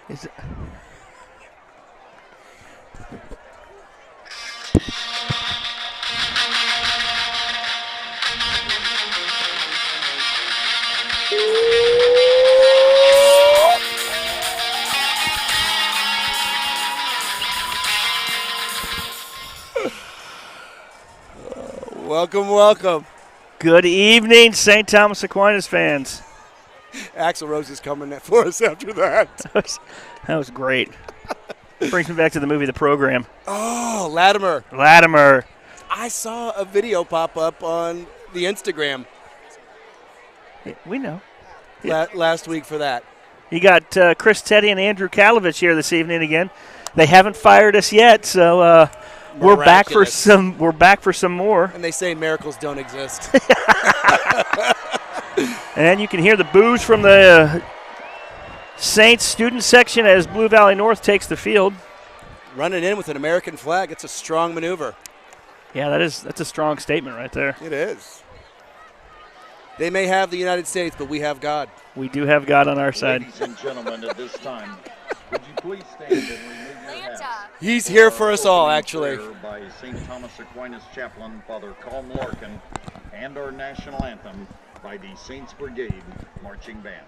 Is it? Welcome, welcome. Good evening, St. Thomas Aquinas fans. Axl Rose is coming for us after that. That was great. Brings me back to the movie The Program. Oh, Latimer. Latimer. I saw a video pop up on the Instagram We know. last week for that. You got Chris Teddy and Andrew Kalovich here this evening again. They haven't fired us yet, so we're back for some. We're back for some more. And they say miracles don't exist. And you can hear the boos from the Saints student section as Blue Valley North takes the field. Running in with an American flag, it's a strong maneuver. Yeah, that's a strong statement right there. It is. They may have the United States, but we have God. We do have God on our side. Ladies and gentlemen, at this time, would you please stand and remove your hats? He's here for us all, actually. By St. Thomas Aquinas chaplain, Father Colm Larkin, and our national anthem by the Saints Brigade Marching Band.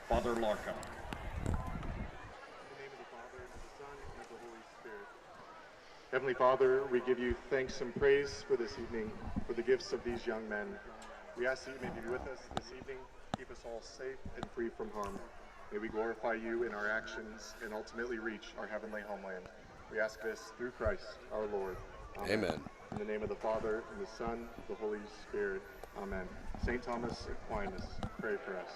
Father Larkin. In the name of the Father, and of the Son, and of the Holy Spirit. Heavenly Father, we give you thanks and praise for this evening, for the gifts of these young men. We ask that you may be with us this evening, keep us all safe and free from harm. May we glorify you in our actions and ultimately reach our heavenly homeland. We ask this through Christ our Lord. Amen. In the name of the Father, and the Son, and the Holy Spirit. Amen. St. Thomas Aquinas, pray for us.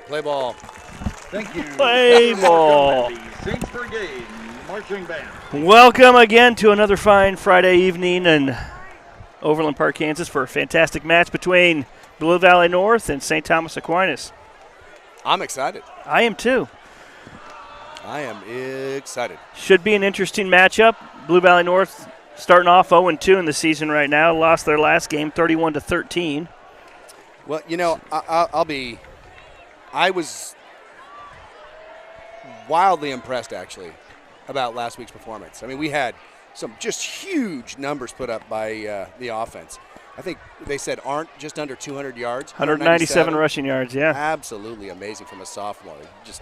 Play ball. Thank you. Play ball. The Saints Brigade Marching Band. Welcome again to another fine Friday evening in Overland Park, Kansas for a fantastic match between Blue Valley North and St. Thomas Aquinas. I'm excited. I am too. I am excited. Should be an interesting matchup. Blue Valley North starting off 0-2 in the season right now. Lost their last game 31-13. Well, you know, I was wildly impressed, actually, about last week's performance. I mean, we had some just huge numbers put up by the offense. I think they said Arndt just under 200 yards. 197 rushing yards, yeah. Absolutely amazing from a sophomore. Just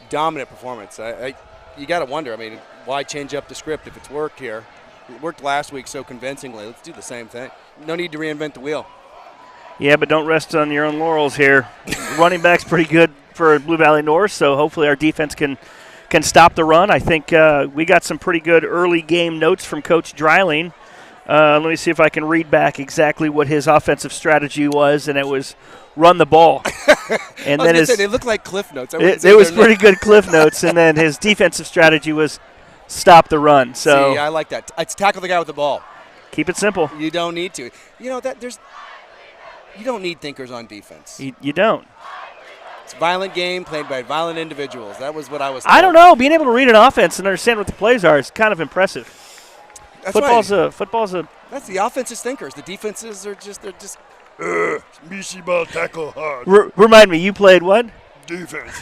dominant performance. You got to wonder, I mean, why change up the script if it's worked here? It worked last week so convincingly. Let's do the same thing. No need to reinvent the wheel. Yeah, but don't rest on your own laurels here. Running back's pretty good for Blue Valley North, so hopefully our defense can stop the run. I think we got some pretty good early game notes from Coach Dreiling. Let me see if I can read back exactly what his offensive strategy was, and it was run the ball. And I was going to say, they look like cliff notes. It was pretty good cliff notes, and then his defensive strategy was stop the run. So see, I like that. It's tackle the guy with the ball. Keep it simple. You don't need to. You know, you don't need thinkers on defense. You don't. It's a violent game played by violent individuals. That was what I was told. I don't know. Being able to read an offense and understand what the plays are is kind of impressive. That's Football's right. a. That's the offensive thinkers. The defenses are just Mishy ball tackle hard. Remind me, you played what? Defense.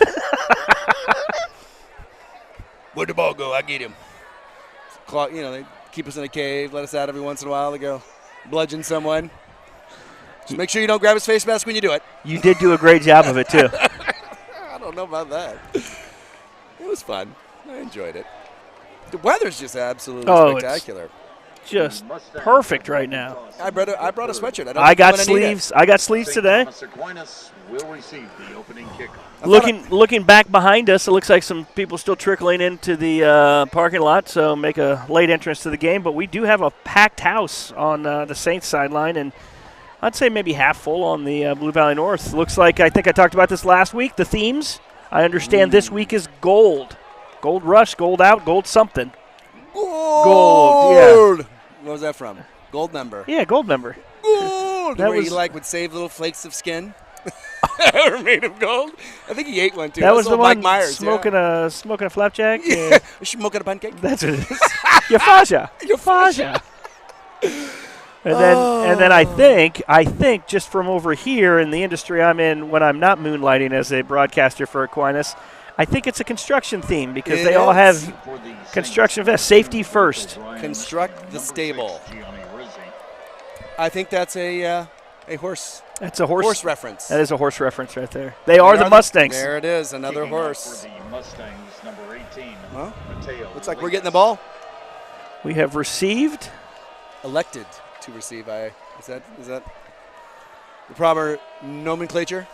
Where'd the ball go? I get him. You know, they keep us in a cave, let us out every once in a while to go bludgeon someone. Just make sure you don't grab his face mask when you do it. You did do a great job of it, too. I don't know about that. It was fun. I enjoyed it. The weather's just absolutely spectacular. Just perfect right now. I brought a sweatshirt. I got sleeves. I got sleeves today. Thomas Aquinas will receive the opening kickoff. Looking back behind us, it looks like some people still trickling into the parking lot, so make a late entrance to the game. But we do have a packed house on the Saints sideline, and I'd say maybe half full on the Blue Valley North. Looks like, I think I talked about this last week, the themes. I understand this week is gold. Gold rush, gold out, gold something. Gold, yeah. What was that from? Gold member. Yeah, gold member. Gold. That where was, he would save little flakes of skin. That were made of gold. I think he ate one too. That was the one Mike Myers, smoking a flapjack. Yeah. Smoking a pancake. That's what it is. Yafasha. And then I think just from over here in the industry I'm in when I'm not moonlighting as a broadcaster for Aquinas, I think it's a construction theme because they all have construction vest, safety first. Construct the stable. I think that's a horse. That's a horse reference. That is a horse reference right there. They are the Mustangs. There it is, another horse. For the Mustangs, number 18. Well, Mateo. looks like we're getting the ball. We have received. Elected to receive. Is that the proper nomenclature?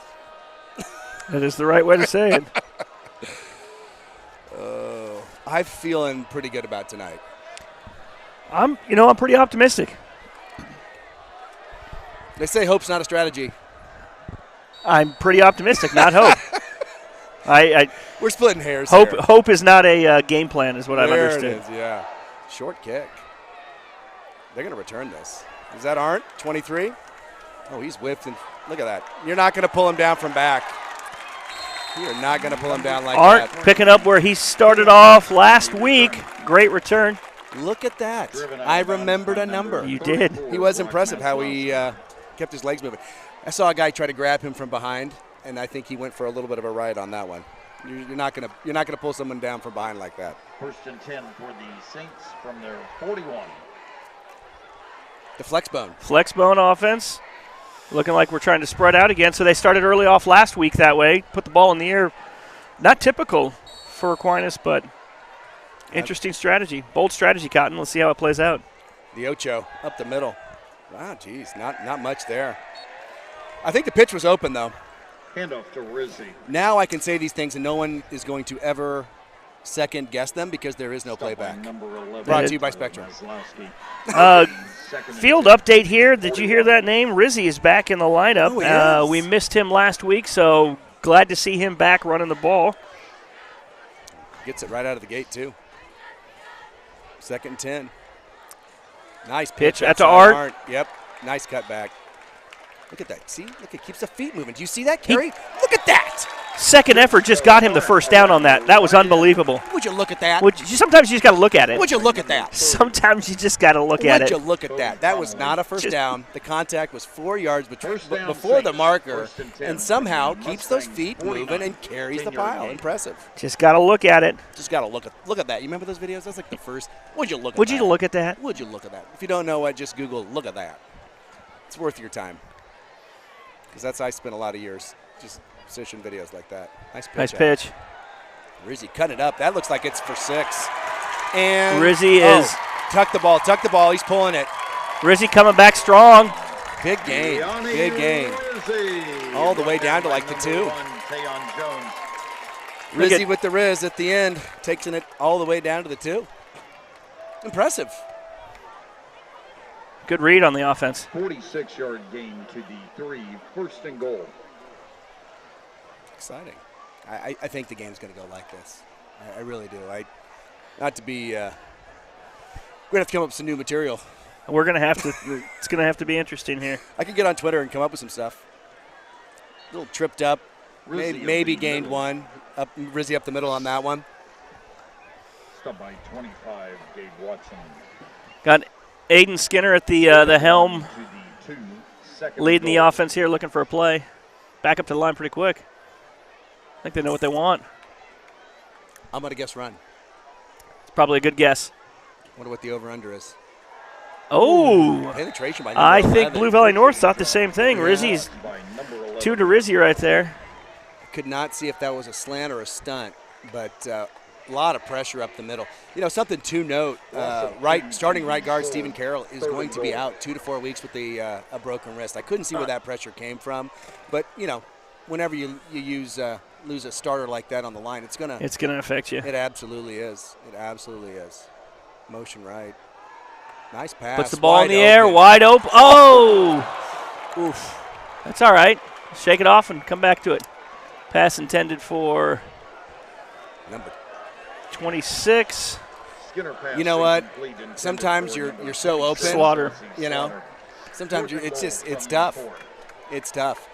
That is the right way to say it. I'm feeling pretty good about tonight. I'm pretty optimistic. They say hope's not a strategy. I'm pretty optimistic, not hope. We're splitting hairs. Hope is not a game plan, is what I've understood. There it is, yeah. Short kick. They're going to return this. Is that Arndt, 23? Oh, he's whipped. And look at that. You're not going to pull him down from back. You're not going to pull him down like Arndt that. picking up where he started off last week. Great return. Look at that. I remembered a number. You did. He was impressive how he kept his legs moving. I saw a guy try to grab him from behind, and I think he went for a little bit of a ride on that one. You're not gonna pull someone down from behind like that. First and 10 for the Saints from their 41. The flex bone. Flex bone offense. Looking like we're trying to spread out again. So they started early off last week that way. Put the ball in the air. Not typical for Aquinas, but interesting strategy. Bold strategy, Cotton. Let's see how it plays out. The Ocho up the middle. Wow, geez, not much there. I think the pitch was open, though. Handoff to Rizzi. Now I can say these things, and no one is going to ever second guess them because there is no playback. Brought to you by Spectrum. Field update here. Did you hear that name? Rizzi is back in the lineup. Oh, yes. We missed him last week, so glad to see him back running the ball. Gets it right out of the gate, too. Second and 10. Nice pitch. That's to Art. Yep. Nice cut back. Look at that. See? Look, it keeps the feet moving. Do you see that, Kerry? Look at that. Second effort just got him the first down on that. That was unbelievable. Would you look at that? Sometimes you just got to look at it. Would you look at that? Sometimes you just got to look at it. Would you look at that? That was not a first down. The contact was 4 yards before the marker, and somehow keeps those feet moving and carries the pile. Impressive. Just got to look at it. Just got to look at that. You remember those videos? That's like the first. Would you look at that? Would you look at that? Would you look at that? If you don't know what, just Google look at that. It's worth your time. Because I spent a lot of years just position videos like that. Nice pitch. Rizzi cut it up. That looks like it's for 6. And Rizzi is tuck the ball. He's pulling it. Rizzi coming back strong. Big gain. All the way down to like the 2. Rizzi with the Riz at the end, takes it all the way down to the 2. Impressive. Good read on the offense. 46-yard gain to the 3, first and goal. Exciting. I think the game's going to go like this. I really do. Not to be. We're going to have to come up with some new material. We're going to have to. It's going to have to be interesting here. I could get on Twitter and come up with some stuff. A little tripped up. Maybe gained one. Rizzi up the middle on that one. Stop by 25, Gabe Watson. Got Aiden Skinner at the helm, leading the offense here, looking for a play. Back up to the line pretty quick. I think they know what they want. I'm going to guess run. It's probably a good guess. Wonder what the over-under is. Oh, penetration by I think Blue Valley North thought the same thing. Rizzi's 2 to Rizzi right there. Could not see if that was a slant or a stunt. but a lot of pressure up the middle. You know, something to note, starting right guard Stephen Carroll is going to be out 2 to 4 weeks with a broken wrist. I couldn't see where that pressure came from, but, you know, whenever you lose a starter like that on the line, it's gonna affect you. It absolutely is. It absolutely is. Motion right. Nice pass. Puts the ball in the air, wide open. Oh! Oof. That's all right. Shake it off and come back to it. Pass intended for number 26. You know what? Sometimes you're so open. Slaughter. You know. Sometimes it's tough. It's tough.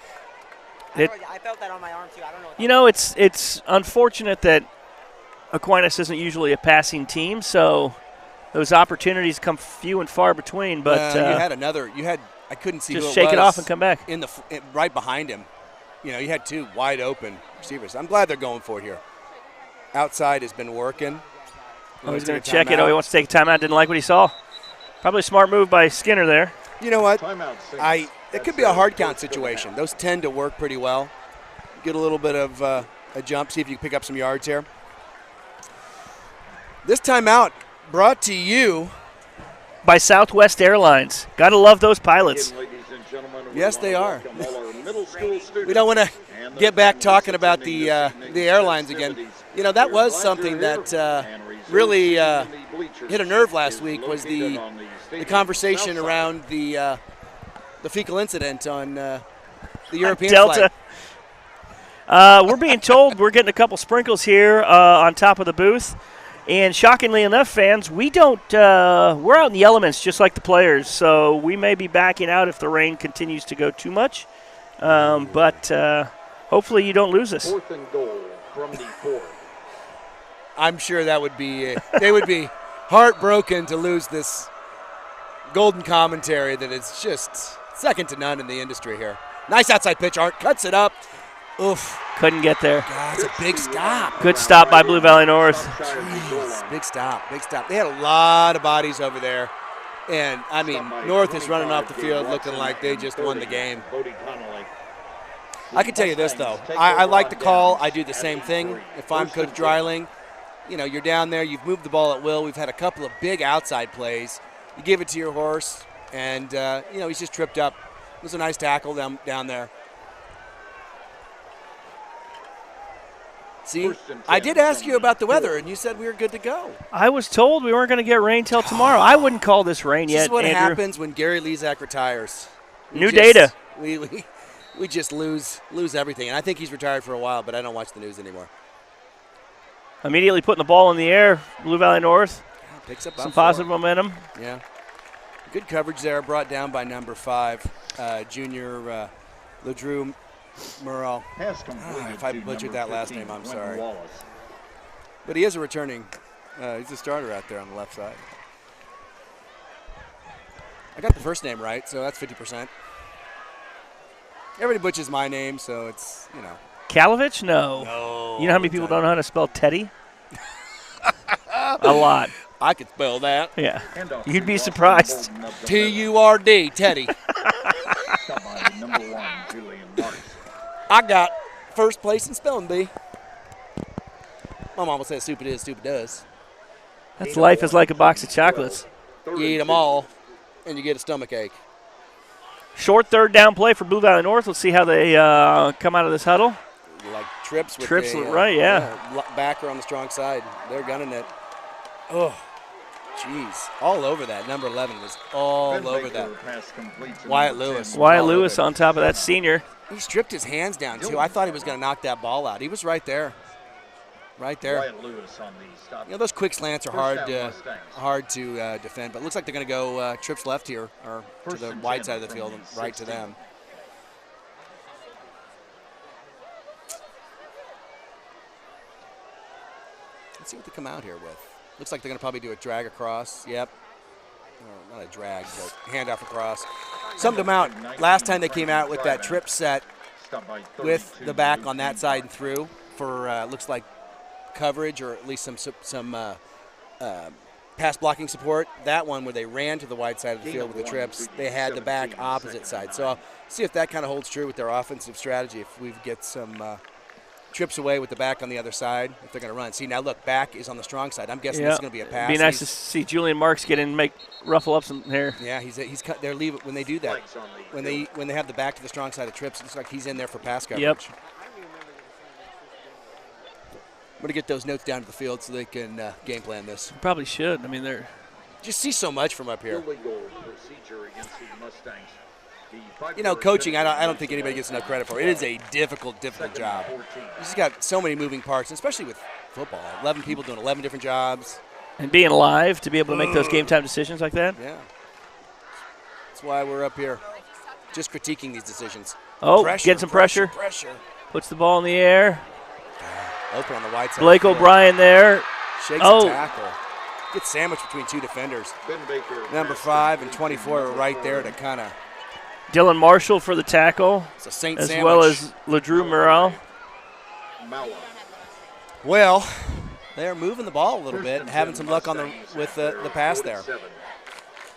I felt that on my arm too. I don't know. You know, it's unfortunate that Aquinas isn't usually a passing team, so those opportunities come few and far between. But I couldn't see. Just who shake it it off and come back. Right behind him. You know, you had 2 wide open receivers. I'm glad they're going for it here. Outside has been working. Oh, he's going to check it. Oh, he wants to take a timeout. Didn't like what he saw. Probably a smart move by Skinner there. You know what? It could be a hard count situation. Those tend to work pretty well. Get a little bit of a jump, see if you can pick up some yards here. This timeout brought to you by Southwest Airlines. Got to love those pilots. Yes, they are. We don't want to get back talking about the airlines again. You know, that was something that really hit a nerve last week, was the conversation around the fecal incident on the European Delta. Flight. We're being told we're getting a couple sprinkles here on top of the booth. And shockingly enough, fans, we're out in the elements just like the players, so we may be backing out if the rain continues to go too much. But hopefully you don't lose us. 4th and goal from the 4. I'm sure that would be they would be heartbroken to lose this golden commentary that is just second to none in the industry here. Nice outside pitch, Art cuts it up. Oof. Couldn't get there. God, it's a big stop. Good stop by Blue Valley North. Jeez, big stop. They had a lot of bodies over there. And, I mean, North is running off the field looking like they just won the game. I can tell you this, though. I like the call. I do the same thing. If I'm Coach Dreiling, you know, you're down there. You've moved the ball at will. We've had a couple of big outside plays. You give it to your horse, and, you know, he's just tripped up. It was a nice tackle down there. See, I did ask you about the weather, and you said we were good to go. I was told we weren't going to get rain till tomorrow. I wouldn't call this rain yet, This is what Andrew. happens when Gary Lezak retires. New data. We just lose everything. And I think he's retired for a while, but I don't watch the news anymore. Immediately putting the ball in the air, Blue Valley North. Picks up some positive momentum. Yeah. Good coverage there, brought down by number 5, junior LeDrew Murrell. If I butchered that last name, I'm sorry. But he is a returning. He's a starter out there on the left side. I got the first name right, so that's 50%. Everybody butchers my name, so it's, you know. Kalovich? No. You know how many people don't know how to spell Teddy? A lot. I could spell that. Yeah. You'd be surprised. T-U-R-D, Teddy. I got first place in spelling bee. My mama says stupid is, stupid does. That's life is like a box of chocolates. You eat them all, and you get a stomach ache. Short third down play for Blue Valley North. Let's see how they come out of this huddle. Like trips with right, yeah. Backer on the strong side. They're gunning it. Oh, jeez. All over that. Number 11 was all over that. Wyatt Lewis. Wyatt Lewis on top of that senior. He stripped his hands down, too. I thought he was going to knock that ball out. He was right there. Right there. Wyatt Lewis on the stop. You know, those quick slants are hard to defend, but it looks like they're going to go trips left here, or to the wide side of the field, and right to them. Let's see what they come out here with. Looks like they're going to probably do a drag across. Yep. Or not a drag, but handoff across. Summed them out. Last time they came out with that trip set with the back on that side and through for looks like coverage, or at least some pass blocking support. That one where they ran to the wide side of the field with the trips, they had the back opposite side. So I'll see if that kind of holds true with their offensive strategy, if we get some trips away with the back on the other side if they're going to run. See, now look, back is on the strong side. I'm guessing Yeah. this is going to be a pass. It'd be nice to see Julian Marks get in and ruffle up some here. Yeah, he's cut. They're leave when they do that. Flags on the When they have the back to the strong side of trips, it looks like he's in there for pass coverage. Yep. I'm going to get those notes down to the field so they can game plan this. Probably should. I mean, they're Just see so much from up here. illegal procedure against the Mustangs. The You know, 5-yard coaching, I penalty don't think anybody gets enough credit for it. It is a difficult job. You just got so many moving parts, especially with football. 11 people doing 11 different jobs. and being live to be able to make those game time decisions like that. Yeah. That's why we're up here, just critiquing these decisions. Oh, getting some pressure. Puts the ball in the air. Open on the wide side. Blake O'Brien there. Shakes Oh. a tackle. Gets sandwiched between two defenders. Ben Baker. Number 5 and 24 are right there to kind of. Dylan Marshall for the tackle, It's a Saint as sandwich. well as LeDrew Morrell. Mala. Well, they're moving the ball a little bit and having some luck with the pass there.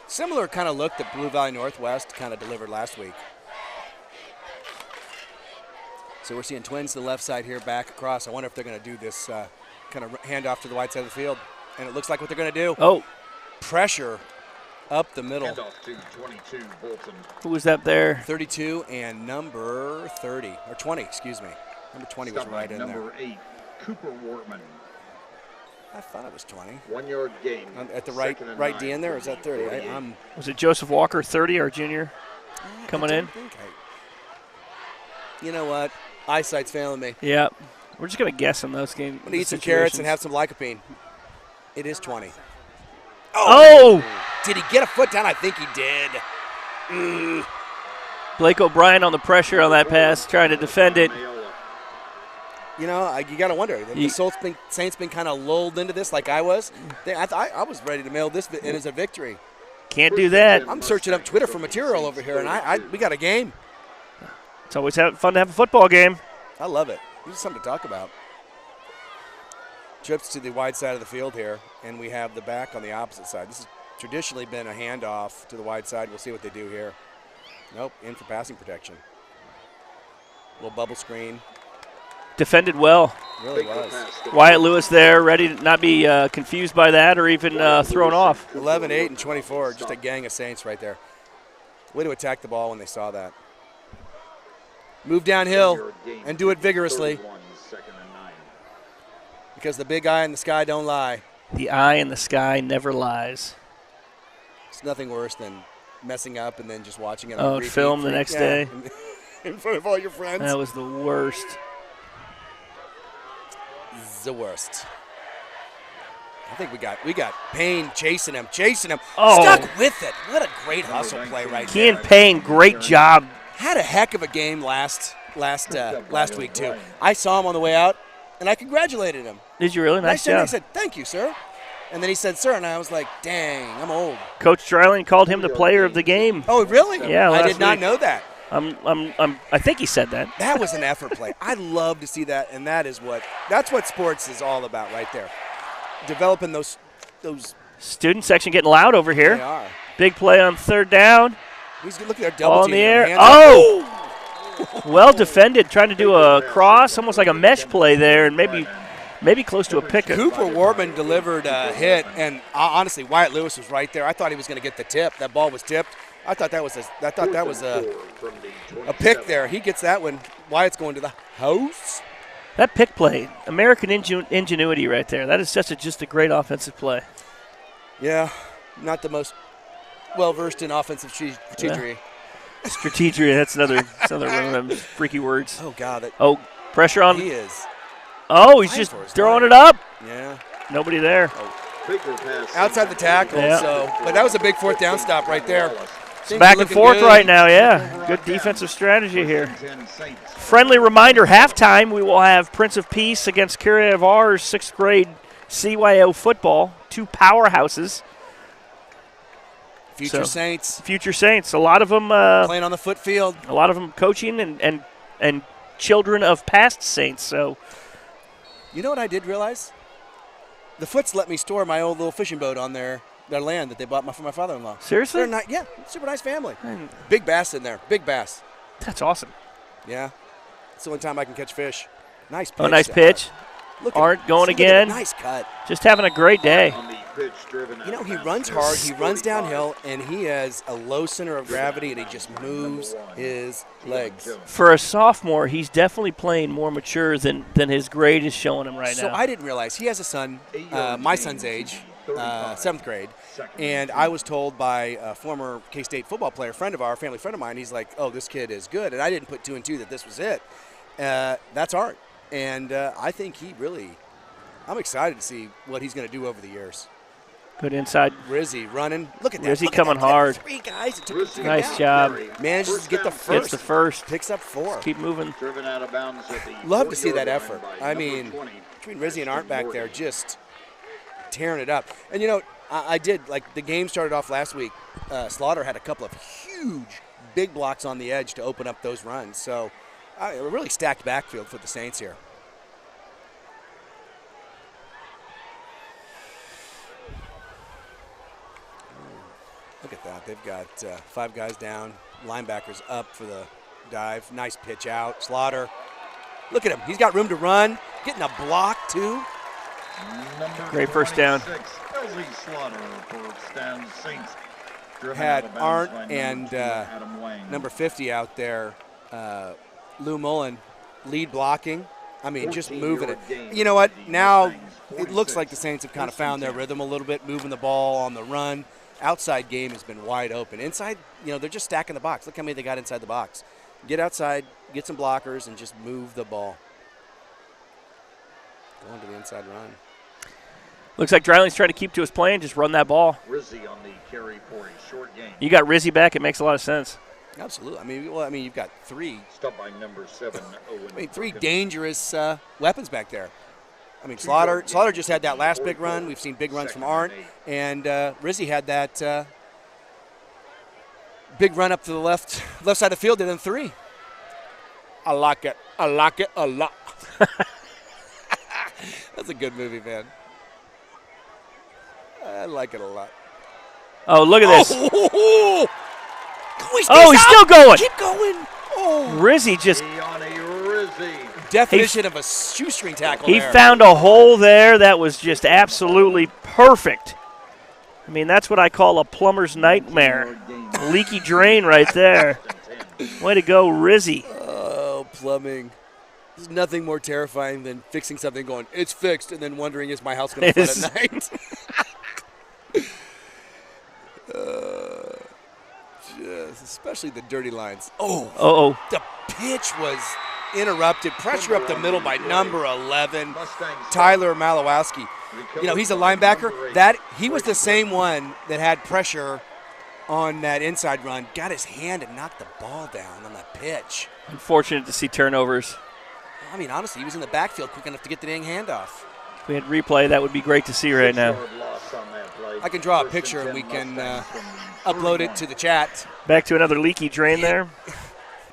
Similar kind of look that Blue Valley Northwest kind of delivered last week. So we're seeing Twins to the left side here, back across. I wonder if they're going to do this kind of handoff to the wide side of the field. And it looks like what they're going to do. Oh, Pressure up the middle. Handoff to 22, Bolton. who was that there? 32 and number 30, or 20, excuse me. Number 20 was Stop right by in number there. 8, Cooper Wortman. I thought it was 20. 1 yard gain. At the Second and right 9 D in there, or is that 30? 48. I'm Was it Joseph Walker, 30, our junior, coming in? You know what? Eyesight's failing me. Yeah. We're just going to guess on those games. I'm going to eat some carrots and have some lycopene. It is 20. Oh! Did he get a foot down? I think he did. Blake O'Brien on the pressure on that pass, trying to defend it. Mayola. You know, you got to wonder. The Saints been kind of lulled into this like I was. I was ready to mail this in as a victory. Can't do that. I'm searching up Twitter for material over here, and we got a game. It's always fun to have a football game. I love it. This is something to talk about. Trips to the wide side of the field here, and we have the back on the opposite side. This has traditionally been a handoff to the wide side. We'll see what they do here. Nope, in for passing protection. Little bubble screen. Defended well. Really was. Wyatt Lewis there, ready to not be confused by that or even thrown off. 11, 8, and 24. Just a gang of Saints right there. Way to attack the ball when they saw that. Move downhill and do it vigorously, 31, second and 9. because the big eye in the sky don't lie. The eye in the sky never lies. It's nothing worse than messing up and then just watching it on repeat. Film the next day. In front of all your friends. That was the worst. The worst. I think we got Payne chasing him. Oh. Stuck with it. What a great hustle play right Kean there. Payne, great job. Had a heck of a game last week too. I saw him on the way out, and I congratulated him. Did you really? Nice I job. said, "Thank you, sir." And then he said, "Sir," and I was like, "Dang, I'm old." Coach Dryling called him the player of the game. Oh, really? Yeah, I last did not week. know that. I think he said that. That was an effort play. I love to see that, and that's what sports is all about right there. Developing those Student section getting loud over they here. are. Big play on third down. Look at their Ball double in the team. air. Hands up. Oh! Well defended, trying to do a cross, almost like a mesh play there, and maybe close to a pick. Cooper Warman delivered a hit, and honestly, Wyatt Lewis was right there. I thought he was going to get the tip. That ball was tipped. I thought that was a pick there. He gets that one. Wyatt's going to the house. That pick play, American ingenuity right there. That is just a great offensive play. Yeah, not the most well-versed in offensive strategy. Strategy, that's another one of them freaky words. Oh, God. Oh, pressure on. He is. Oh, he's Fine just for his throwing life. it up. Yeah. Nobody there. Baker pass. Outside the tackle, Yeah. but that was a big fourth down stop right there. Things Back are and looking forth good. right now, yeah. Good defensive strategy here. 10 Saints. Friendly reminder, halftime, we will have Prince of Peace against Curie of Ars, 6th grade CYO football. Two powerhouses. Future Saints Future Saints. A lot of them playing on the foot field. a lot of them coaching and children of past Saints. So You know what I did realize? The Foots let me store my old little fishing boat on their land that they bought for my father-in-law. seriously, They're not, yeah, super nice family. Big bass in there, big bass. that's awesome. Yeah, it's the only time I can catch fish. Nice pitch. Oh, nice pitch. Arndt going again. Nice cut. Just having a great day. On the pitch driven You know, out he of runs bounds. hard, he runs downhill, and he has a low center of gravity, and he just moves his legs. For a sophomore, he's definitely playing more mature than his grade is showing him right So now. I didn't realize he has a son, my son's age, 7th grade, and I was told by a former K-State football player, family friend of mine, he's like, oh, this kid is good, and I didn't put 2 and 2 that this was it. That's Art, and I think I'm excited to see what he's going to do over the years. Good inside. Rizzy running. Look at that. Rizzy Look at coming that. hard. 3 guys. It took him 3 Nice down. job. Manages to get the Gets first. the first. Picks up 4. Keep moving. Driven out of bounds at the Love to see 40-yard that line effort. by I number mean, 20, between Rizzy and Art back there, Morgan. just tearing it up. And, you know, I did, like, the game started off last week. Slaughter had a couple of huge, big blocks on the edge to open up those runs. So, a really stacked backfield for the Saints here. Look at that. They've got 5 guys down, linebackers up for the dive. Nice pitch out. Slaughter. Look at him. He's got room to run. Getting a block, too. Number Great first down. 26, Elsie Slaughter for Stan Saints. Driven Had out of bounds Arndt by number and 2, Adam Wang. number 50 out there, Lou Mullen, lead blocking. I mean, just moving it. 14-yard gain You know what? for the Now Mustangs, it looks 46. like the Saints have kind of found their rhythm a little bit, moving the ball on the run. Outside game has been wide open. Inside, you know, they're just stacking the box. Look how many they got inside the box. Get outside, get some blockers, and just move the ball. Going to the inside run. Looks like Dryling's trying to keep to his plan, just run that ball. Rizzy on the carry for a short gain. You got Rizzy back, it makes a lot of sense. Absolutely. I mean, you've got 3. Stopped by number 7, Owen. I mean, 3 Perkins. dangerous weapons back there. I mean, Slaughter just had that last big run. We've seen big runs from Arndt. And Rizzy had that big run up to the left side of the field and then 3. I like it. I like it a lot. That's a good movie, man. I like it a lot. Oh, look at this. Oh, He's still going. Keep going. Oh. Rizzy just, Deonte Rizzy. Definition of a shoestring tackle he there. found a hole there that was just absolutely perfect. I mean, that's what I call a plumber's nightmare. Leaky drain right there. Way to go, Rizzy. Oh, plumbing. There's nothing more terrifying than fixing something going, it's fixed, and then wondering, is my house going to flood at night? Especially the dirty lines. Oh, the pitch was interrupted. Pressure up the middle by number 11, Tyler Malowowski. You know, he's a linebacker. He was the same one that had pressure on that inside run. Got his hand and knocked the ball down on that pitch. Unfortunate to see turnovers. I mean, honestly, he was in the backfield quick enough to get the dang handoff. If we had replay, that would be great to see right now. I can draw a picture and we can upload it to the chat. Back to another leaky drain there.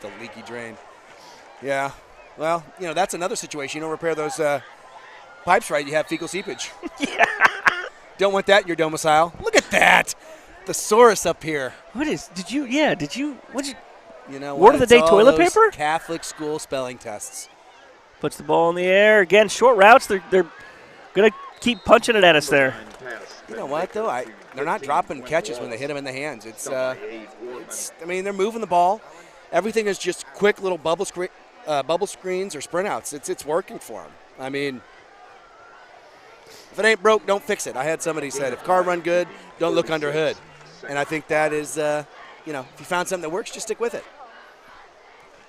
The leaky drain. Yeah. Well, you know, that's another situation. You don't repair those pipes right, you have fecal seepage. Yeah. Don't want that in your domicile. Look at that. Thesaurus up here. What is, You know Word of the It's day, all toilet those paper? Catholic school spelling tests. Puts the ball in the air. Again, short routes. They're going to keep punching it at us there. You know what, though? They're not dropping catches when they hit them in the hands. I mean, they're moving the ball. Everything is just quick little bubble screens or sprint outs. It's working for them. I mean, if it ain't broke, don't fix it. I had somebody said, if car run good, don't look under hood. And I think that is, if you found something that works, just stick with it.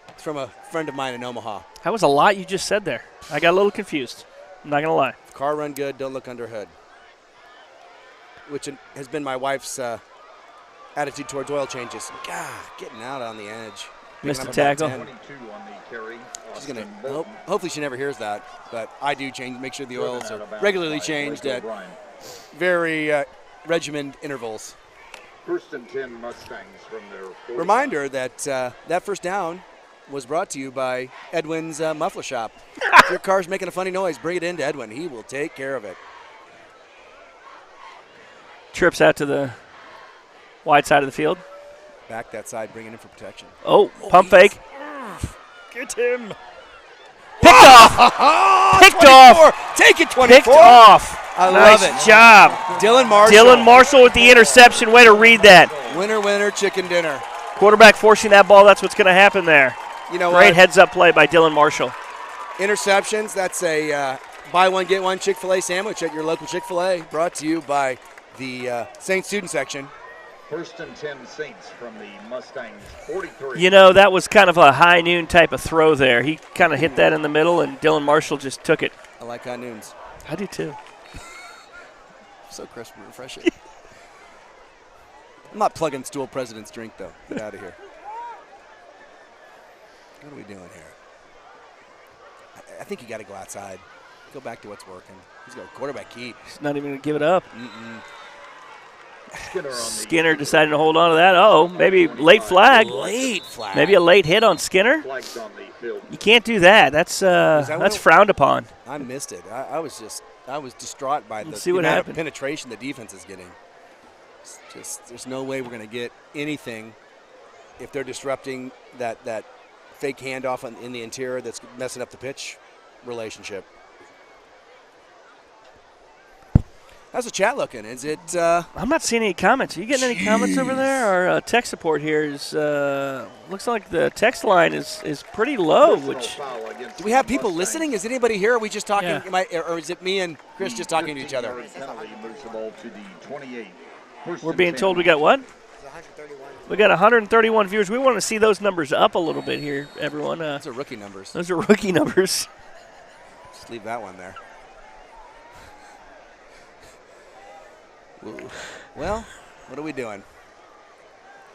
It's from a friend of mine in Omaha. That was a lot you just said there. I got a little confused. I'm not going to lie. If car run good, don't look under hood. Which has been my wife's attitude towards oil changes. God, getting out on the edge. Missed Picking a up about tackle. 10. 22 on the carry. She's gonna. Hopefully, she never hears that. But I do make sure the oils are regularly changed at very regimented intervals. First and 10 Mustangs from their 40. Reminder that that first down was brought to you by Edwin's Muffler Shop. If your car's making a funny noise, bring it in to Edwin. He will take care of it. Trips out to the wide side of the field. Back that side, bring it in for protection. Oh, pump fake. Get him. Picked off. Picked 24. off. Take it, 24. Picked off. I love nice it. job. Dylan Marshall with the interception. Way to read that. Winner, winner, chicken dinner. Quarterback forcing that ball. That's what's going to happen there. You know Great what? heads-up play by Dylan Marshall. Interceptions, that's a buy one, get one Chick-fil-A sandwich at your local Chick-fil-A. Brought to you by the Saints student section. 1st and 10 Saints from the Mustangs, 43. You know, that was kind of a high noon type of throw there. He kind of hit that in the middle, and Dylan Marshall just took it. I like high noons. I do too. So crisp and refreshing. I'm not plugging Stool President's drink, though. Get out of here. What are we doing here? I think you got to go outside. Go back to what's working. He's got a quarterback keep. He's not even going to give it up. Skinner deciding to hold on to that. Oh, maybe late flag. Late flag. Maybe a late hit on Skinner. flags on the field. You can't do that. That's frowned upon. I missed it. I was distraught by Let's the see what amount happened. of penetration the defense is getting. It's just there's no way we're going to get anything if they're disrupting that fake handoff in the interior that's messing up the pitch relationship. How's the chat looking? Is it? I'm not seeing any comments. Are you getting any comments over there? Our tech support here is looks like the text line is pretty low. Which Do we have people listening? Is anybody here? Or are we just talking? Yeah. Or is it me and Chris just talking to each other? we're being told we got what? We got 131 viewers. We want to see those numbers up a little bit here, everyone. Those are rookie numbers. Those are rookie numbers. Just leave that one there. Ooh. Well, what are we doing?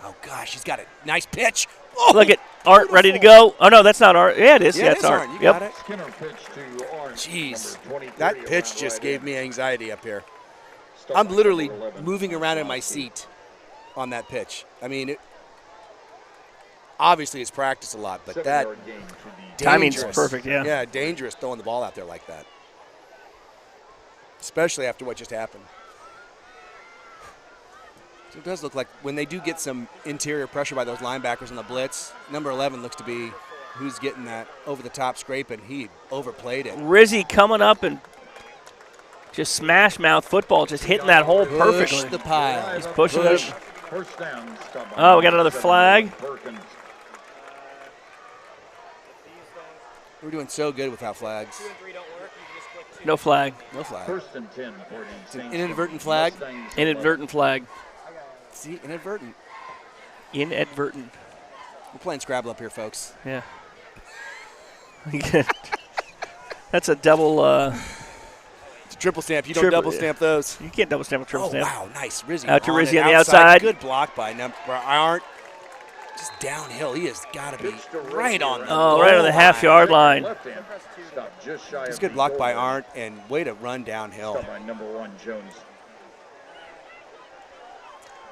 Oh, gosh, he's got a nice pitch. Oh, Look at Art ready to go. Oh, no, that's not Art. Yeah, it is. yeah, it's Art. You Yep. got it. Skinner pitch to Orange, Jeez, number 23 that pitch just gave me anxiety up here. I'm literally moving around in my seat on that pitch. I mean, obviously it's practiced a lot, but that Timing's dangerous. perfect, yeah. Yeah, dangerous throwing the ball out there like that, especially after what just happened. So it does look like when they do get some interior pressure by those linebackers on the blitz, number 11 looks to be who's getting that over-the-top scraping. He overplayed it. Rizzy coming up and just smash mouth football, just hitting that hole perfectly. Push the pile. He's pushing Push. it. First down, stop by Oh, we got another flag. Perkins. We're doing so good without flags. No flag. No flag. 1st and 10 for the It's an Saints inadvertent from flag. Mustangs. Inadvertent flag. See, inadvertent. Inadvertent. We're playing Scrabble up here, folks. Yeah. That's a double. It's a triple stamp. You don't Triple- double stamp those. You can't double stamp a triple Oh, stamp. wow, nice. Rizzy. Out to on Rizzy it, on the outside. Good block by Arndt. Just downhill. He has got to be Pitch to right on the Oh, right on the goal half-yard line. Left hand, stop just shy It's of good the block goal by line. Arndt and way to run downhill. Stop by number 1 Jones.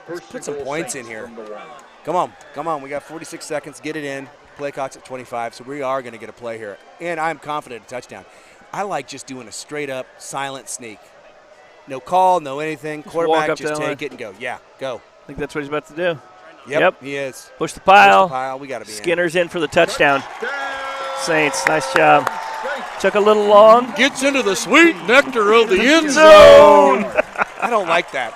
First put to some goal points Saints in here. from the 1. Come on. We got 46 seconds. Get it in. Play clock's at 25, so we are going to get a play here. And I'm confident a touchdown. I like just doing a straight-up silent sneak. No call, no anything. walk Quarterback, up just that take line. it and go. Yeah, go. I think that's what he's about to do. Yep. He is. Push the pile. Push the pile. We got to be Skinner's in for the touchdown. Touchdown, Saints, nice job. Saints. Took a little long. Gets into the sweet nectar of the end zone. I don't like that.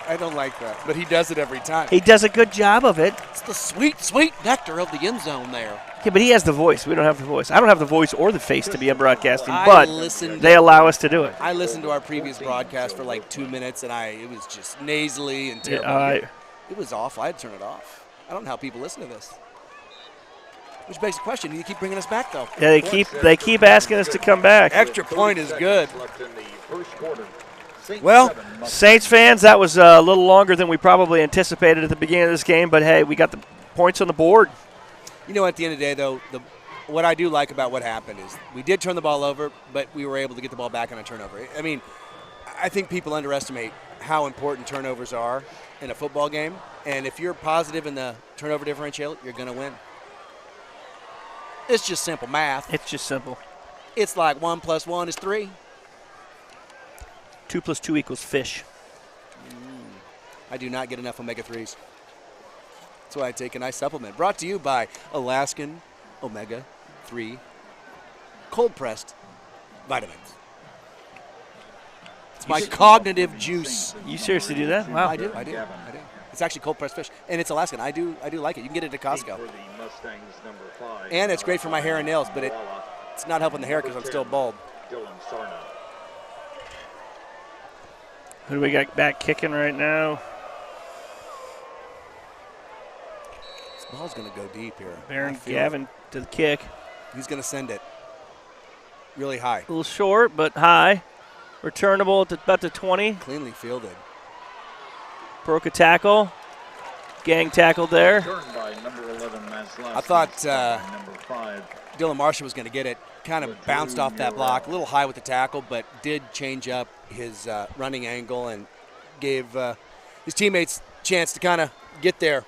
But he does it every time. He does a good job of it. It's the sweet, sweet nectar of the end zone there. Yeah, but he has the voice. We don't have the voice. I don't have the voice or the face to be a broadcasting, I but listened- they allow us to do it. I listened to our previous broadcast for like 2 minutes, and it was just nasally and terrible. Yeah, It was awful. I had to turn it off. I don't know how people listen to this. Which begs the question: do you keep bringing us back, though? yeah, they keep asking us to come back. Extra point is good. Left in the first quarter. Saints Well, 7, Mustangs Saints fans, that was a little longer than we probably anticipated at the beginning of this game, but hey, we got the points on the board. You know, at the end of the day, though, what I do like about what happened is we did turn the ball over, but we were able to get the ball back on a turnover. I mean, I think people underestimate how important turnovers are in a football game, and if you're positive in the turnover differential, you're going to win. It's just simple math. It's just simple. It's like 1 + 1 is 3. 2 + 2 = fish. I do not get enough omega-3s. That's why I take a nice supplement. Brought to you by Alaskan Omega-3 cold-pressed vitamins. It's my cognitive juice. You seriously do that? Wow. I do. It's actually cold-pressed fish, and it's Alaskan. I do like it. You can get it at Costco. And it's great for my hair and nails, but it's not helping the hair because I'm still bald. Who do we got back kicking right now? This ball's going to go deep here. Baron Gavin to the kick. He's going to send it really high. A little short, but high. Returnable at about the 20. Cleanly fielded. Broke a tackle. Gang tackle there. I thought Dylan Marshall was going to get it. Kind of bounced off that block. A little high with the tackle, but did change up his running angle and gave his teammates a chance to kind of get there.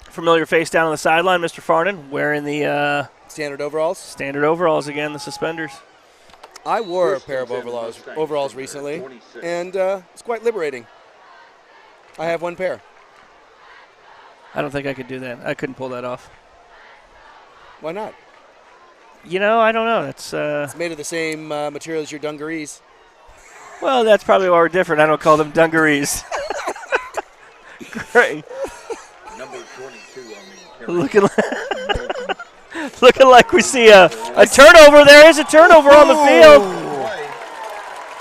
Familiar face down on the sideline, Mr. Farnan, wearing the standard overalls. Standard overalls again, the suspenders. I wore a pair of overalls recently, and it's quite liberating. I have one pair. I don't think I could do that. I couldn't pull that off. Why not? You know, I don't know. It's made of the same material as your dungarees. Well, that's probably why we're different. I don't call them dungarees. Great. Number 22 on the looking like we see a turnover. There is a turnover on the field.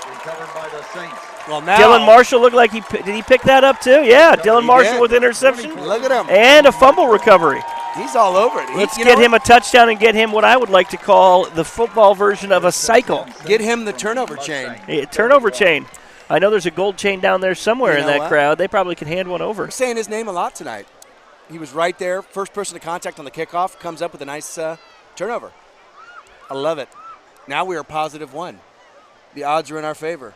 Recovered by the Saints. Well, now Dylan Marshall looked like did he pick that up too? Yeah, Dylan Marshall with interception. Look at him. And a fumble recovery. He's all over it. Let's get him a touchdown and get him what I would like to call the football version of a cycle. Get him the turnover chain. Turnover chain. I know there's a gold chain down there somewhere in that crowd. They probably can hand one over. We're saying his name a lot tonight. He was right there, first person to contact on the kickoff, comes up with a nice turnover. I love it. Now we are +1. The odds are in our favor.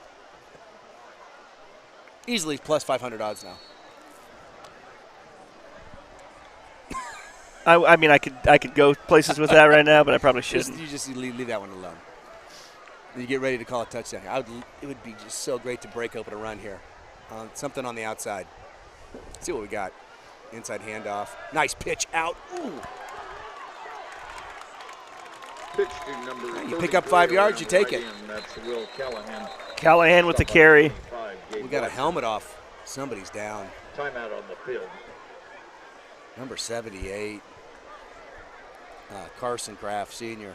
Easily plus 500 odds now. I mean, I could go places with that right now, but I probably shouldn't. You just leave that one alone. You get ready to call a touchdown. It would be just so great to break open a run here. Something on the outside. See what we got. Inside handoff. Nice pitch out. Ooh. Pitch to number you pick up 5 yards, you take it. That's Will Callahan. Callahan with the carry. We got a helmet off. Somebody's down. Timeout on the field. Number 78. Carson Kraft, senior.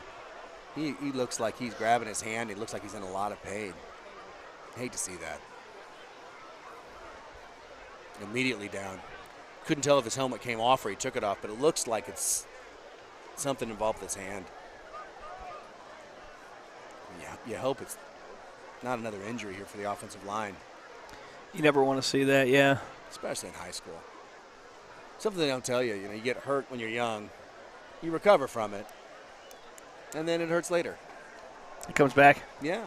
He looks like he's grabbing his hand. He looks like he's in a lot of pain. Hate to see that. Immediately down. Couldn't tell if his helmet came off or he took it off, but it looks like it's something involved with his hand. Yeah, you hope it's not another injury here for the offensive line. You never want to see that, yeah. Especially in high school. Something they don't tell you. You know, you get hurt when you're young. You recover from it. And then it hurts later. It comes back. Yeah.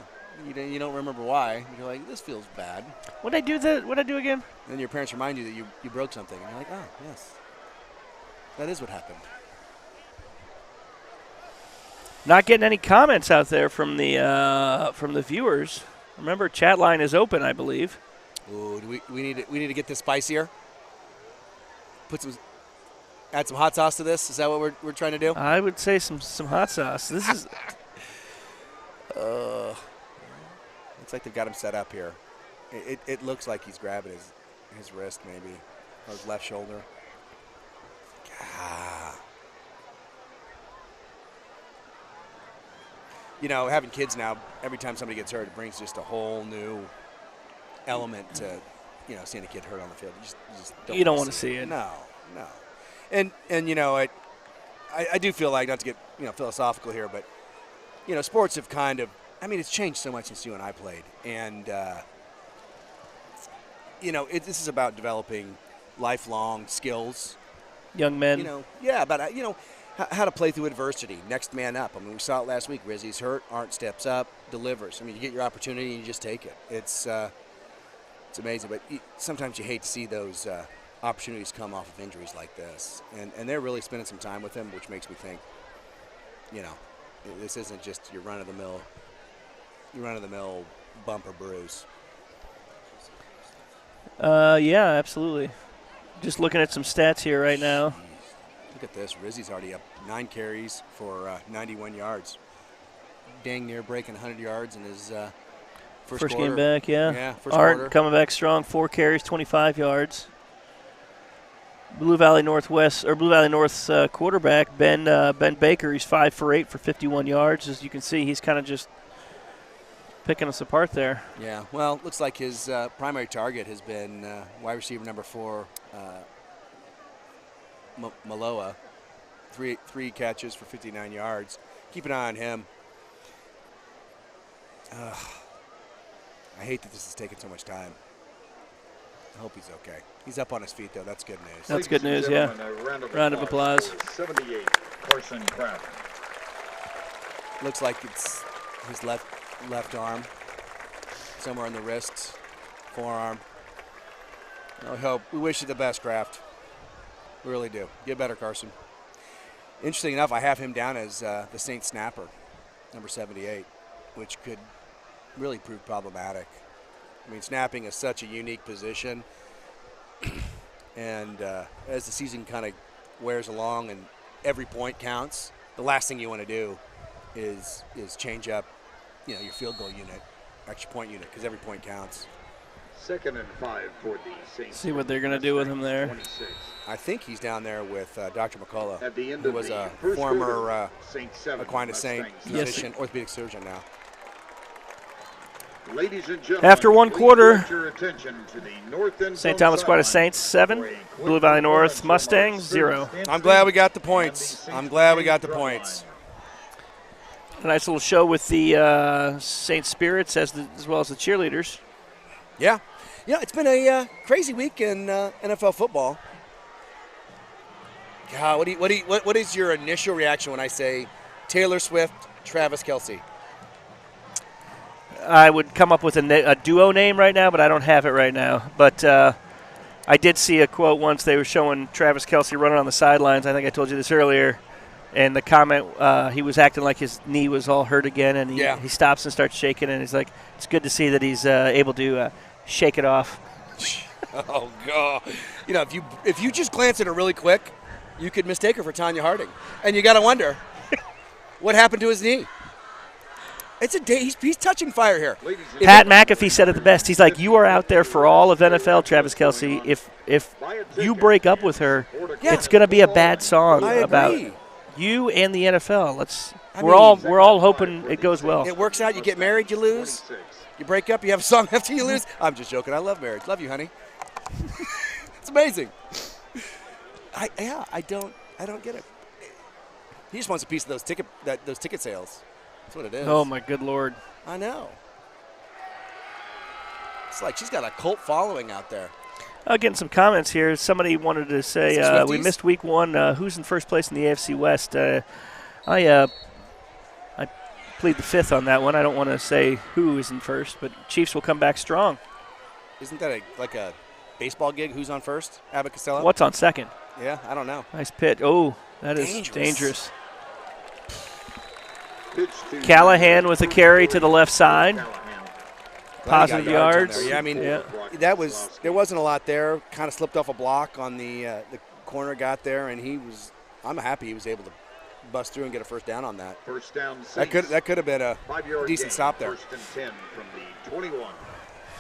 You don't remember why. You're like, this feels bad. What'd I do again? Then your parents remind you that you broke something. And you're like, oh, yes. That is what happened. Not getting any comments out there from the viewers. Remember, chat line is open, I believe. Ooh, we need to get this spicier. Add some hot sauce to this. Is that what we're trying to do? I would say some hot sauce. This is. Looks like they've got him set up here. It looks like he's grabbing his wrist maybe, or his left shoulder. Ah. You know, having kids now, every time somebody gets hurt, it brings just a whole new element to, seeing a kid hurt on the field. You don't want to see it. No. And I do feel like, not to get philosophical here, but sports have kind of, it's changed so much since you and I played, and this is about developing lifelong skills. Young men. About how to play through adversity. Next man up. We saw it last week. Rizzy's hurt. Arndt steps up, delivers. You get your opportunity and you just take it. It's amazing, but sometimes you hate to see those opportunities come off of injuries like this. And they're really spending some time with him, which makes me think, this isn't just your run-of-the-mill bump or bruise. Yeah, absolutely. Just looking at some stats here right now. look at this. Rizzi's already up 9 carries for 91 yards. Dang near breaking 100 yards in his first game back, yeah. Yeah, first Art quarter. coming back strong, 4 carries, 25 yards. Blue Valley North's quarterback, Ben Baker, he's 5 for 8 for 51 yards. As you can see, he's kind of just picking us apart there. Yeah, well, looks like his primary target has been wide receiver number 4, Maloa. Three catches for 59 yards. Keep an eye on him. I hate that this is taking so much time. I hope he's okay. He's up on his feet, though. That's good news. That's good news, yeah. Round of applause. 78, Carson Kraft. Looks like it's his left arm, somewhere in the wrist, forearm. I hope. We wish you the best, Kraft. We really do. Get better, Carson. Interesting enough, I have him down as the Saints snapper, number 78, which could really prove problematic. I mean, snapping is such a unique position, and as the season kind of wears along and every point counts, the last thing you want to do is change up, your field goal unit, extra point unit, because every point counts. 2nd and 5 for the Saints. See what they're going to do with him there. 26. I think he's down there with Dr. McCullough, At the end who of was the a first former quarter, Saints 7, Aquinas Saint Mustangs physician, orthopedic surgeon now. Ladies and gentlemen, After one please quarter, direct your attention to the north end St. zone Thomas Aquinas sideline Saints 7, for a quick Blue Valley North performance Mustangs from our 0. Sturgis I'm glad we got the and points. the I'm Saints glad we got the drum points. line. A nice little show with the Saint Spirits as well as the cheerleaders. Yeah. It's been a crazy week in NFL football. God, what is your initial reaction when I say Taylor Swift, Travis Kelce? I would come up with a duo name right now, but I don't have it right now. But I did see a quote once. They were showing Travis Kelce running on the sidelines. I think I told you this earlier. And the comment, he was acting like his knee was all hurt again, and he stops and starts shaking, and he's like, it's good to see that he's able to shake it off. Oh, God. If you just glance at her really quick, you could mistake her for Tanya Harding. And you got to wonder, what happened to his knee? It's a day. He's touching fire here. Pat McAfee said it the best. He's like, you are out there for all of NFL, Travis Kelce. If you break up with her, it's going to be a bad song about you and the NFL. We're all hoping it goes well. It works out. You get married, you lose. You break up, you have a song after you lose. I'm just joking. I love marriage. Love you, honey. It's amazing. I don't get it. He just wants a piece of those ticket sales. That's what it is. Oh my good Lord. I know. It's like she's got a cult following out there. Getting some comments here. Somebody wanted to say we missed week 1. Who's in first place in the AFC West? I plead the fifth on that one. I don't want to say who is in first, but Chiefs will come back strong. Isn't that like a baseball gig? Who's on first? Abbott Costello? What's on second? Yeah, I don't know. Nice pitch. Oh, that is dangerous. Callahan with a carry to the left side. Positive yards. Yeah, I mean, there wasn't a lot there. Kind of slipped off a block on the corner, got there, and I'm happy he was able to bust through and get a first down on that. First down. That could have been a decent stop there. First and 10 from the 21.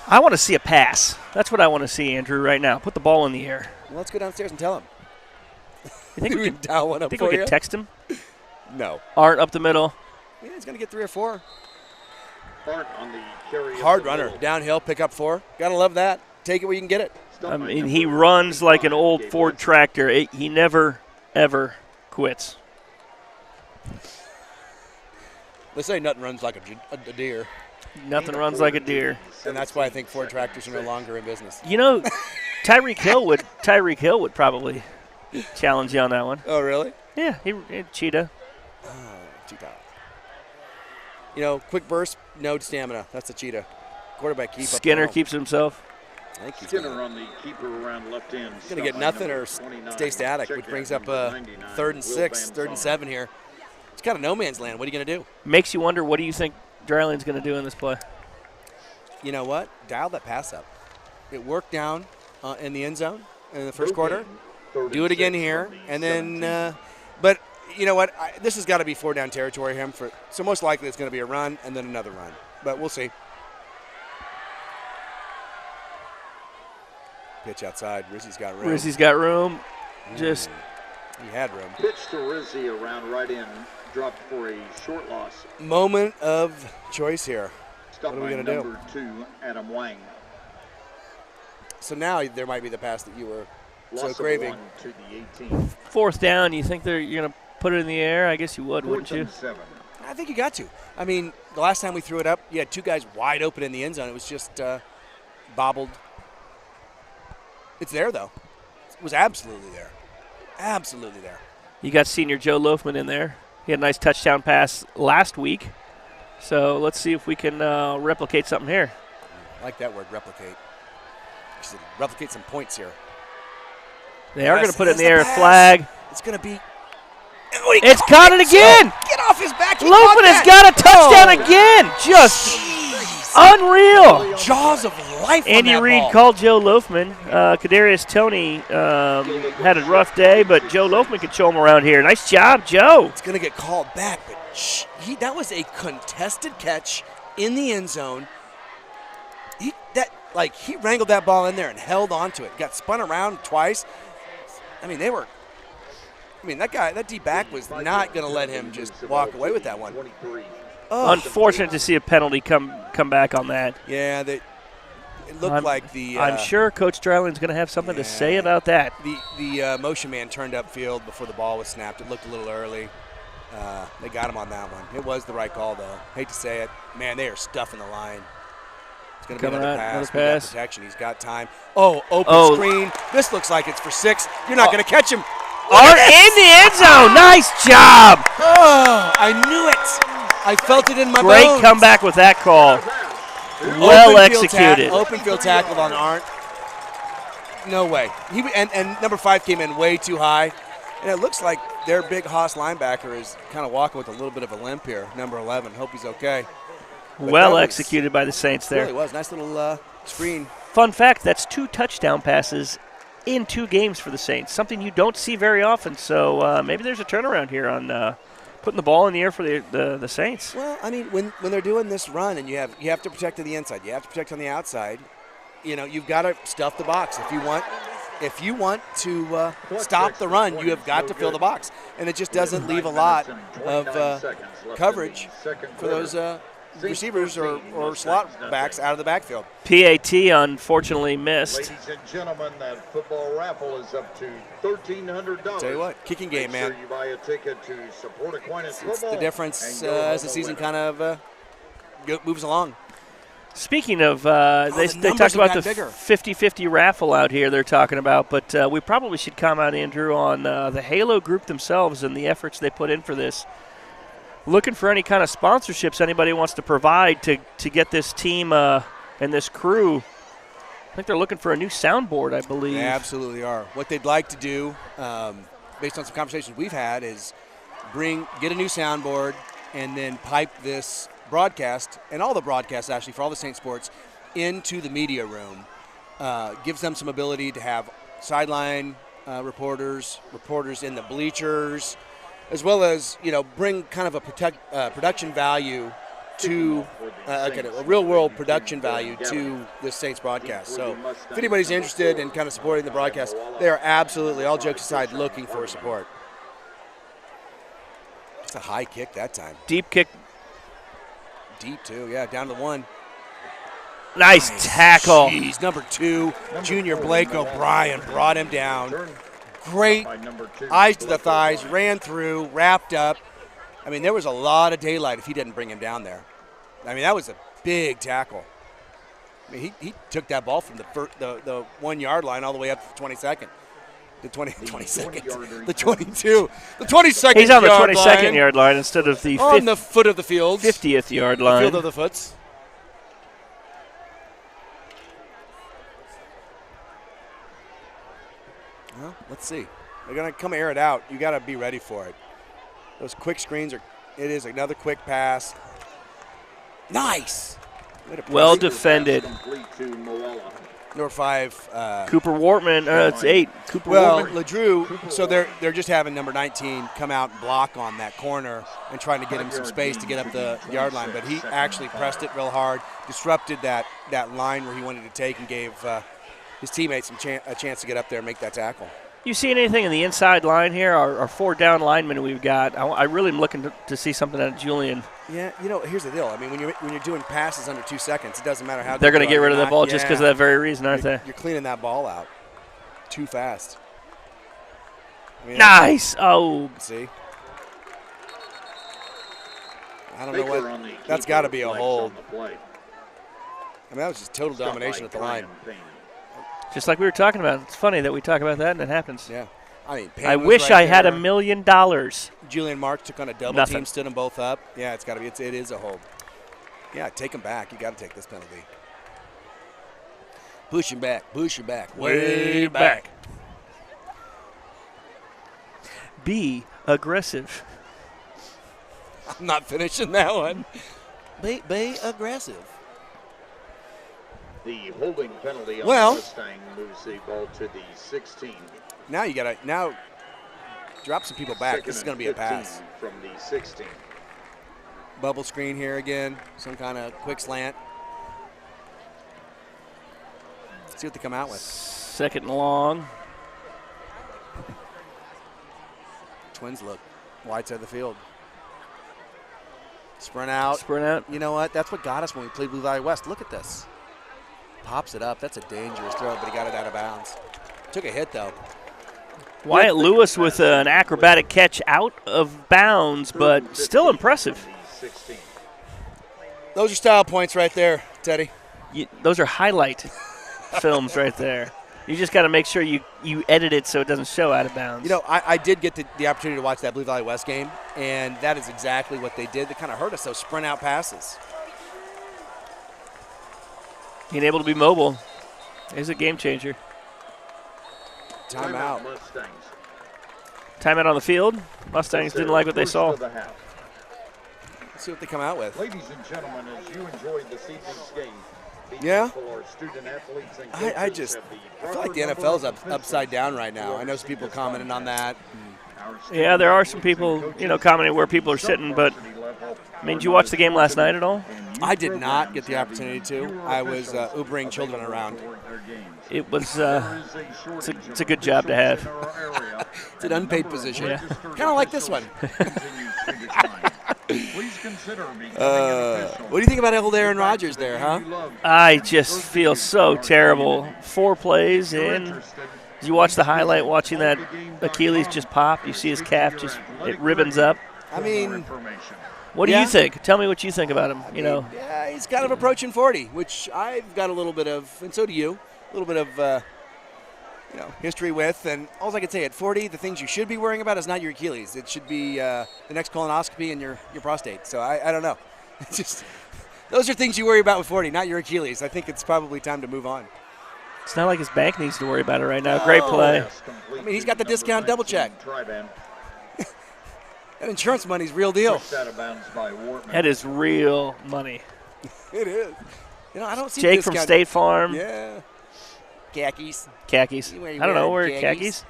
I want to see a pass. That's what I want to see, Andrew, right now. Put the ball in the air. Well, let's go downstairs and tell him. You think we can dial one up think for we you? could text him? No. Art up the middle. Yeah, he's going to get 3 or 4. Art on the carry. Hard runner. Downhill, pick up 4. Got to love that. Take it where you can get it. I mean, he runs like an old Ford tractor. He never, ever quits. They say nothing runs like a deer. Nothing runs like a deer. And that's why I think Ford tractors are no longer in business. You know, Tyreek Hill would probably challenge you on that one. Oh, really? Yeah, he cheetah. Cheetah. Quick burst, no stamina. That's a cheetah. Quarterback keep Skinner up keeps himself. I think he's Skinner on the keeper around left end. going to get nothing or stay static, which brings up 3rd and 6, 3rd and 7 here. It's kind of no man's land. What are you going to do? Makes you wonder, what do you think Dryland's going to do in this play? You know what? Dial that pass up. It worked down in the end zone in the first quarter. Do it again here, and then. But you know what? This has got to be 4-down territory him for. So most likely it's going to be a run and then another run. But we'll see. Pitch outside. Rizzi's got room. Rizzi's got room. Just he had room. Pitch to Rizzi around right in, dropped for a short loss. Moment of choice here. Stopped What are we by gonna do? number 2, Adam Wang. So now there might be the pass that you were Loss so of craving. 1 to the 18th. 4th down. You think you're going to put it in the air? I guess you would, wouldn't 4th you? and 7. I think you got to. I mean, the last time we threw it up, you had 2 guys wide open in the end zone. It was just bobbled. It's there, though. It was absolutely there. Absolutely there. You got senior Joe Loafman in there. He had a nice touchdown pass last week. So let's see if we can replicate something here. I like that word, replicate. Replicate some points here. They are going to put it in the There's air. pass. Flag. It's going to be. It's caught it again. Get off his back. He Loafman has got a touchdown again. Just unreal. Jaws of life Andy on that Reid ball. called Joe Loafman. Kadarius Toney had a rough day, but Joe Loafman could show him around here. Nice job, Joe. It's going to get called back, but that was a contested catch in the end zone. He wrangled that ball in there and held onto it. Got spun around twice. I mean, that D-back was not going to let him just walk away with that one. Unfortunate to see a penalty come back on that. Yeah, it looked like the. I'm sure Coach Dryland's going to have something to say about that. The motion man turned upfield before the ball was snapped. It looked a little early. They got him on that one. It was the right call, though. Hate to say it. Man, they are stuffing the line. It's going to be another pass. We got protection. He's got time. Open screen. This looks like it's for 6. You're not going to catch him. Art in the end zone. Nice job. Oh, I knew it. I felt it in my Great bones. comeback with that call. Well executed. Open field tackle on Arndt. No way. And number 5 came in way too high. And it looks like their big Haas linebacker is kind of walking with a little bit of a limp here. Number 11. Hope he's okay. But well executed by the Saints there. It really was. Nice little screen. Fun fact, that's 2 touchdown passes in 2 games for the Saints, something you don't see very often. So maybe there's a turnaround here on putting the ball in the air for the Saints. Well, I mean, when they're doing this run and you have to protect to the inside, you have to protect on the outside, you've got to stuff the box. If you want to stop the run, you have got to fill the box. And it just doesn't leave a lot of coverage for those receivers or slot backs out of the backfield. PAT unfortunately missed. Ladies and gentlemen, that football raffle is up to $1,300. Tell you what, kicking game, man. Make sure you buy a ticket to support Aquinas It's football. the difference as the season kind of moves along. Speaking of, they talked about the 50-50 raffle out here they're talking about, but we probably should comment, Andrew, on the Halo group themselves and the efforts they put in for this. Looking for any kind of sponsorships anybody wants to provide to get this team and this crew. I think they're looking for a new soundboard, I believe. They absolutely are. What they'd like to do, based on some conversations we've had, is get a new soundboard and then pipe this broadcast, and all the broadcasts actually for all the Saint Sports, into the media room. Gives them some ability to have sideline reporters in the bleachers, as well as bring kind of a production value to a real world production value to the Saints broadcast. So if anybody's interested in kind of supporting the broadcast, they are absolutely, all jokes aside, looking for support. It's a high kick that time. Deep kick. Deep too, yeah, down to 1. Nice tackle. Jeez, number 2, Junior Blake O'Brien brought him down. Great eyes to the thighs, ran through, wrapped up. I mean, there was a lot of daylight if he didn't bring him down there. I mean, that was a big tackle. I mean, he took that ball from the 1 yard line all the way up to the 22nd. The 22nd. The 22. The 22nd. He's on the 22nd yard line instead of the on the foot of the field. 50th yard line. The field of the foots. Well, let's see. They're going to come air it out. You got to be ready for it. Those quick screens it is another quick pass. Nice. Well defended. Number 5. Cooper Wortman. It's 8. Cooper Well, Wortman. LeDrew, so they're just having number 19 come out and block on that corner and trying to get him some space to get up the yard line. But he actually pressed it real hard, disrupted that line where he wanted to take, and gave his teammates a chance to get up there and make that tackle. You see anything in the inside line here? Our 4 down linemen we've got. I really am looking to see something out of Julian. Yeah, here's the deal. I mean, when you're doing passes under 2 seconds, it doesn't matter how they're going to good get you are rid of or that ball not. just because of that very reason, aren't they? You're cleaning that ball out too fast. I mean, Nice. Oh. See? I don't know what. That's got to be a hold. I mean, that was just total domination at the line. Just like we were talking about. It's funny that we talk about that and it happens. Yeah. I mean, Payne I was wish right I had there. $1 million. Julian Marks took on a double Nothing. team, stood them both up. Yeah, it's got to be. It is a hold. Yeah, take him back. You got to take this penalty. Push him back. Push him back. Way back. Be aggressive. I'm not finishing that one. Be aggressive. The holding penalty on Well- the Mustang moves the ball to the 16. Now you got to drop some people back. This is going to be a pass. From the 16. Bubble screen here again. Some kind of quick slant. Let's see what they come out with. 2nd and long. Twins look wide side of the field. Sprint out. Sprint out. You know what? That's what got us when we played Blue Valley West. Look at this. Pops it up. That's a dangerous throw, but he got it out of bounds. Took a hit, though. Wyatt Lewis with an acrobatic catch out of bounds, but still impressive. 16. Those are style points right there, Teddy. Those are highlight films right there. You just got to make sure you edit it so it doesn't show out of bounds. You know, I did get the opportunity to watch that Blue Valley West game, and that is exactly what they did. They kind of hurt us, those sprint out passes. Being able to be mobile is a game changer. Timeout. Mustangs. Timeout on the field. Mustangs didn't like what they First saw. of the half. Let's see what they come out with. Ladies and gentlemen, as you enjoyed this evening's game, the Yeah. people are student athletes and I coaches have feel like the NFL's upside down right now. I know some people commenting on that. Yeah, there are some people, commenting where people are sitting, but, I mean, did you watch the game last night at all? I did not get the opportunity to. I was Ubering children around. It was, it's a good job to have. It's an unpaid position. Yeah. Kind of like this one. Please consider becoming an official. What do you think about old Aaron Rodgers there, huh? I just feel so terrible. 4 plays in. Did you watch the highlight watching that Achilles just pop? You see his calf it ribbons up. I mean, What do Yeah. you think? Tell me what you think about him. Yeah, he's kind of approaching 40, which I've got a little bit of, and so do you, a little bit of, history with. And all I can say, at 40, the things you should be worrying about is not your Achilles. It should be the next colonoscopy and your prostate. So I don't know. It's just those are things you worry about with 40, not your Achilles. I think it's probably time to move on. It's not like his bank needs to worry about it right now. Great play. I mean, he's got the discount double check. That insurance money's real deal. That is real money. It is. I don't see Jake discount. from State Farm. Yeah. Khakis. Khakis. You I don't know. wearing Where khakis? khakis?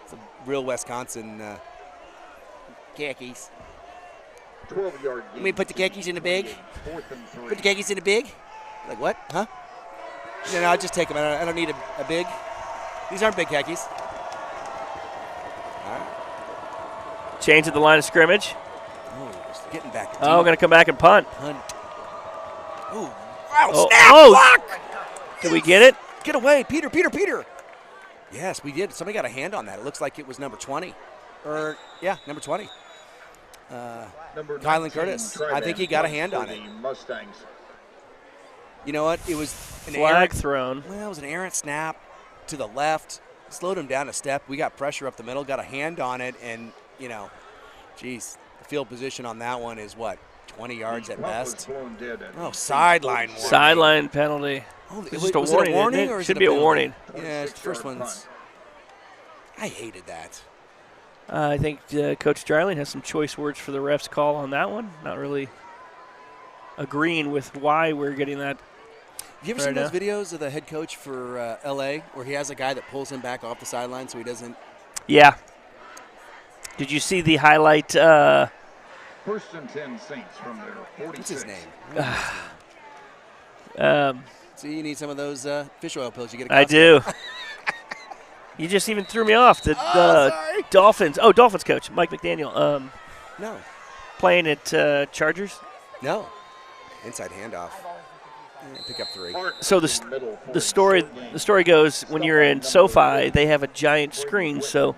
It's a real Wisconsin khakis. 12-yard Let me put the khakis in the bag. Put the khakis in the bag? Like what? Huh? No, I'll just take them. I don't need a big. These aren't big khakis. All right. Change at the line of scrimmage. Oh, just getting back. Oh, going to come back and punt. Oh, wow, Oh, snap, oh. block. Did we get it? Get away, Peter. Yes, we did. Somebody got a hand on that. It looks like it was number 20. Number 20. Number Kylan 19, Curtis. Tryban I think he got a hand for on it. the Mustangs. You know what? It was an Flag errant, thrown. Well, it was an errant snap to the left. Slowed him down a step. We got pressure up the middle, got a hand on it, and, the field position on that one is what, 20 yards at best? Sideline warning. Sideline penalty. Oh, It's just a was warning, it a warning isn't it? or is Should it be a penalty? warning. Yeah, it's the first one's. I hated that. I think Coach Dryling has some choice words for the ref's call on that one. Not really agreeing with why we're getting that. you ever seen those videos of the head coach for L.A. where he has a guy that pulls him back off the sideline so he doesn't? Yeah. Did you see the highlight? First and 10 Saints from their 46. What's his name? See, you need some of those fish oil pills you get at Costco. I do. You just even threw me off. The Dolphins. Oh, Dolphins coach Mike McDaniel. No. Playing at Chargers. No. Inside handoff. Pick up 3. So the story goes, when you're in SoFi, they have a giant screen. So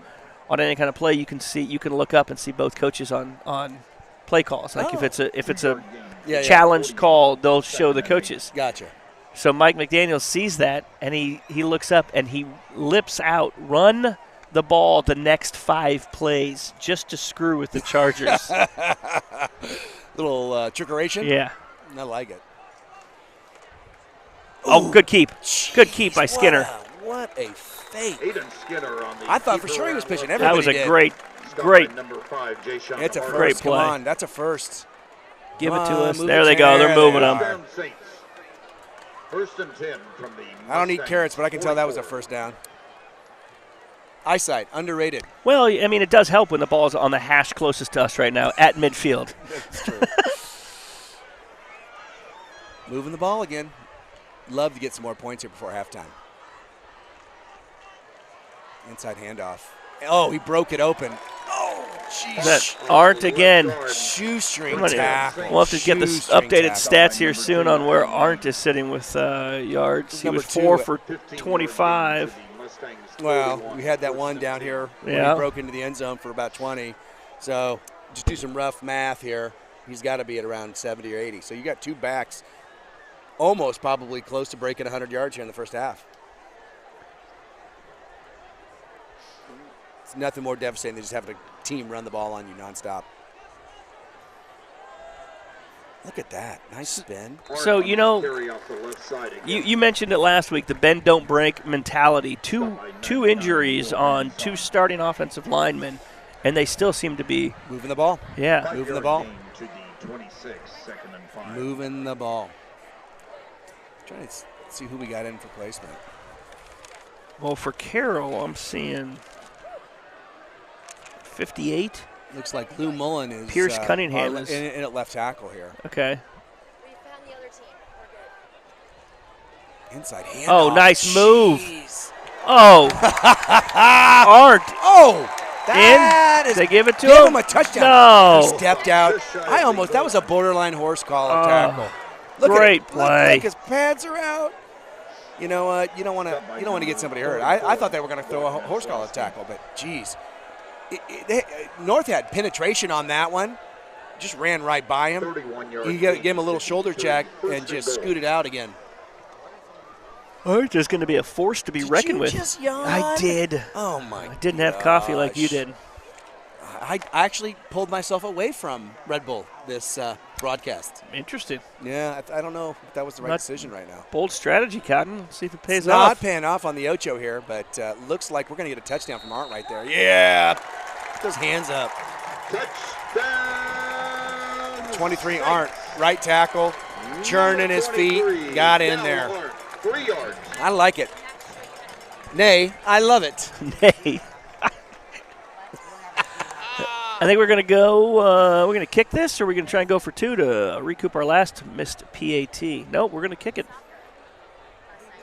on any kind of play, you can look up and see both coaches on play calls. Like if it's a challenged call, they'll show the coaches. Gotcha. So Mike McDaniel sees that, and he looks up, and he lips out, run the ball the next 5 plays just to screw with the Chargers. Little trickeration? Yeah. I like it. Oh, good keep. Good keep by Skinner. What a fake. Aiden Skinner on the I thought for sure he was pitching. That was a did. great. Number 5, Jay Sean. It's a first. Great play. Come on, that's a first. Give it to us. move There it. they go. They're There moving they them. are. Saints. First and 10 from the I don't eat Mustangs, carrots, but I can tell that was a 44. first down. Eyesight, underrated. Well, I mean, it does help when the ball's on the hash closest to us right now at midfield. That's true. Moving the ball again. Love to get some more points here before halftime. Inside handoff. Oh, he broke it open. Oh, jeez. That Arndt again. Shoestring Come on in. tackle. We'll have to get the Shoestring updated tackle. stats here soon on where Arndt is sitting with yards. He Number was 2 4 at for 15 25. Mustangs, Well, 41. we had that one down here where Yeah. he broke into the end zone for about 20. So just do some rough math here. He's got to be at around 70 or 80. So you got 2 backs almost probably close to breaking 100 yards here in the first half. It's nothing more devastating than just having a team run the ball on you nonstop. Look at that. Nice spin. So, you know, Carry off the left side again. You mentioned it last week, the bend don't break mentality. Two injuries on 2 starting offensive linemen, and they still seem to be Moving the ball. yeah. Moving the ball. Gain to the 26, second and 5. Moving the ball. Trying to see who we got in for placement. Well, for Carroll, I'm seeing 58. Looks like Lou Mullen is Pierce Cunningham in is- at left tackle here. Okay. We found the other team. We're good. Inside hand. Oh, nice move. Jeez. Oh, Arndt. Oh, that is. They give it to Give him? him a touchdown. No. He stepped out. That was a borderline horse collar tackle. Great at it. play. Look, his pads are out. You know what? You don't want to get somebody hurt. I thought they were going to throw a horse collar tackle, but geez. North had penetration on that one. Just ran right by him. 31 yards. He gave him a little shoulder check and just scooted out again. Arndt is going to be a force to be reckoned with. Just yawn? I did. Oh, my I didn't have coffee like you did. I actually pulled myself away from Red Bull this broadcast. Interesting. Yeah, I don't know if that was the right Not- decision right now. Bold strategy, Cotton. Let's see if it pays It's not off. paying off on the Ocho here, but looks like we're going to get a touchdown from Arndt right there. Yeah. Put those hands up. Touchdown. 23 Arndt, right tackle, churning his feet, got in there. 3 yards. I like it. Nay, I love it. Nay. I think we're going to go, we're going to kick this, or we're going to try and go for 2 to recoup our last missed PAT. Nope, we're going to kick it.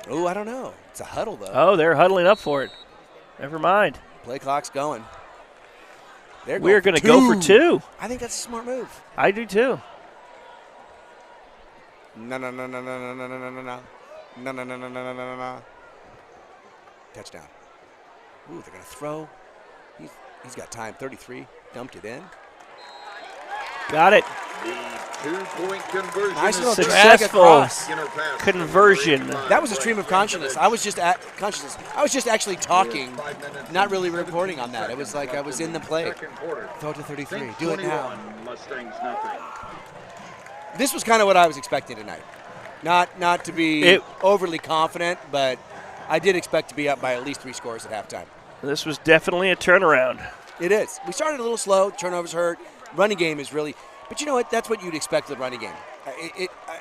Oh, I don't know. It's a huddle, though. Oh, they're huddling up for it. Never mind. Play clock's going. We're going to go for 2. I think that's a smart move. I do too. No. Touchdown. Ooh, they're going to throw. He's got time. 33. Dumped it in. Got it. The 2-point conversion. Nice is little drag Successful across. Inner pass. conversion. That was a stream of consciousness. I was just actually talking, not really reporting on that. It was like I was in the play. Second quarter. Throw it to 33. Saints Do it now. 21, Mustangs nothing. This was kind of what I was expecting tonight. Not to be overly confident, but I did expect to be up by at least 3 scores at halftime. This was definitely a turnaround. It is. We started a little slow. Turnovers hurt. Running game is really – but you know what? That's what you'd expect of the running game.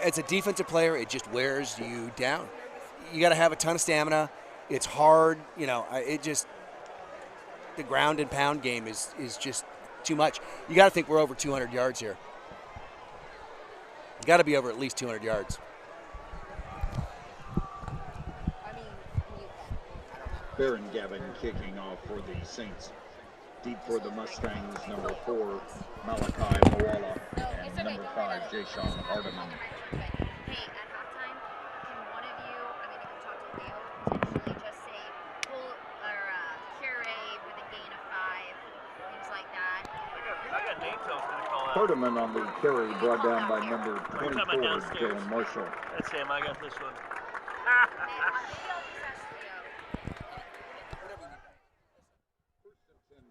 as a defensive player, it just wears you down. You got to have a ton of stamina. It's hard. The ground and pound game is just too much. You got to think we're over 200 yards here. Got to be over at least 200 yards. Baron Gavin kicking off for the Saints. Deep for the Mustangs, number 4, Malachi Moala, and number 5, Jayshawn Hardiman. Hey, at halftime, can one of you, I mean, if you talk to Leo, potentially just say pull or curate with a gain of 5, things like that. I got names I was going to call out. Hardiman on the carry, brought down by number 24, Dylan Marshall. That's him. I got this one.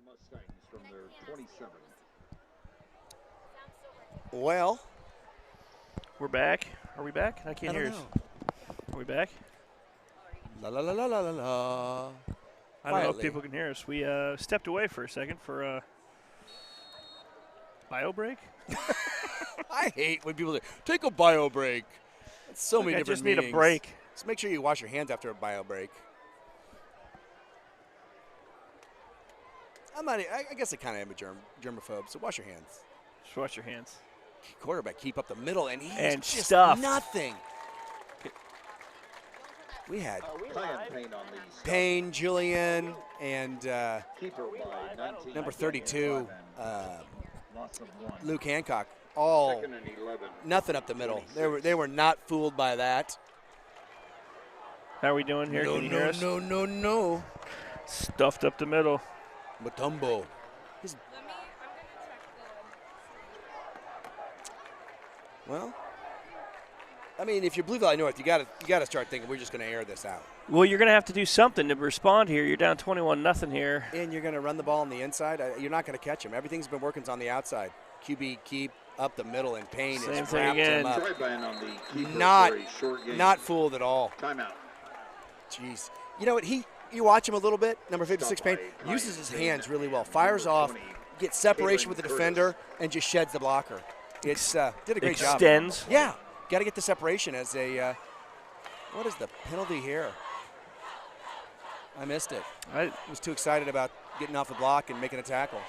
Mustangs from their 27. Well, We're back. Are we back? I can't I hear don't us. know. Are we back? La la la la la la la. I don't know if Quietly. people can hear us. We stepped away for a second for a bio break. I hate when people say, take a bio break. That's so many I different just need meanings. a break. Just make sure you wash your hands after a bio break. I guess I kind of am a germaphobe, so wash your hands. Just wash your hands. Quarterback keep up the middle, and he's And just stuffed. nothing. We had Ryan Payne on the Payne, Julian, and keeper by 19. number 32, Loss of 1. Luke Hancock. All Second and 11. nothing up the middle. They were not fooled by that. How are we doing here? Can you hear us? No. Stuffed up the middle. Mutombo. Well, I mean, if you're Blue Valley North, you got to start thinking we're just going to air this out. Well, you're going to have to do something to respond here. You're down 21-0 here. And you're going to run the ball on the inside. You're not going to catch him. Everything's been working on the outside. QB keep up the middle, and Payne Same is thing wrapped again. him up. Try-ban on the keeper Not- for a short game. Not fooled at all. Timeout. Jeez. You know what? You watch him a little bit. Number 56, Payne, Stop by uses his Payne. hands really well. Fires off, 20, gets separation with the Curtis. defender, and just sheds the blocker. It's did a great job. Extends. Yeah. Got to get the separation as a what is the penalty here? I missed it. I Was too excited about getting off the block and making a tackle.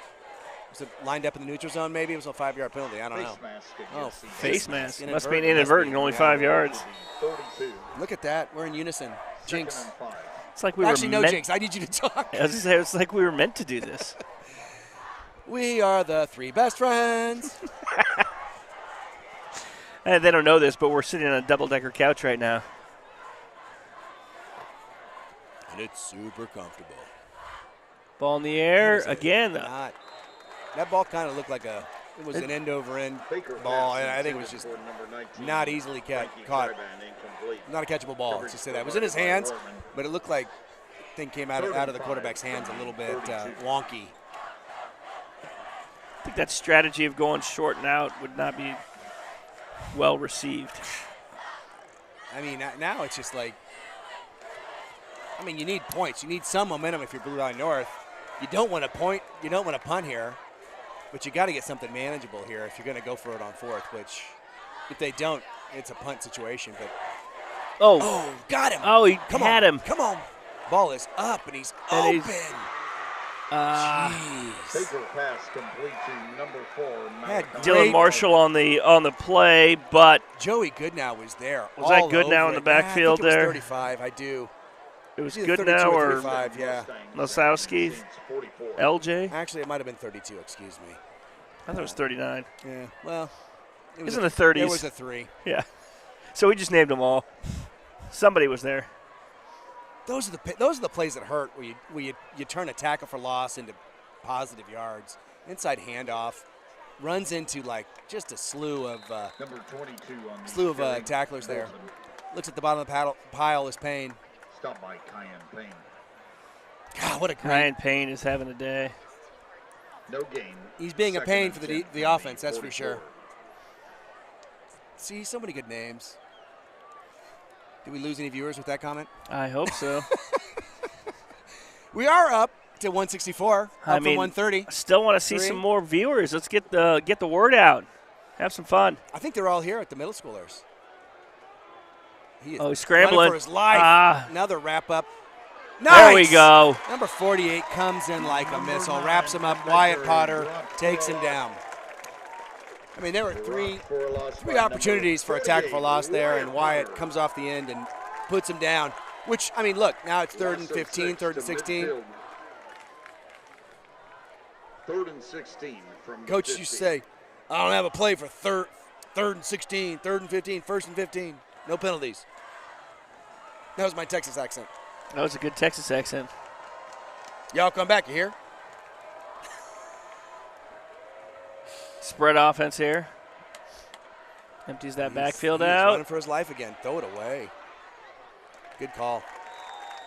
Was it lined up in the neutral zone maybe? It was a 5-yard penalty. I don't know. Face mask Oh, against the face mask. Must be an Inadvertent. inadvertent, only 5 yards. 32. Look at that. We're in unison. Jinx. Second and 5. It's like we Actually, were no, meant. Jinx. I need you to talk. I was gonna say, it's like we were meant to do this. We are the 3 best friends. And they don't know this, but we're sitting on a double-decker couch right now. And it's super comfortable. Ball in the air What is it? again. That ball kind of looked like it was an end-over-end Baker ball, pass and I think it was intended just for number 19, not easily Frankie caught. Tryban, incomplete. Not a catchable ball. Let's just say that. It was in his hands, but it looked like the thing came out of the quarterback's hands a little bit wonky. I think that strategy of going short and out would not be well received. I mean, now it's just like, I mean, you need points. You need some momentum if you're Blue Valley North. You don't want to point. You don't want to punt here, but you got to get something manageable here if you're going to go for it on fourth. Which, if they don't, it's a punt situation. But Oh, got him! oh, he Come had on, him. come on! Ball is up and he's And open. he's- Jeez. Baker pass complete to number 4, Had Malachi. Great- Dylan Marshall on the play, but Joey Goodnow was there. Was that all Goodnow over in the it. backfield I think it was there? 35. I do. it was It's either good 32 now or or 35. Yeah. Lasowski, Saints 44. LJ. Actually, it might have been 32. Excuse me. I thought it was 39. Yeah. Well, it It was was in the 30s. There was a 3. Yeah. So we just named them all. Somebody was there. Those are the plays that hurt, where you turn a tackle for loss into positive yards. Inside handoff, runs into like just a slew of Number 22 on the carry, tacklers there. Wilson. Looks at the bottom of the pile is Payne. Stopped by Cayenne Payne. God, what a great. Ryan Payne is having a day. No gain. He's being a Second pain and for 10 the from offense, that's for sure. 44. See, so many good names. Did we lose any viewers with that comment? I hope so. We are up to 164, up I from mean, 130. I still want to see 3. some more viewers. Let's get the word out. Have some fun. I think they're all here at the middle schoolers. He is Oh, he's scrambling. running for his life. Another wrap up. Nice. There we go. Number 48 comes in like a missile, wraps him up. Wyatt Potter takes him down. I mean, there were three opportunities for a tackle for loss there, and Wyatt comes off the end and puts him down. Which, I mean, look, now it's 3rd and 15, 3rd and 16. 3rd and 16 from Coach 50. used to say, I don't have a play for 3rd and 16, 3rd and 15, 1st and 15. No penalties. That was my Texas accent. That was a good Texas accent. Y'all come back, you hear? Spread offense here. Empties that backfield He's out. running for his life again. Throw it away. Good call.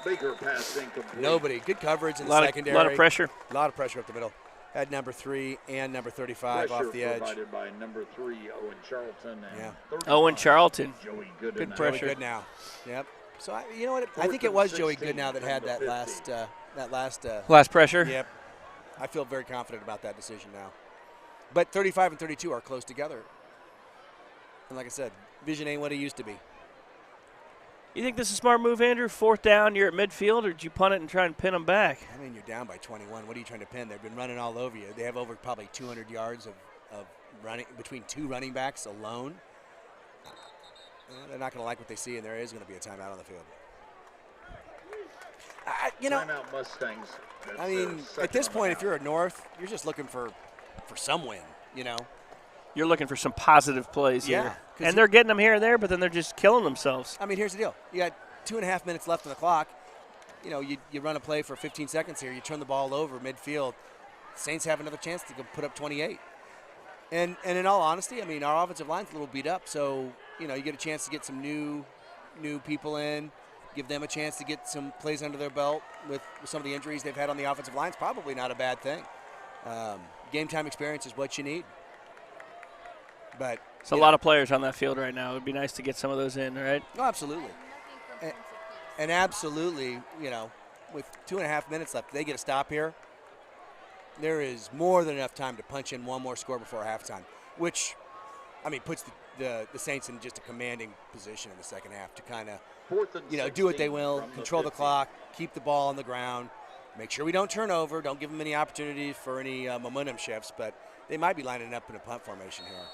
Baker pass incomplete. Nobody. Good coverage in A the lot secondary. of pressure. A lot of pressure up the middle. Had number 3 and number 35 Pressure off the edge. provided by number 3, Owen Charlton. And Yeah. 35, Owen Charlton. Joey Gooden. Good Joey pressure. Goodnow. Yep. So you know what? I think it was Joey Goodnow that had that last. Last pressure. Yep. I feel very confident about that decision now. But 35 and 32 are close together. And like I said, vision ain't what it used to be. You think this is a smart move, Andrew? 4th down, you're at midfield, or did you punt it and try and pin them back? I mean, you're down by 21. What are you trying to pin? They've been running all over you. They have over probably 200 yards of running between 2 running backs alone. They're not going to like what they see, and there is going to be a timeout on the field. Timeout Mustangs. That's I their mean, second at this on point, the if you're at North, you're just looking for some win, you know. You're looking for some positive plays Yeah, here. 'cause And they're getting them here and there, but then they're just killing themselves. I mean, here's the deal. You got 2.5 minutes left on the clock. You know, you run a play for 15 seconds here. You turn the ball over midfield. Saints have another chance to go put up 28. And in all honesty, I mean, our offensive line's a little beat up. So, you know, you get a chance to get some new people in, give them a chance to get some plays under their belt with some of the injuries they've had on the offensive line. It's probably not a bad thing. Game time experience is what you need. But It's a lot of players on that field right now. It would be nice to get some of those in, right? No, absolutely. And absolutely, you know, with 2.5 minutes left, they get a stop here. There is more than enough time to punch in one more score before halftime, which, I mean, puts the Saints in just a commanding position in the second half to kind of, you know, do what they will, control the clock, keep the ball on the ground, make sure we don't turn over, don't give them any opportunities for any momentum shifts, but they might be lining up in a punt formation here.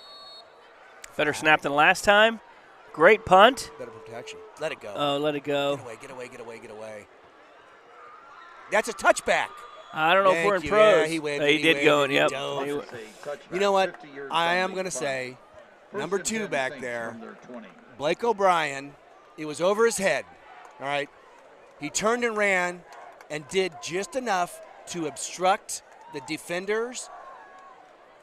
Better snap than last time. Great punt. Better protection. Let it go. Oh, let it go. Get away. That's a touchback. I don't know if we're in Thank you. pros. Yeah, he waved. He did go, and yep. dove. He- You know what? I am going to say, number 2 back there, Blake O'Brien, it was over his head, all right? He turned and ran and did just enough to obstruct the defender's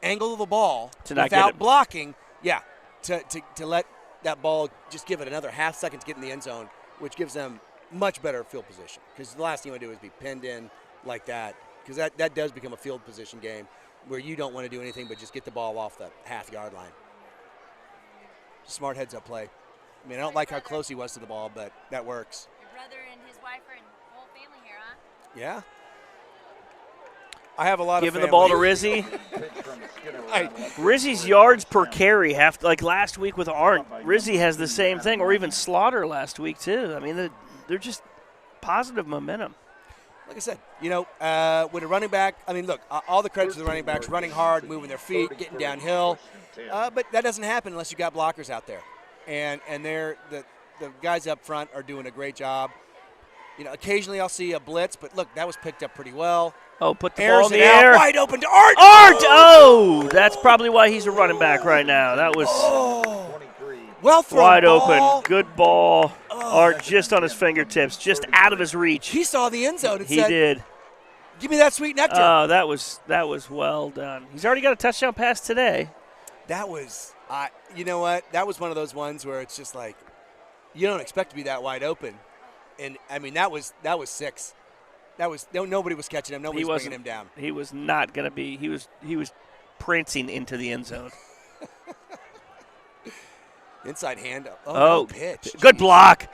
angle of the ball To not get without it. blocking. Yeah, to let that ball just give it another half second to get in the end zone, which gives them much better field position. Because the last thing you want to do is be pinned in like that, because that does become a field position game where you don't want to do anything but just get the ball off the half-yard line. Smart heads-up play. I mean, I don't like how close he was to the ball, but that works. Your brother and his wife are in whole family here, huh? Yeah. I have a lot Giving of the ball to family. Rizzy. Rizzy's yards per carry have, like last week with Arndt, Rizzy has the same thing, or even Slaughter last week too. I mean, they're just positive momentum. Like I said, you know, with a running back, I mean, look, all the credit to the running backs, running hard, moving their feet, getting downhill. But that doesn't happen unless you got blockers out there. And the guys up front are doing a great job. You know, occasionally I'll see a blitz, but look, that was picked up pretty well. Oh, put the Airs ball in it the out, air. wide open to Art. Art! Oh, that's probably why he's a running back right now. That was Well thrown wide ball. open. Good ball. Art just on his fingertips, just out of his reach. He saw the end zone and He said, did. give me that sweet nectar. Oh, that was well done. He's already got a touchdown pass today. That was, you know what? That was one of those ones where it's just like, you don't expect to be that wide open. And, I mean, that was 6. Nobody was catching him. Nobody was bringing him down. He was not going to be. He was prancing into the end zone. Inside hand up. Oh, no pitch. good block.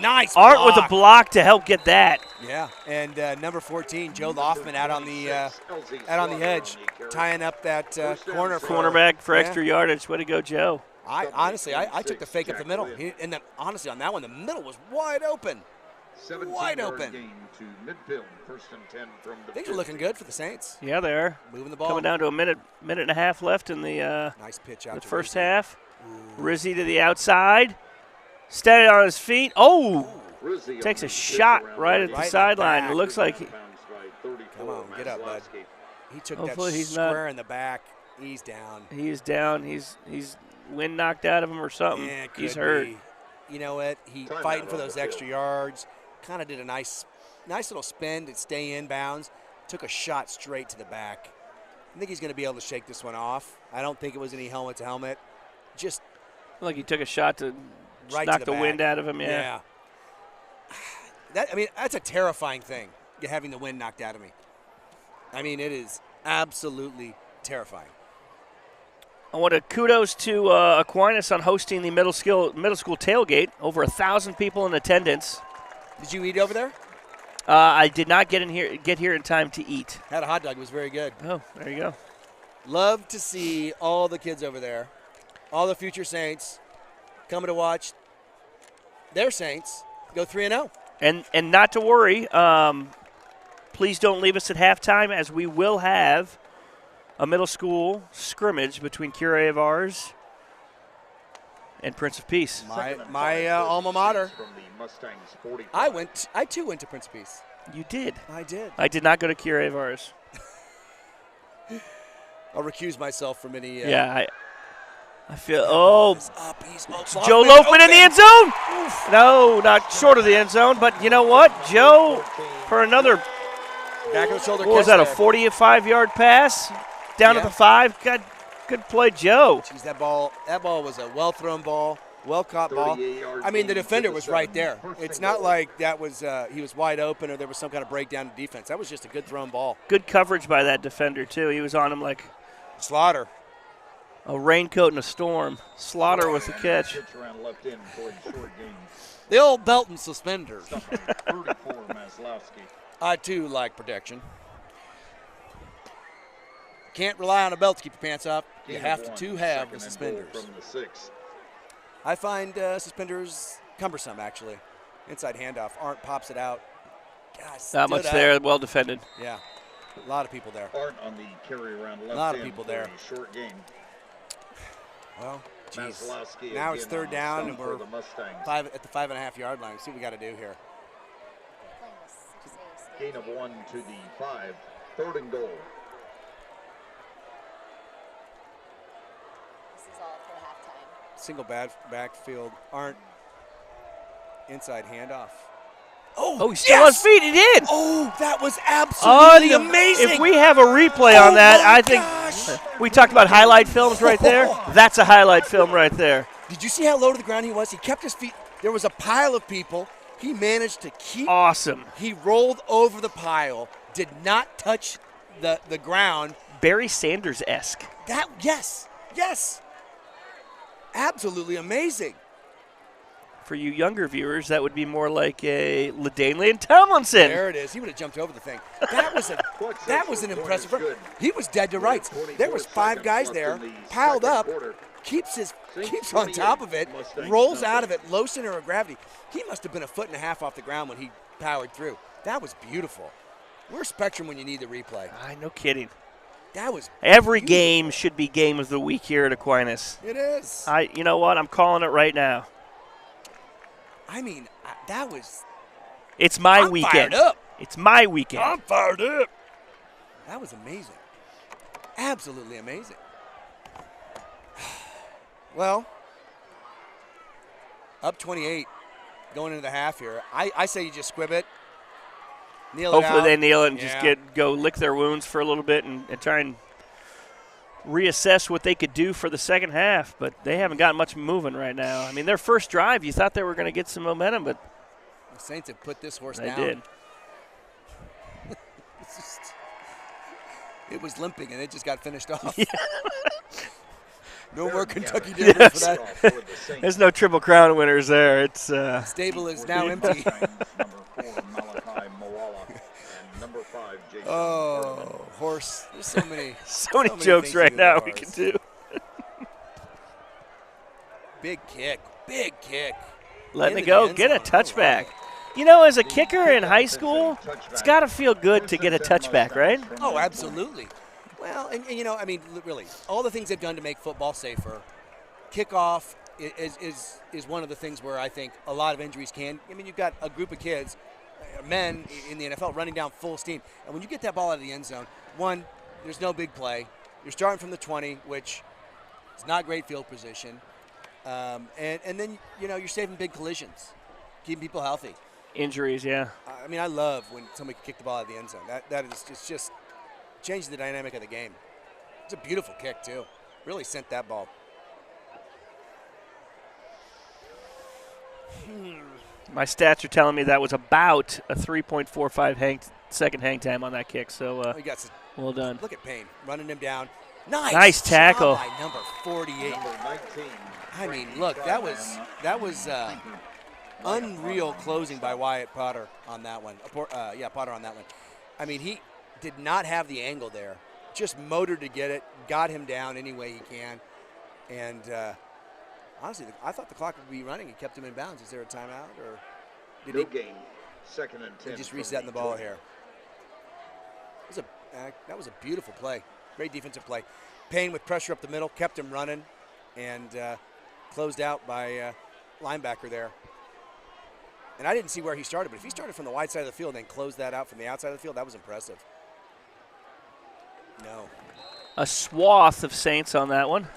Nice Art block. with a block to help get that. Yeah, and number 14, Joe Loffman out on the edge, tying up that corner. Cornerback for extra yardage. Way to go, Joe. I took the fake up the middle. Honestly, on that one, the middle was wide open. Wide open. Gain to midfield, 1st and 10 from the Things are looking good for the Saints. Yeah, they are. Moving the ball. Coming down to a minute and a half left in the nice pitch out the to first Rizzi. half. Rizzi to the outside. Steady on his feet. Oh! Rizzi Takes on a the shot pitch right around at the Right in the sideline. back. It looks like Come on, get up, bud. He took Hopefully that he's not- square in the back. He's down. he's down. He's wind knocked out of him or something. Yeah, could He's hurt. be. You know what? He Timeout fighting for on those the extra field. yards. Kind of did a nice little spin to stay inbounds. Took a shot straight to the back. I think he's going to be able to shake this one off. I don't think it was any helmet to helmet. Just Like he took a shot to right knock to the back. wind out of him. Yeah. That's a terrifying thing, having the wind knocked out of me. I mean, it is absolutely terrifying. I want to kudos to Aquinas on hosting the middle school tailgate. Over 1,000 people in attendance. Did you eat over there? I did not get here in time to eat. Had a hot dog. It was very good. Oh, there you go. Love to see all the kids over there, all the future Saints coming to watch their Saints go 3-0. And not to worry. Please don't leave us at halftime, as we will have a middle school scrimmage between Curé of Ars and Prince of Peace. My alma mater. From the Mustangs 45. I too went to Prince of Peace. You did. I did. I did not go to Curé of Ars. I'll recuse myself from any. I feel. Oh, He's up. He's Joe Loafman in the end zone. No, not short of the end zone, but you know what? Joe, for another, Back of the shoulder. what was catch that, a there. 45-yard pass down Yeah. to the 5? Good play, Joe. Jeez, that ball was a well-thrown ball, well-caught ball. 38-yard I mean, the gain defender to the was right 7. there. First It's and not goal. like that was he was wide open or there was some kind of breakdown in defense. That was just a good thrown ball. Good coverage by that defender, too. He was on him like Slaughter. a raincoat in a storm. Slaughter with the catch. Pitch around left end for a short gain. The old belt and suspenders. Stuck on 34, Maslowski. I, too, like protection. Can't rely on a belt to keep your pants up. You Gain have of 1, to have the second and suspenders. goal From the 6. I find suspenders cumbersome, actually. Inside handoff. Arndt pops it out. God, Not much stood there. out. Well defended. Yeah. A lot of people there. Arndt on the carry around left Lot of end people for there. a short gain. Well, geez. Maslowski Now it's again third on down, stop and for we're the Mustangs. at the 5.5-yard line. See what we got to do here. Gain of 1 to the 5. 3rd and goal. This is all for halftime. Single backfield. Arndt inside handoff. Oh, he's still on his feet. He did. Oh, that was absolutely amazing. If we have a replay on that, I think we talked about highlight films right there. That's a highlight film right there. Did you see how low to the ground he was? He kept his feet. There was a pile of people. He managed to keep. Awesome. He rolled over the pile, did not touch the ground. Barry Sanders-esque. Yes. Absolutely amazing. For you younger viewers, that would be more like a LaDainian Tomlinson. There it is. He would have jumped over the thing. That was an impressive run. He was dead to rights. There was 5 guys there, piled up, keeps on top of it, rolls out of it, low center of gravity. He must have been 1.5 feet off the ground when he powered through. That was beautiful. We're Spectrum when you need the replay. No kidding. That was Every beautiful. game should be game of the week here at Aquinas. It is. You know what? I'm calling it right now. I mean, that was. It's my I'm weekend. fired up. It's my weekend. I'm fired up. That was amazing. Absolutely amazing. Well, up 28 going into the half here. I say you just squib it. Kneel it Hopefully out. they kneel it and Yeah. just go lick their wounds for a little bit and try and reassess what they could do for the second half. But they haven't got much moving right now. I mean, their first drive, you thought they were going to get some momentum, but The Saints have put this horse they down. did. It was limping, and it just got finished off. Yeah. No more Kentucky Derby Yes. for that. There's no Triple Crown winners there. It's Stable is now empty. Number 4, Malachi Moala. And number 5, Jason. Oh, horse. There's so many. so many many jokes things right to do now with we ours. can do. big kick. Big kick. Letting it Into the go. end Get a zone. touchback. You know, as a kicker in high school, it's got to feel good to get a touchback, right? Oh, absolutely. Well, and you know, I mean, really, all the things they've done to make football safer, kickoff is one of the things where I think a lot of injuries can. I mean, you've got a group of kids, men in the NFL, running down full steam. And when you get that ball out of the end zone, one, there's no big play. You're starting from the 20, which is not great field position. And then, you know, you're saving big collisions, keeping people healthy. Injuries, yeah. I mean, I love when somebody can kick the ball out of the end zone. That is just changes the dynamic of the game. It's a beautiful kick, too. Really sent that ball. My stats are telling me that was about a 3.45 second hang time on that kick. So well done. Look at Payne running him down. Nice tackle by number 48. I mean, look, that was unreal closing by Wyatt Potter on that one. Potter on that one. I mean, he did not have the angle there. Just motored to get it, got him down any way he can, and honestly, I thought the clock would be running and kept him in bounds. Is there a timeout, or did No gain. 2nd and 10. just resetting the ball here? That was a beautiful play. Great defensive play. Payne with pressure up the middle, kept him running, and closed out by linebacker there. And I didn't see where he started, but if he started from the wide side of the field and then closed that out from the outside of the field, that was impressive. No. A swath of Saints on that one.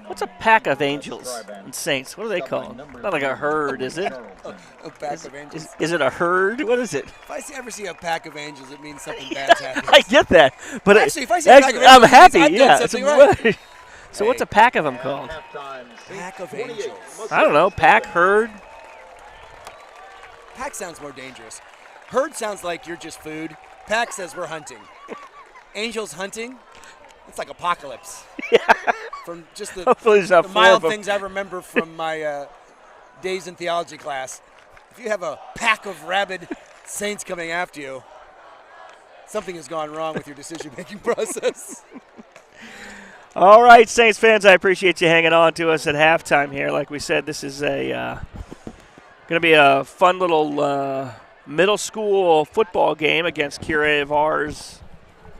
What's a pack of angels and saints? What are they called? Not like a herd, is it? A pack of angels. Is it a herd? What is it? If I ever see a pack of angels, it means something bad's happening. I get that, but Actually, if I see a pack of angels, I'm it means happy. I've done Yeah. something right. So what's a pack of them called? Pack of angels. I don't know. Pack, herd. Pack sounds more dangerous. Herd sounds like you're just food. Pack says we're hunting. Angels hunting? It's like apocalypse. Yeah. From just Hopefully there's not the four mild of them. things I remember from my days in theology class. If you have a pack of rabid saints coming after you, something has gone wrong with your decision-making process. All right, Saints fans, I appreciate you hanging on to us at halftime here. Like we said, this is going to be a fun little middle school football game against Curé of Ars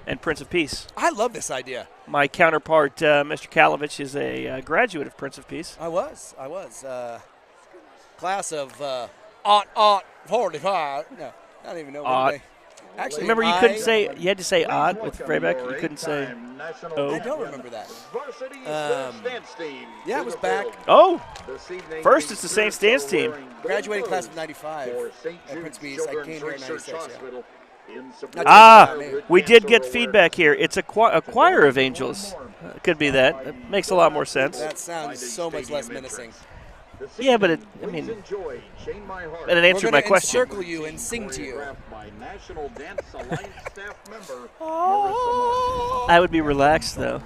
and Prince of Peace. I love this idea. My counterpart, Mr. Kalovich, is a graduate of Prince of Peace. I was. Class of 45. No, I don't even know what they. Actually, remember you couldn't say, you had to say odd with Freybeck. You couldn't say I don't remember that. Yeah, it was back. Oh, first it's the Saints dance team. Graduating class of 95 at Prince of Peace. I came here in 96, we did get feedback here. It's a choir of angels. Could be that. It makes a lot more sense. That sounds so much less menacing. Yeah, but it answered my question. Encircle you and sing to you. I would be relaxed, though.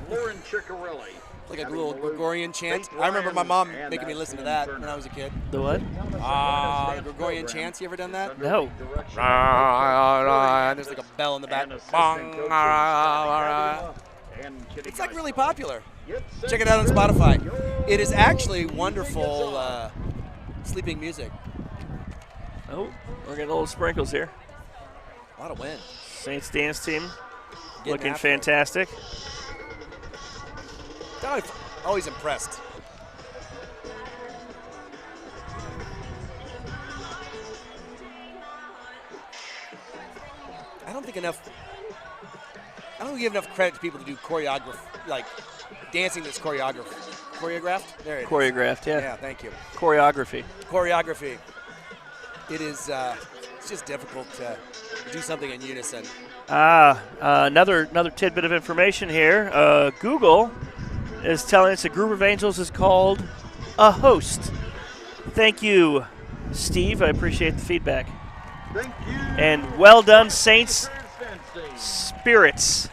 Like a little Gregorian chant. I remember my mom making me listen to that when I was a kid. The what? The Gregorian chants. You ever done that? No. There's like a bell in the back. It's like really popular. Check it out on Spotify. It is actually wonderful sleeping music. Oh, we're getting little sprinkles here. A lot of wind. Saints dance team looking after it. fantastic. Always impressed. I don't give enough credit to people to do choreography, like dancing that's choreographed. There it is. Choreographed, yeah. Yeah, thank you. Choreography. It is. It's just difficult to do something in unison. Another tidbit of information here. Google is telling us a group of angels is called a host. Thank you, Steve. I appreciate the feedback. Thank you. And well done, Saints spirits.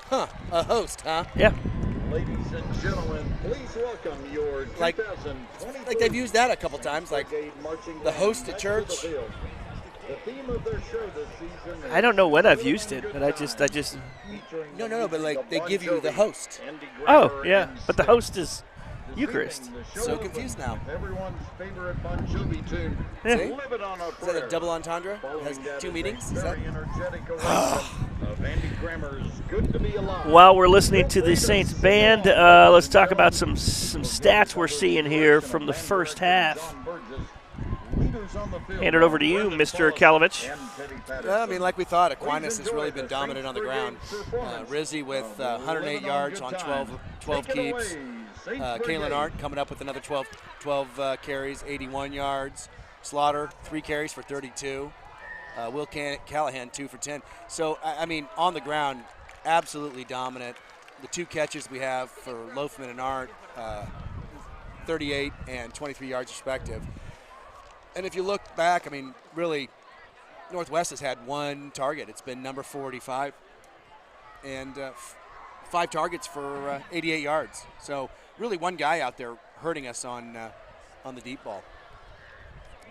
Huh? A host, huh? Yeah. Ladies and gentlemen, please welcome your Like they've used that a couple times, like the host at church. The theme of their show this season I don't know when I've used it, but I just. No, but like they give you the host. Oh, yeah. But the host is Eucharist. So confused now. Everyone's favorite Bon Jovi tune. Yeah. See? Live it on a Is that a Prayer. double entendre? It has Following that 2 is meanings? a Is that? very energetic arrangement of Andy Grammer's Good to Be Alive. While we're listening to the Saints band, let's talk about some stats we're seeing here from the first half. Hand it over to you, Mr. Kalovich. I mean, like we thought, Aquinas has really been dominant on the ground. Rizzi with 108 yards on 12 keeps. Kalen Arndt coming up with another 12 carries, 81 yards. Slaughter, 3 carries for 32. Will Callahan, 2 for 10. So, I mean, on the ground, absolutely dominant. The 2 catches we have for Loafman and Arndt, 38 and 23 yards respective. And if you look back, I mean, really, Northwest has had 1 target. It's been number 45. And 5 targets for 88 yards. So really 1 guy out there hurting us on the deep ball.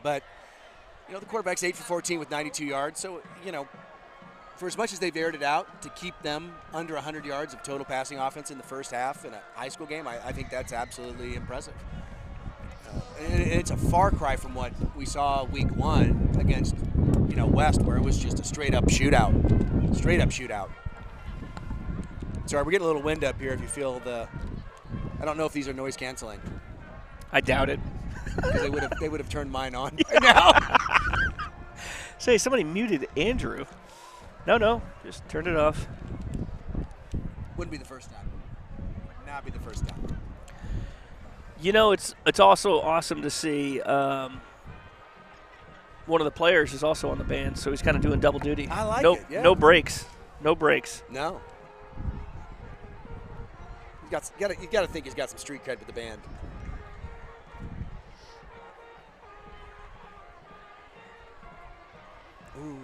But, you know, the quarterback's 8 for 14 with 92 yards. So, you know, for as much as they've aired it out to keep them under 100 yards of total passing offense in the first half in a high school game, I think that's absolutely impressive. And it's a far cry from what we saw week 1 against, you know, West, where it was just a straight-up shootout. Straight-up shootout. Sorry, we're getting a little wind up here if you feel the – I don't know if these are noise canceling. I doubt it. Because they would have turned mine on right now. Say, somebody muted Andrew. No, just turned it off. Wouldn't be the first time. Would not be the first time. You know, it's also awesome to see one of the players is also on the band, so he's kind of doing double duty. I like no, it, yeah. No breaks. No breaks. No. You got to think he's got some street cred with the band. Ooh.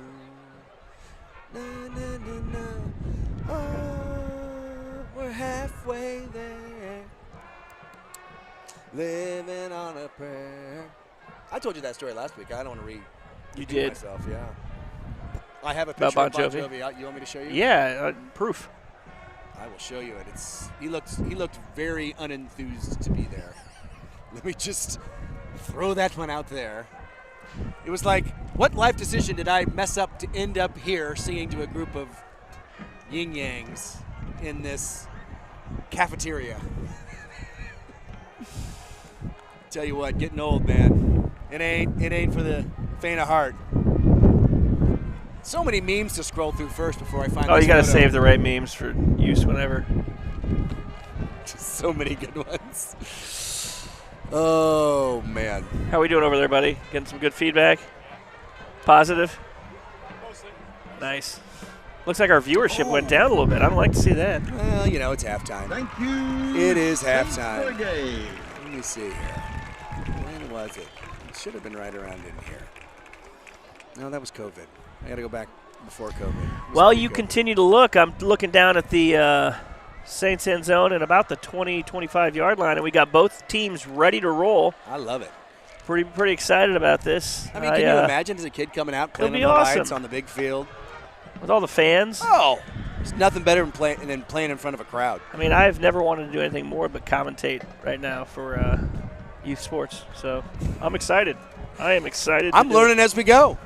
Na, na, na, na. Oh, we're halfway there. Living on a prayer. I told you that story last week. I don't want to You repeat did. myself, yeah. I have a About picture of Bon Bon Jovi? Jovi. You want me to show you? Yeah, proof. I will show you it. He looked very unenthused to be there. Let me just throw that one out there. It was like, what life decision did I mess up to end up here singing to a group of yin-yangs in this cafeteria? Tell you what, getting old, man. It ain't for the faint of heart. So many memes to scroll through first before I find. Oh, this you got to photo. save the right memes for use whenever. So many good ones. Oh man. How we doing over there, buddy? Getting some good feedback? Positive? Mostly. Nice. Looks like our viewership went down a little bit. I don't like to see that. Well, you know, it's halftime. Thank you. It is Saints halftime. Brigade. Let me see here. When was it? It should have been right around in here. No, that was COVID. I got to go back before COVID. It was Well, you pre-COVID. continue to look. I'm looking down at the Saints end zone at about the 20, 25-yard line, and we got both teams ready to roll. I love it. Pretty excited about this. I mean, can you imagine as a kid coming out playing it'll on be the awesome. lights on the big field? With all the fans. Oh, there's nothing better than playing in front of a crowd. I mean, I've never wanted to do anything more but commentate right now for youth sports. So I'm excited. I am excited. I'm learning as we go.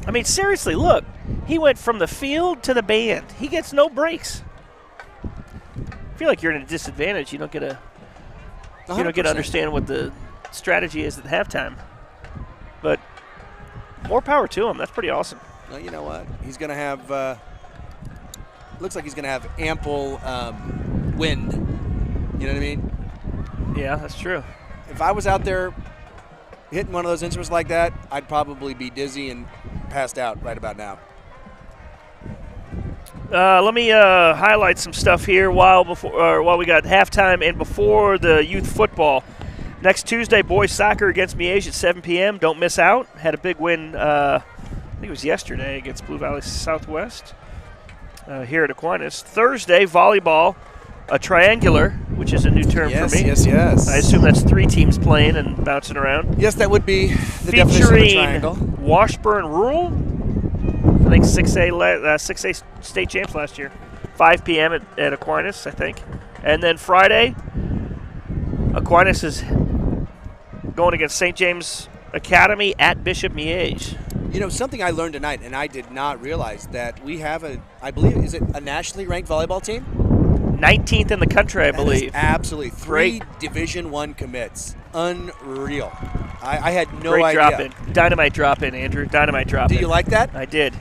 I mean, seriously, look. He went from the field to the band. He gets no breaks. I feel like you're at a disadvantage. You don't get to 100%. understand what the strategy is at halftime. But more power to him. That's pretty awesome. Well, you know what? He's going to have looks like he's going to have ample wind. You know what I mean? Yeah, that's true. If I was out there hitting one of those instruments like that, I'd probably be dizzy and passed out right about now. Let me highlight some stuff here while we got halftime and before the youth football. Next Tuesday, boys soccer against Miege at 7 p.m. Don't miss out. Had a big win, I think it was yesterday, against Blue Valley Southwest here at Aquinas. Thursday, volleyball, a triangular which is a new term Yes, for me. yes. I assume that's 3 teams playing and bouncing around. Yes, that would be the definition of a triangle. Featuring Washburn Rural, I think 6A state champs last year. 5 p.m. at Aquinas, I think. And then Friday, Aquinas is going against St. James Academy at Bishop Miege. You know, something I learned tonight, and I did not realize that we have I believe, is it a nationally ranked volleyball team? 19th in the country, I believe. Absolutely. 3 Great. Division I commits. Unreal. I had no Great idea. drop in. Dynamite drop in, Andrew. Dynamite drop in. Do you like that? I did.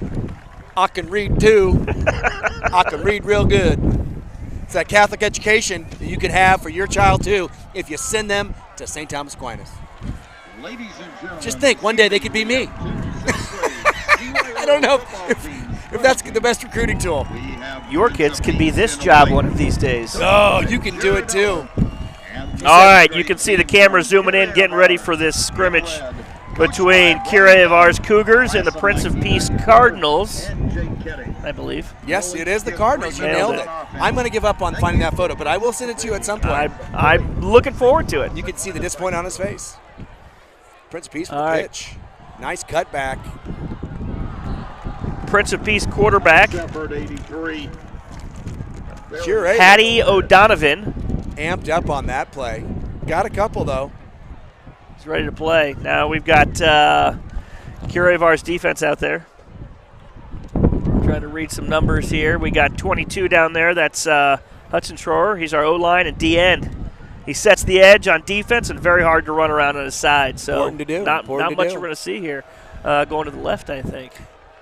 I can read too. I can read real good. It's that Catholic education that you can have for your child too if you send them to St. Thomas Aquinas. Ladies and gentlemen, Just think, one day they could be me. I don't know if that's the best recruiting tool. Your kids could be this job one of these days. Oh, you can do it too. All right, you can see the camera zooming in, getting ready for this scrimmage between Curé of Ars Cougars and the Prince of Peace Cardinals, I believe. Yes, it is the Cardinals. You Nailed nailed it. it. I'm going to give up on finding that photo, but I will send it to you at some point. I'm looking forward to it. You can see the disappointment on his face. Prince of Peace with All the right. pitch. Nice cutback. Prince of Peace quarterback, Shepherd 83. Sure, Patty O'Donovan. amped up on that play. Got a couple, though. He's ready to play. Now we've got Curé of Ars defense out there. Trying to read some numbers here. We got 22 down there. That's Hudson Schroer. He's our O-line and D-end. He sets the edge on defense and very hard to run around on his side. So Important to do. not Important to much do. we're going to see here. Going to the left, I think.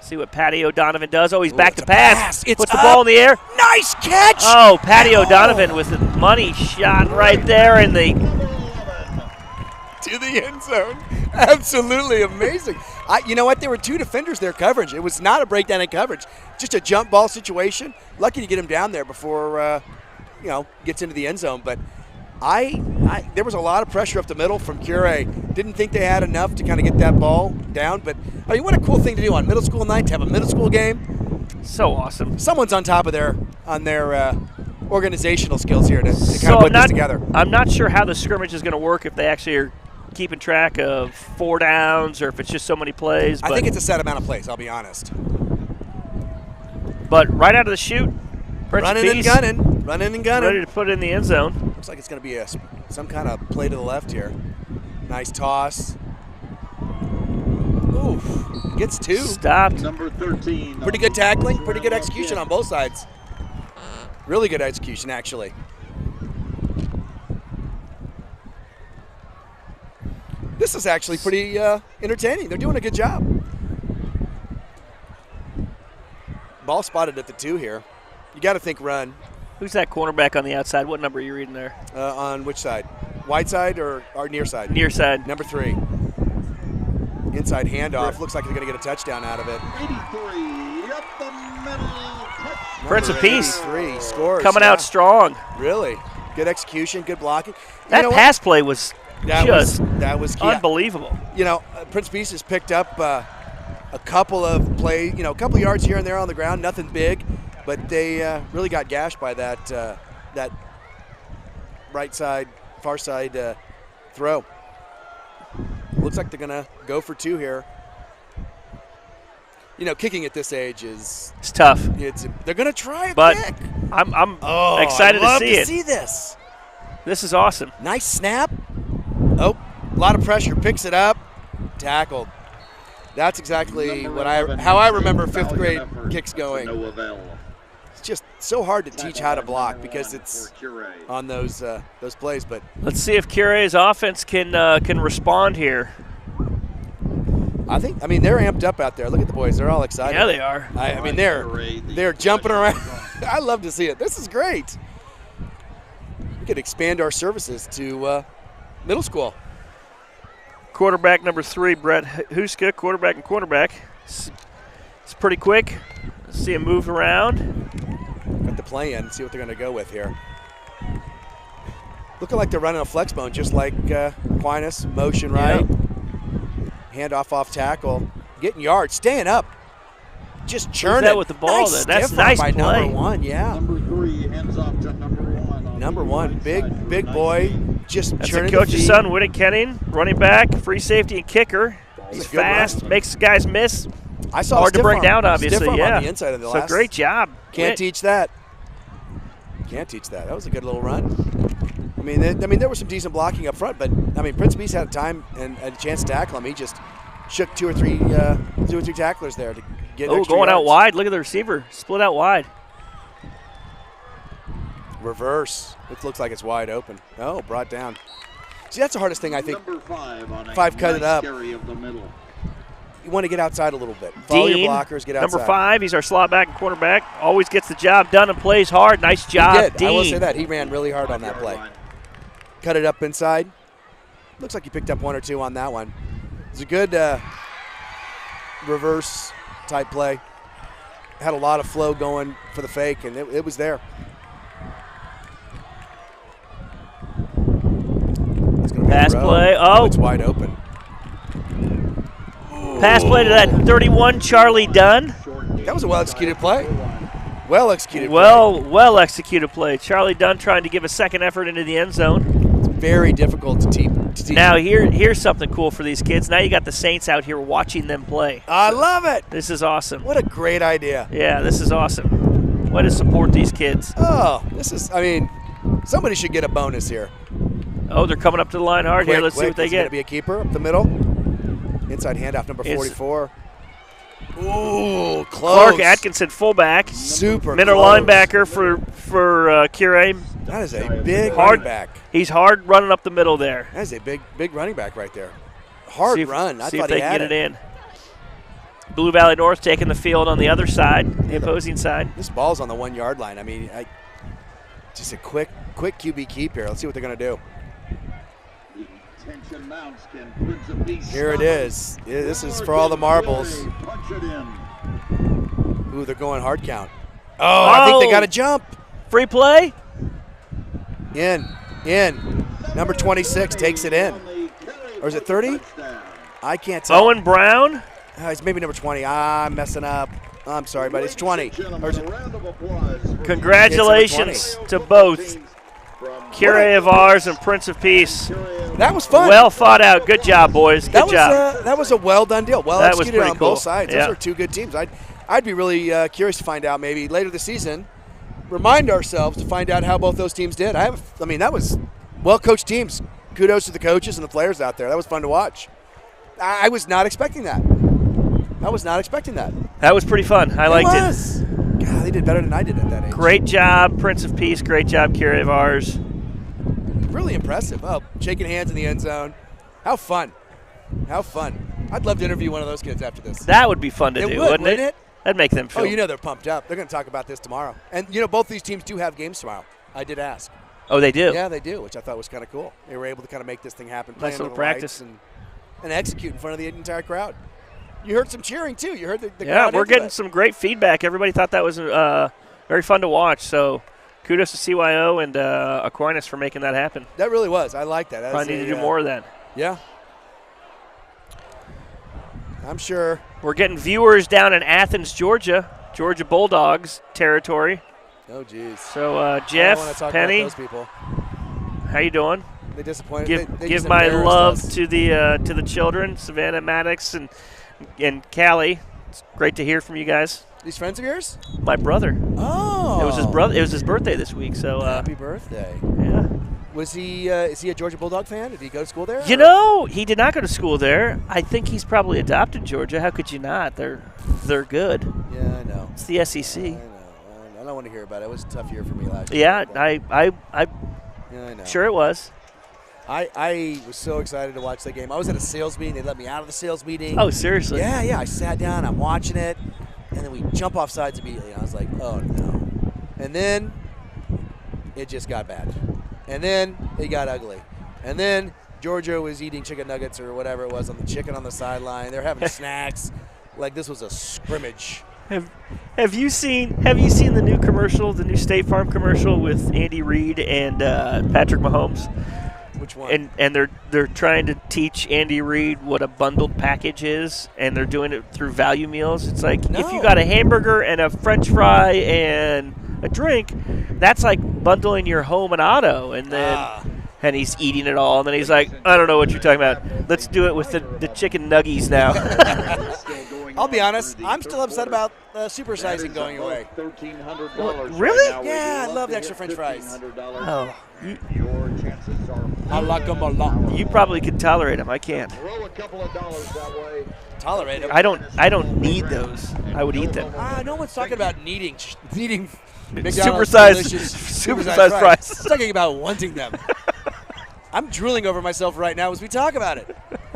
See what Patty O'Donovan does. Oh, he's back it's to a pass. pass. It's Puts the up. ball in the air. Nice catch! Oh, Patty O'Donovan with the money shot right there in the To the end zone. Absolutely amazing. You know what? There were 2 defenders there coverage. It was not a breakdown in coverage. Just a jump ball situation. Lucky to get him down there before, gets into the end zone. But there was a lot of pressure up the middle from Curé. Didn't think they had enough to kind of get that ball down. But, I mean, what a cool thing to do on middle school night, to have a middle school game. so awesome. Someone's on top of their organizational skills here to kind of put this together. I'm not sure how the scrimmage is going to work, if they actually are keeping track of 4 downs or if it's just so many plays. I think it's a set amount of plays, I'll be honest. But right out of the chute, Prince of Running and Peace gunning. Running and gunning. ready to put it in the end zone. Looks like it's going to be some kind of play to the left here. Nice toss. Oof. Gets 2. Stopped. Number 13. Pretty good tackling. Pretty good execution on both sides. Really good execution, actually. This is actually pretty entertaining. They're doing a good job. Ball spotted at the 2 here. You got to think run. Who's that cornerback on the outside? What number are you reading there? On which side? Wide side or near side? Near side. Number 3. Inside handoff. Looks like they're going to get a touchdown out of it. 83 up the middle. Touchdown. Prince of Peace 83 scores. coming out strong. Really. Good execution, good blocking. That pass play was That was key. unbelievable. Prince of Peace has picked up a couple of plays, a couple of yards here and there on the ground, nothing big, but they really got gashed by that right side, far side throw. Looks like they're gonna go for 2 here. Kicking at this age it's tough. They're gonna try a But kick. I'm I'd excited love to see it. See this. This is awesome. Nice snap. Oh, a lot of pressure. Picks it up. Tackled. That's exactly how I remember 5th grade kicks going. It's just so hard to teach how to block because it's on those plays. But Let's see if Curé's offense can respond here. I mean they're amped up out there. Look at the boys; they're all excited. Yeah, they are. I mean they're jumping around. I love to see it. This is great. We could expand our services to middle school. Quarterback number 3, Brett Huska, quarterback and cornerback. It's pretty quick. Let's see him move around. Got the play in. See what they're going to go with here. Looking like they're running a flex bone, just like Aquinas. Motion right. Yep. Handoff off tackle. Getting yards. Staying up. Just churning. that with the ball nice there? That's stiff nice by play. number 1, yeah. Number 3 hands off to number 1. number 1, big boy, just That's churning the coach's feet. son, Whittick Kenning, running back, free safety and kicker. He's It's a good fast, run. makes guys miss. I saw Hard to stiff bring arm. down, obviously. Stiff arm Yeah. on the inside of the So last. great job. Can't Whit. teach that. Can't teach that. That was a good little run. I mean, there was some decent blocking up front, but I mean, Prince Beast had time and a chance to tackle him. He just shook two or three tacklers there to get. Oh, extra going out yards. wide. Look at the receiver. Split out wide. Reverse. It looks like it's wide open. Oh, brought down. See, that's the hardest thing I think. Number 5 on a Five cut it nice up. carry of the middle. You want to get outside a little bit. Follow Dean, your blockers. Get outside. number 5. He's our slot back and quarterback. Always gets the job done and plays hard. Nice job, He did. Dean. I will say that. He ran really hard on that play. Cut it up inside. Looks like he picked up 1 or 2 on that one. It's a good reverse type play. Had a lot of flow going for the fake, and it was there. It's gonna be Pass a throw. play. Oh. It's wide open. Pass play to that 31, Charlie Dunn. That was a well-executed play. Well-executed play. Well executed play. Charlie Dunn trying to give a second effort into the end zone. It's very difficult to teach. Now here's something cool for these kids. Now you got the Saints out here watching them play. I love it. This is awesome. What a great idea. Yeah, this is awesome. Way to support these kids. Oh, I mean, somebody should get a bonus here. Oh, they're coming up to the line hard here. Let's see what they It's going get. to be a keeper up the middle. Inside handoff, number 44. Ooh, close. Clark Atkinson, fullback. Super Middle close. linebacker for Curé. That is a big Hard running back. He's hard running up the middle there. That is a big running back right there. Hard run. I See thought if they he can had get it in. Blue Valley North taking the field on the other side, the opposing side. This ball's on the 1 yard line. I mean, just a quick QB keep here. Let's see what they're going to do. Tension mounts. Can Prince of Peace Here it stop is. Yeah, this is for all the marbles. Punch it in. Ooh, they're going hard count. Oh, I think they got a jump. Free play. In. Number 26 takes it in. Or is it 30? I can't tell. Owen Brown. It's maybe number 20. I'm messing up. I'm sorry, but it's 20. Or is it? Congratulations to both Curé of ours and Prince of Peace. That was fun. Well thought out. Good job, boys. Good job. That was a well done deal. Well That was executed pretty on cool. both sides. Yeah. Those are two good teams. I'd be really curious to find out maybe later this season. Remind ourselves to find out how both those teams did. I mean, that was well coached teams. Kudos to the coaches and the players out there. That was fun to watch. I was not expecting that. That was pretty fun. I liked it. God, they did better than I did at that age. Great job, Prince of Peace. Great job, Curé of ours. Really impressive. Oh, shaking hands in the end zone. How fun. I'd love to interview one of those kids after this. That would be fun to do, wouldn't it? it? That'd make them feel. Oh, you know they're pumped up. They're going to talk about this tomorrow. And, both these teams do have games tomorrow. I did ask. Oh, they do? Yeah, they do, which I thought was kind of cool. They were able to kind of make this thing happen. Nice little practice. And execute in front of the entire crowd. You heard some cheering, too. You heard the crowd. Yeah, we're into getting it. some great feedback. Everybody thought that was very fun to watch. So kudos to CYO and Aquinas for making that happen. That really was. I like that. Probably need to do more of that. Yeah. I'm sure. We're getting viewers down in Athens, Georgia Bulldogs territory. Oh, geez. So Jeff, I don't want to talk Penny, about those people. how you doing? They disappointed. Give they just my embarrassed love us. to the children, Savannah, Maddox, and Callie. It's great to hear from you guys. These friends of yours? My brother. Oh. It was his brother. It was his birthday this week. So Happy birthday. yeah. Was he? Is he a Georgia Bulldog fan? Did he go to school there? You know, he did not go to school there. I think he's probably adopted Georgia. How could you not? They're good. Yeah, I know. It's the SEC. I know. I don't want to hear about it. It was a tough year for me last year. Yeah, Yeah, I I know. sure it was. I was so excited to watch that game. I was at a sales meeting. They let me out of the sales meeting. Oh, seriously? Yeah. I sat down. I'm watching it, and then we jump off sides immediately. And I was like, oh no. And then it just got bad. And then it got ugly. And then Georgia was eating chicken nuggets or whatever it was on the chicken on the sideline. They're having snacks. Like this was a scrimmage. Have you seen the new commercial, the new State Farm commercial with Andy Reid and Patrick Mahomes? Which one? And they're trying to teach Andy Reid what a bundled package is, and they're doing it through value meals. It's like if you got a hamburger and a French fry and a drink, that's like bundling your home and auto, and then and he's eating it all, and then he's like, I don't know what you're talking about. Let's do it with the chicken nuggies now. I'll be honest, I'm still upset about supersizing going away. Really? Yeah, I love the extra French fries. Oh, I like them a lot. you probably could tolerate them. I can't. Tolerate them. I don't need those. I would eat them. No one's talking about needing Supersized supersized fries. I'm talking about wanting them. I'm drooling over myself right now as we talk about it.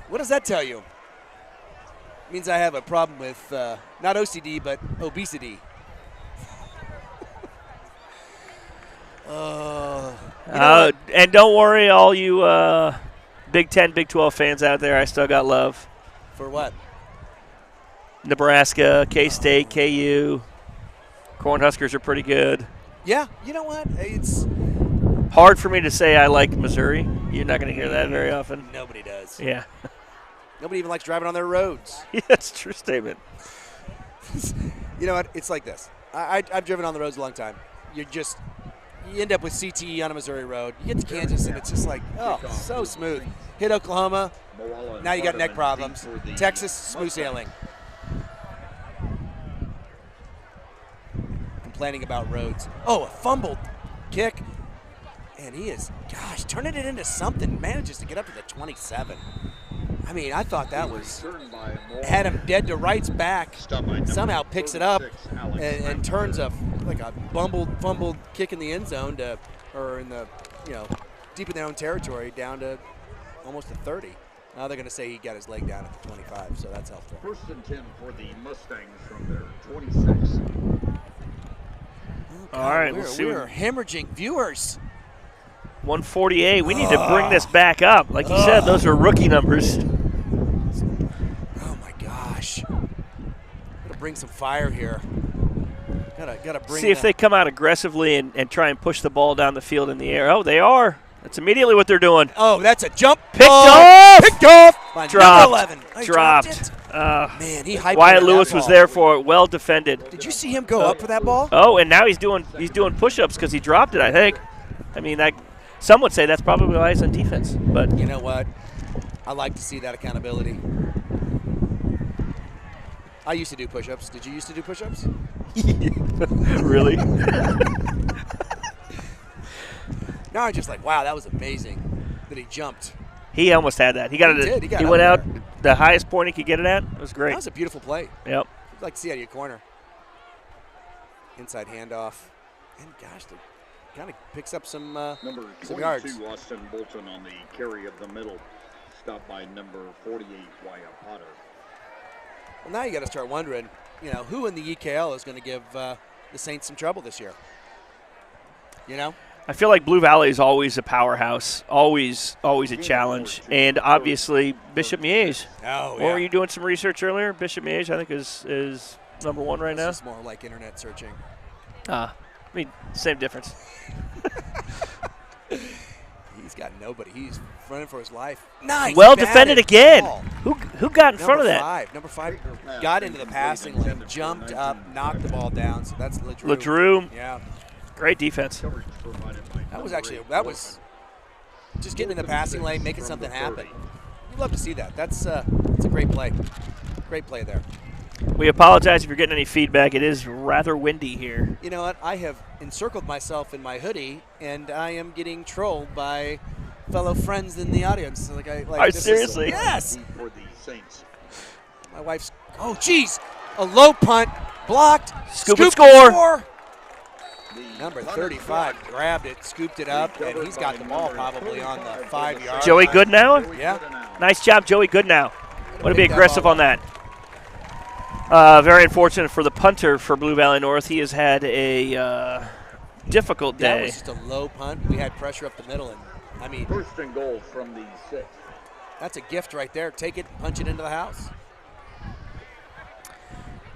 What does that tell you? It means I have a problem with not OCD, but obesity. And don't worry, all you Big 10, Big 12 fans out there, I still got love. For what? Nebraska, K-State, KU. Cornhuskers are pretty good. Yeah, you know what? It's hard for me to say I like Missouri. You're not going to hear that very often. Nobody does. Yeah. Nobody even likes driving on their roads. Yeah, that's a true statement. You know what? It's like this. I've driven on the roads a long time. You end up with CTE on a Missouri road. You get to Kansas, and it's just like, so smooth. Hit Oklahoma, now you got neck problems. Texas, smooth sailing. Complaining about roads. Oh, a fumbled kick. And he is, turning it into something. Manages to get up to the 27. I mean, I thought that was, had him dead to rights back. Somehow picks it up and turns like a fumbled kick in the end zone or in the, deep in their own territory down to almost a 30. Now they're going to say he got his leg down at the 25, so that's helpful. 1st and 10 for the Mustangs from their 26. All right, we'll see. We're hemorrhaging viewers. 148. We need to bring this back up. Like you said, those are rookie numbers. Oh my gosh! Gotta bring some fire here. Gotta bring. See if they come out aggressively and try and push the ball down the field in the air. Oh, they are. That's immediately what they're doing. Oh, that's a jump. Picked off. Picked off. By Dropped. Number 11. Oh, Dropped. Man, he hyped Wyatt that Lewis was ball. there for it. Well defended. Did you see him go up for that ball? Oh, and now he's doing push-ups because he dropped it, I think. I mean, some would say that's probably why he's on defense. But you know what? I like to see that accountability. I used to do push-ups. Did you used to do push-ups? Really? Now I'm just like, wow, that was amazing that he jumped. He almost had that. He got He it. did. He got He up went out there. the highest point he could get it at. It was great. That was a beautiful play. Yep. I'd like to see out of your corner. Inside handoff. And gosh, they kind of picks up some Number yards. 22, Austin Bolton on the carry of the middle. Stopped by number 48, Wyatt Potter. Well, now you got to start wondering, who in the EKL is going to give the Saints some trouble this year? I feel like Blue Valley is always a powerhouse, always a challenge, and obviously Bishop Miege. Oh, Or were you doing some research earlier? Bishop Miege, I think, is number one right now. It's more like internet searching. I mean, same difference. He's got nobody. He's running for his life. Nice. Well defended again. Ball. Who got in front of that? Number five got into the passing lane, jumped up, knocked the ball down. So that's LeDrew. LeDrew. Yeah. Great defense. That was just getting in the passing lane, making something happen. You'd love to see that. That's a great play. Great play there. We apologize if you're getting any feedback. It is rather windy here. You know what? I have encircled myself in my hoodie, and I am getting trolled by fellow friends in the audience. Seriously? Yes. For the Saints. My wife's. Oh, geez. A low punt, blocked. Scoop and score. Number 35 grabbed it, scooped it up, and he's got the ball probably on the 5-yard Joey line. Goodnow? Yeah. Nice job, Joey Goodnow. Way to be aggressive on that. Very unfortunate for the punter for Blue Valley North. He has had a difficult day. That was just a low punt. We had pressure up the middle, and 1st and goal from the 6. That's a gift right there. Take it, punch it into the house.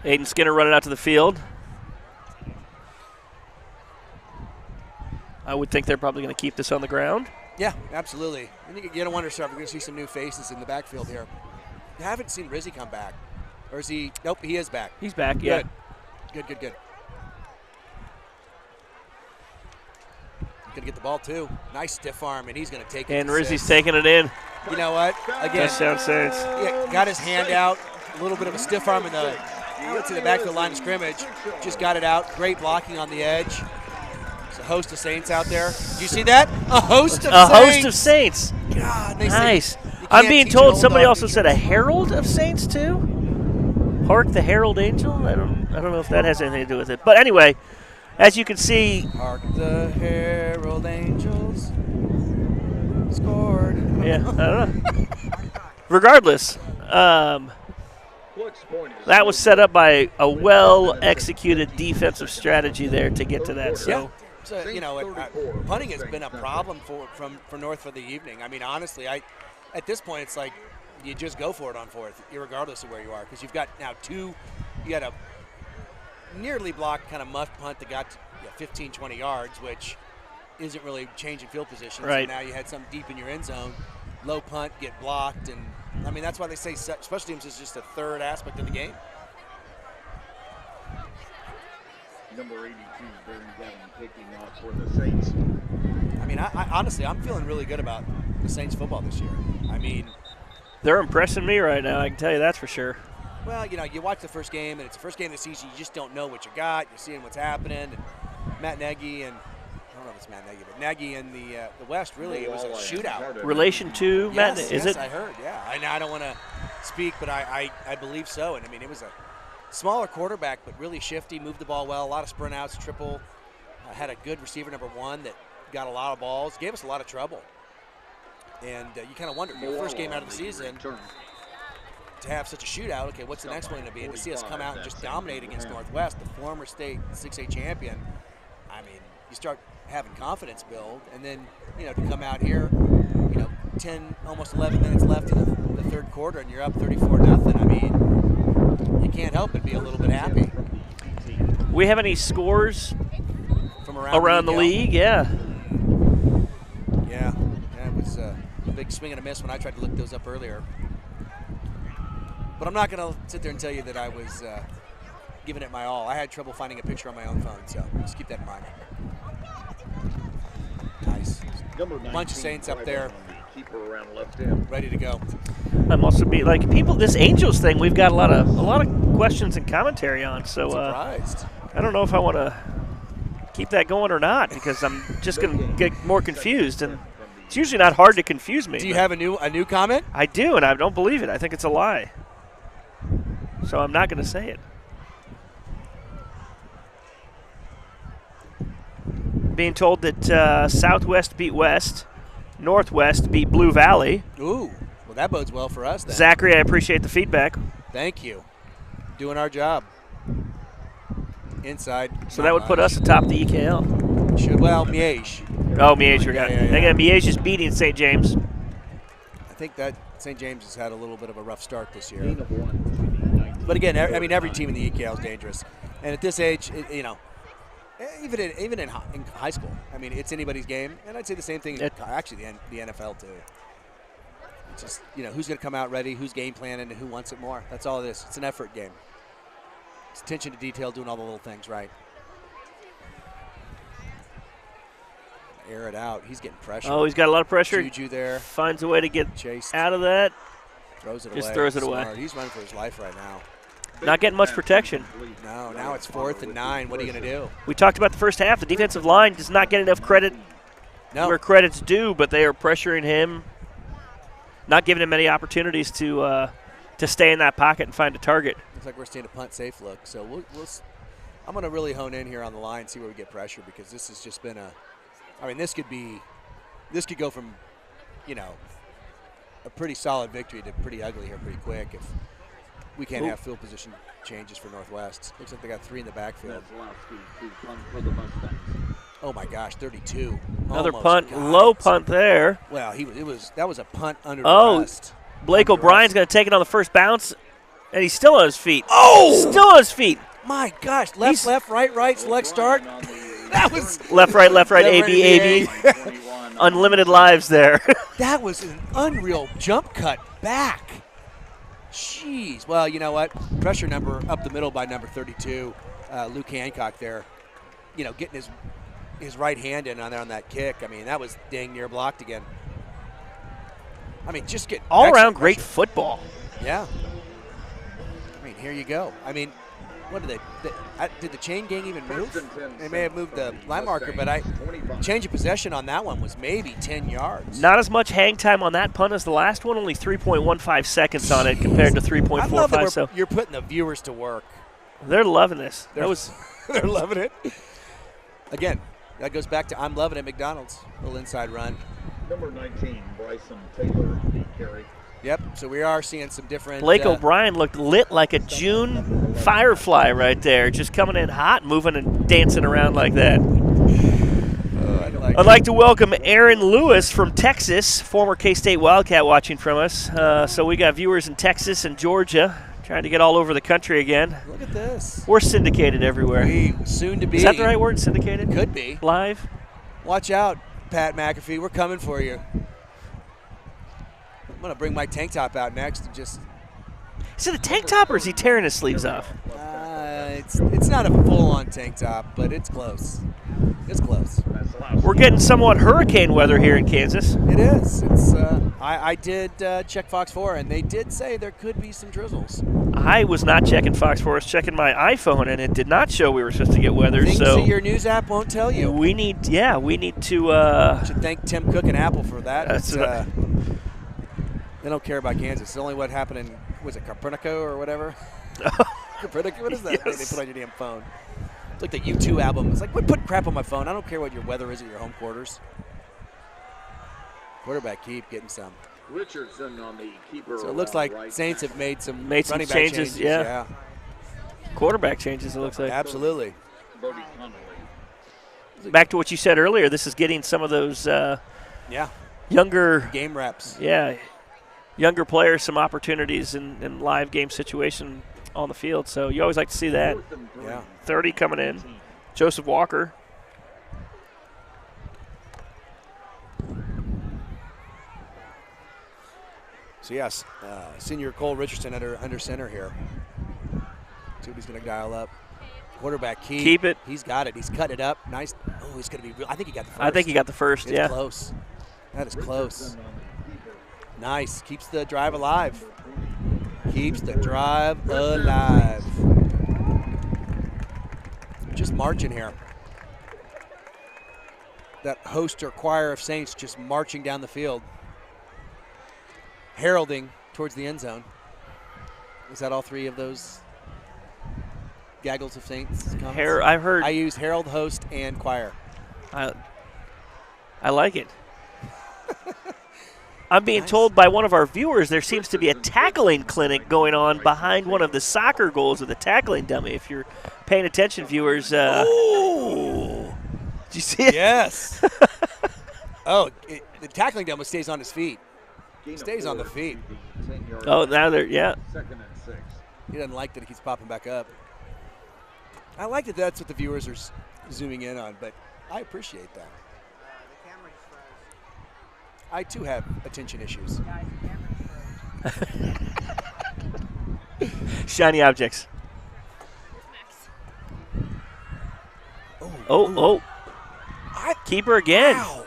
Aiden Skinner running out to the field. I would think they're probably going to keep this on the ground. Yeah, absolutely. And you don't wonder, sir, if we're going to see some new faces in the backfield here. I haven't seen Rizzy come back. Or is he? Nope, he is back. He's back, yeah. Good. Gonna get the ball too. Nice stiff arm, and he's gonna take it. And to Rizzi's 6. taking it in. You know what? Again, Touchdown Saints. yeah, got his hand out. A little bit of a stiff arm in the to the back of the line of scrimmage. Just got it out. Great blocking on the edge. There's a host of Saints out there. Did you see that? A host of A Saints. host of Saints. God, they say Nice. you I'm can't being teach an told old somebody dog also to said a herald of Saints too. Hark the Herald Angel. I don't know if that has anything to do with it. But anyway, as you can see, Hark the Herald Angels scored. yeah, I don't know. Regardless, that was set up by a well-executed defensive strategy there to get to that. So. Yeah. So, you know, punting has been a problem for North for the evening. I mean, honestly, at this point, it's like you just go for it on fourth, regardless of where you are, because you've got now you got a nearly blocked kind of muff punt that got 15, 20 yards, which isn't really changing field position. Right. So now you had something deep in your end zone, low punt, get blocked, and I mean, that's why they say special teams is just a third aspect of the game. Number 82, Baron Gavin, kicking off for the Saints. I mean, I honestly, I'm feeling really good about the Saints football this year. I mean, They're impressing me right now, I can tell you that's for sure. well, you know, you watch the first game, and it's the first game of the season. You just don't know what you got. You're seeing what's happening. And Matt Nagy and I don't know if it's Matt Nagy, but Nagy and the West, really, it was a shootout. Relation to Matt, Yes, is yes, it? I heard, yeah. I don't want to speak, but I believe so. And, I mean, it was a smaller quarterback, but really shifty, moved the ball well, a lot of sprint outs, triple. Had a good receiver, number 1, that got a lot of balls, gave us a lot of trouble. And you kind of wonder, your first game out of the season, to have such a shootout, okay, what's the next one going to be? And to see us come out and just dominate against Northwest, the former state 6A champion, I mean, you start having confidence build, and then, you know, to come out here, you know, 10, almost 11 minutes left in the third quarter, and you're up 34-0. I mean, you can't help but be a little bit happy. We have any scores From around the league? Yeah. Yeah, it was a big swing and a miss when I tried to look those up earlier. But I'm not going to sit there and tell you that I was giving it my all. I had trouble finding a picture on my own phone, so just keep that in mind. Nice. Bunch of Saints up there, Keeper around left end. ready to go. I'm also be like people. This Angels thing, we've got a lot of questions and commentary on. So Surprised. I don't know if I want to keep that going or not, because I'm just going to get more confused, and it's usually not hard to confuse me. Do you have a new comment? I do, and I don't believe it. I think it's a lie. So I'm not going to say it. Being told that Southwest beat West, Northwest beat Blue Valley. Ooh, well, that bodes well for us then. Zachary, I appreciate the feedback. Thank you. Doing our job. Inside. So that would put us atop the EKL. Should, well, Miege. Oh, Miege, we got it. Yeah. Miege is beating St. James. I think that St. James has had a little bit of a rough start this year. Gain of 1. But again, I mean, every team in the EKL is dangerous. And at this age, you know, even in high school, I mean, it's anybody's game. And I'd say the same thing, actually, the NFL, too. It's just, you know, who's going to come out ready, who's game planning, and who wants it more. That's all it is. It's an effort game. It's attention to detail, doing all the little things right. Air it out. He's getting pressure. Oh, he's got a lot of pressure. Juju there. Finds a way to get Chased. out of that. Throws it away. Just throws it away. Smart. He's running for his life right now. Not getting much protection. No, now it's 4th and 9. What are you going to do? We talked about the first half. The defensive line does not get enough credit where credit's due, but they are pressuring him, not giving him many opportunities to stay in that pocket and find a target. Looks like we're seeing a punt safe look. So I'm going to really hone in here on the line, see where we get pressure, because this has just been this could go from, you know, a pretty solid victory to pretty ugly here pretty quick if we can't have field position changes for Northwest. Looks like they got 3 in the backfield. Oh my gosh, 32. Another Almost punt, got low it. punt there. Well, that was a punt under the rust. Blake Under O'Brien's rust. going to take it on the first bounce, and he's still on his feet. Oh! Still on his feet. My gosh, left, right, select, start. That was Left, right, A, B. Unlimited lives there. that was an unreal jump cut back. Jeez. Well, you know what? Pressure number up the middle by number 32, Luke Hancock there. You know, getting his his right hand in on there on that kick. I mean, that was dang near blocked again. I mean, just get all excellent around great pressure. football. Yeah. I mean, here you go. I mean, what did did the chain gang even move? They may have moved the line marker, but change of possession on that one was maybe 10 yards. Not as much hang time on that punt as the last one, only 3.15 seconds on it compared to I love 3.45. that So you're putting the viewers to work. they're loving this. They're loving it. Again, that goes back to I'm loving it McDonald's. Little inside run. Number 19, Bryson Taylor, the carry. Yep, so we are seeing some different. Blake O'Brien looked lit like a June firefly right there, just coming in hot, moving and dancing around like that. I'd like to welcome Aaron Lewis from Texas, former K-State Wildcat watching from us. So we got viewers in Texas and Georgia, trying to get all over the country again. Look at this. We're syndicated everywhere. We soon to be. Is that the right word, syndicated? Could be. Live? Watch out, Pat McAfee. We're coming for you. I'm going to bring my tank top out next and just. Is it a tank top or is he tearing his sleeves off? It's not a full-on tank top, but it's close. It's close. We're getting somewhat hurricane weather here in Kansas. It is. It's. I did check Fox 4, and they did say there could be some drizzles. I was not checking Fox 4. I was checking my iPhone, and it did not show we were supposed to get weather. Things so that your news app won't tell you. we need to. Should thank Tim Cook and Apple for that. That's They don't care about Kansas. It's only what happened in, was it Copernico or whatever? Copernico? What is that thing they put on your damn phone? It's like the U2 album. It's like, quit putting crap on my phone. I don't care what your weather is at your home quarters. Quarterback keep getting some. Richardson on the keeper. So it looks like right Saints have made some Made some running back changes, yeah. Quarterback changes, it looks like. Absolutely. Bodie Connolly. Back to what you said earlier, this is getting some of those Yeah. younger Game reps. younger players some opportunities in live game situation on the field. So you always like to see that. Yeah. 30 coming in. Joseph Walker. So yes, senior Cole Richardson under center here. See what he's going to dial up. Quarterback Keep it. He's got it. He's cut it up. Nice. Oh, he's going to be real. I think he got the first. I think he got the first, It's close. That is close. Nice. Keeps the drive alive. Keeps the drive alive. Just marching here. That host or choir of Saints just marching down the field. Heralding towards the end zone. Is that all three of those gaggles of Saints? I've heard. I use herald, host, and choir. I like it. I'm being told by one of our viewers there seems to be a tackling clinic going on behind one of the soccer goals with a tackling dummy. If you're paying attention, viewers. Oh! Did you see it? Yes. The tackling dummy stays on his feet. Stays on the feet. Oh, now they're, Second and 6. He doesn't like that he keeps popping back up. I like that that's what the viewers are zooming in on, but I appreciate that. The camera just froze. I, too, have attention issues. Guys, the camera just froze. Shiny objects. Oh. Keeper again. Wow.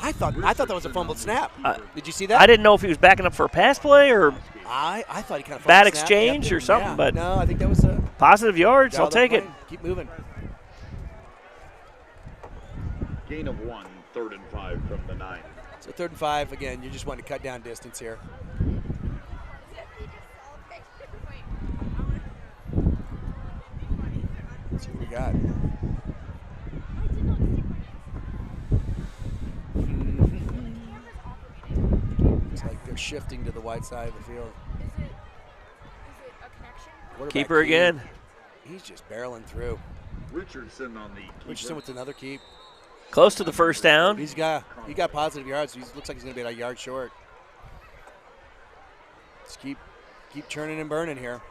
I thought that was a fumbled snap. Did you see that? I didn't know if he was backing up for a pass play or I thought he kind of bad exchange or something, but no, I think that was a positive yards. I'll take it. Keep moving. Gain of 1, 3rd and 5 from the 9. So 3rd and 5 again. You're just wanting to cut down distance here. Let's see what we got. Looks like they're shifting to the wide side of the field. Is it a connection? Quarterback Keeper keep. again. He's just barreling through. Richardson on the keeper. Richardson with another keep. Close to the first down. He got positive yards. He looks like he's going to be a yard short. Just keep churning and burning here.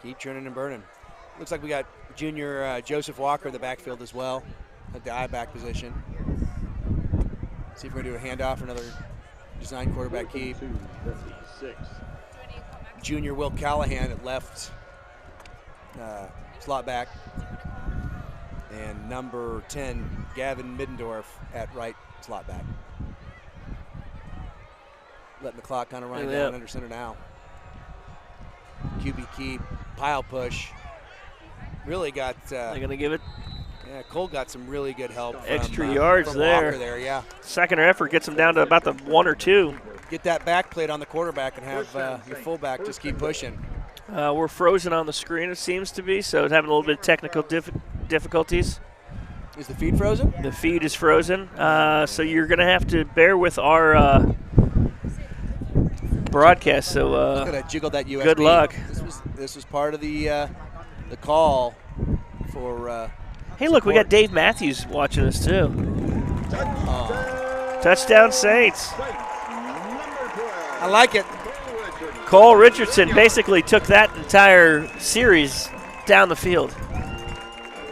Keep churning and burning. Looks like we got junior Joseph Walker in the backfield as well at the I-back position. See if we're going to do a handoff, another design quarterback keep. 56. Junior Will Callahan at left slot back. And number 10, Gavin Middendorf at right slot back. Letting the clock kind of run down under center now. QB keep, pile push. Really got. They're going to give it. Yeah, Cole got some really good help. Extra yards from there. Walker there, yeah. Second effort gets them down to about the 1 or 2. Get that back plate on the quarterback and have your fullback just keep pushing. We're frozen on the screen, it seems to be, so it's having a little bit of technical difficulties. Is the feed frozen? The feed is frozen, so you're going to have to bear with our broadcast. So gonna jiggle that USB. Good luck. This was part of the call for. Hey, look, we got Dave Matthews watching us too. Touchdown Saints. I like it. Cole Richardson basically took that entire series down the field.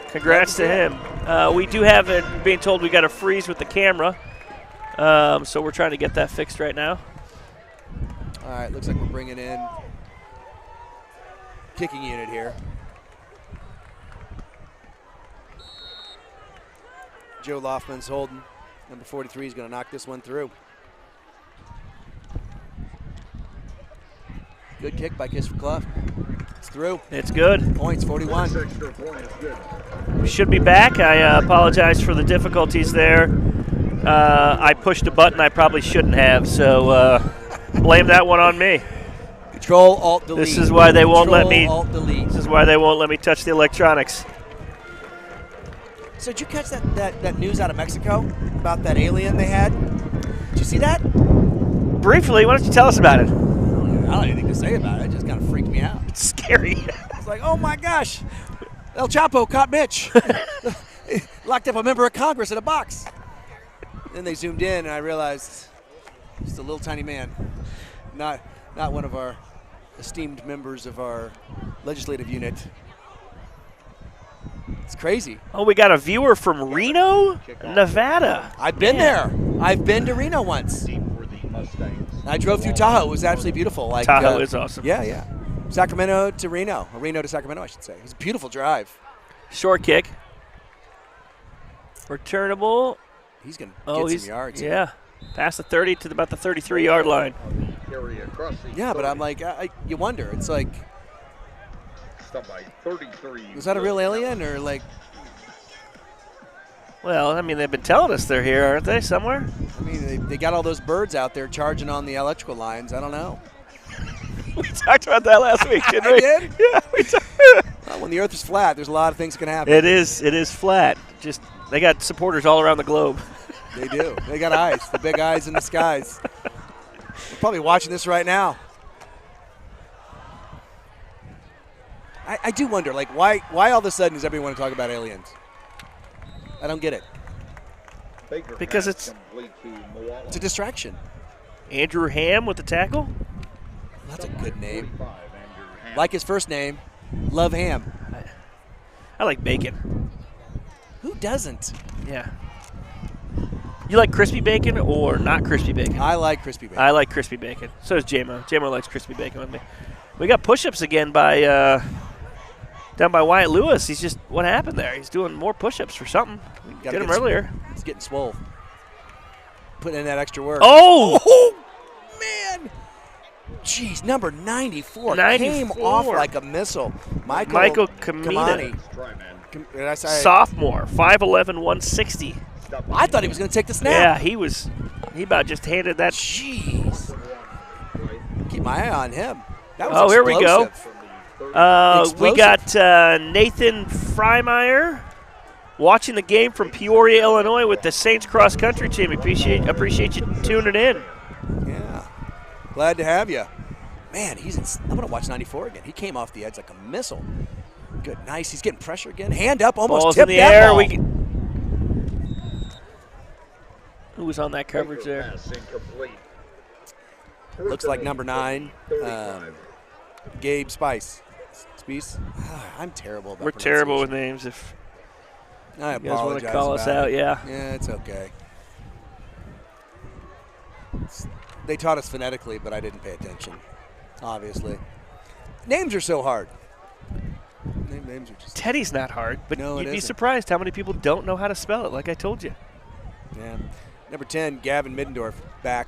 Congrats to him. We do have it being told we got a freeze with the camera, so we're trying to get that fixed right now. All right, looks like we're bringing in kicking unit here. Joe Loftman's holding. Number 43 is going to knock this one through. Good kick by Christopher Clough. It's through. It's good. Points, 41. We should be back. I apologize for the difficulties there. I pushed a button I probably shouldn't have, so blame that one on me. Control, Alt, Delete. This is why they won't let me. Alt, Delete. This is why they won't let me touch the electronics. So did you catch that news out of Mexico about that alien they had? Did you see that? Briefly, why don't you tell us about it? I don't have anything to say about it. It just kind of freaked me out. It's scary. It's like, oh my gosh, El Chapo caught Mitch. Locked up a member of Congress in a box. Then they zoomed in, and I realized just a little tiny man, not one of our esteemed members of our legislative unit. It's crazy. Oh, we got a viewer from Reno, Nevada. I've been there. I've been to Reno once. I drove through Tahoe. It was absolutely beautiful. Like, Tahoe is awesome. Yeah. Sacramento to Reno, or Reno to Sacramento, I should say. It was a beautiful drive. Short kick. Returnable. He's going to get some yards. Yeah. Past the 30 to about the 33-yard line. Yeah, but I'm like, you wonder. It's like, By 33. was that a real alien or like? Well, I mean, they've been telling us they're here, aren't they, somewhere? I mean, they got all those birds out there charging on the electrical lines. I don't know. We talked about that last week, didn't we? I did? Yeah, we talked. Well, when the Earth is flat, there's a lot of things that can happen. It is flat. Just they got supporters all around the globe. They do. They got eyes. The big eyes in the skies. They're probably watching this right now. I do wonder, like, why all of a sudden does everyone want to talk about aliens? I don't get it. Because it's a distraction. Andrew Ham with the tackle. That's a good name. Like his first name, Love Ham. I like bacon. Who doesn't? Yeah. You like crispy bacon or not crispy bacon? I like crispy bacon. I like crispy bacon. So does J-Mo. J-Mo likes crispy bacon with me. We got push-ups again by down by Wyatt Lewis. He's just, what happened there? He's doing more push-ups for something. We did him earlier. He's getting swole. Putting in that extra work. Oh, man. Jeez, number 94 came off like a missile. Michael Kamani. Did I say? Sophomore, 5'11", 160. I thought he was going to take the snap. Yeah, he about just handed that. Jeez. Keep my eye on him. That was here we go. Explosive. We got Nathan Freimeyer watching the game from Peoria, Illinois with the Saints cross country team. Appreciate you tuning in. Yeah. Glad to have you. Man, I'm going to watch 94 again. He came off the edge like a missile. Good, nice. He's getting pressure again. Hand up, almost Ball's tipped in the that air. ball. Who was on that coverage there? Looks like number 9, Gabe Spice. I'm terrible about We're terrible with names. If I you guys want to apologize call us about out, it. yeah. Yeah, it's okay. They taught us phonetically, but I didn't pay attention, obviously. Names are so hard. names are just. Teddy's not hard, but No, it you'd be isn't. surprised how many people don't know how to spell it, like I told you. Yeah. Number 10, Gavin Middendorf, back,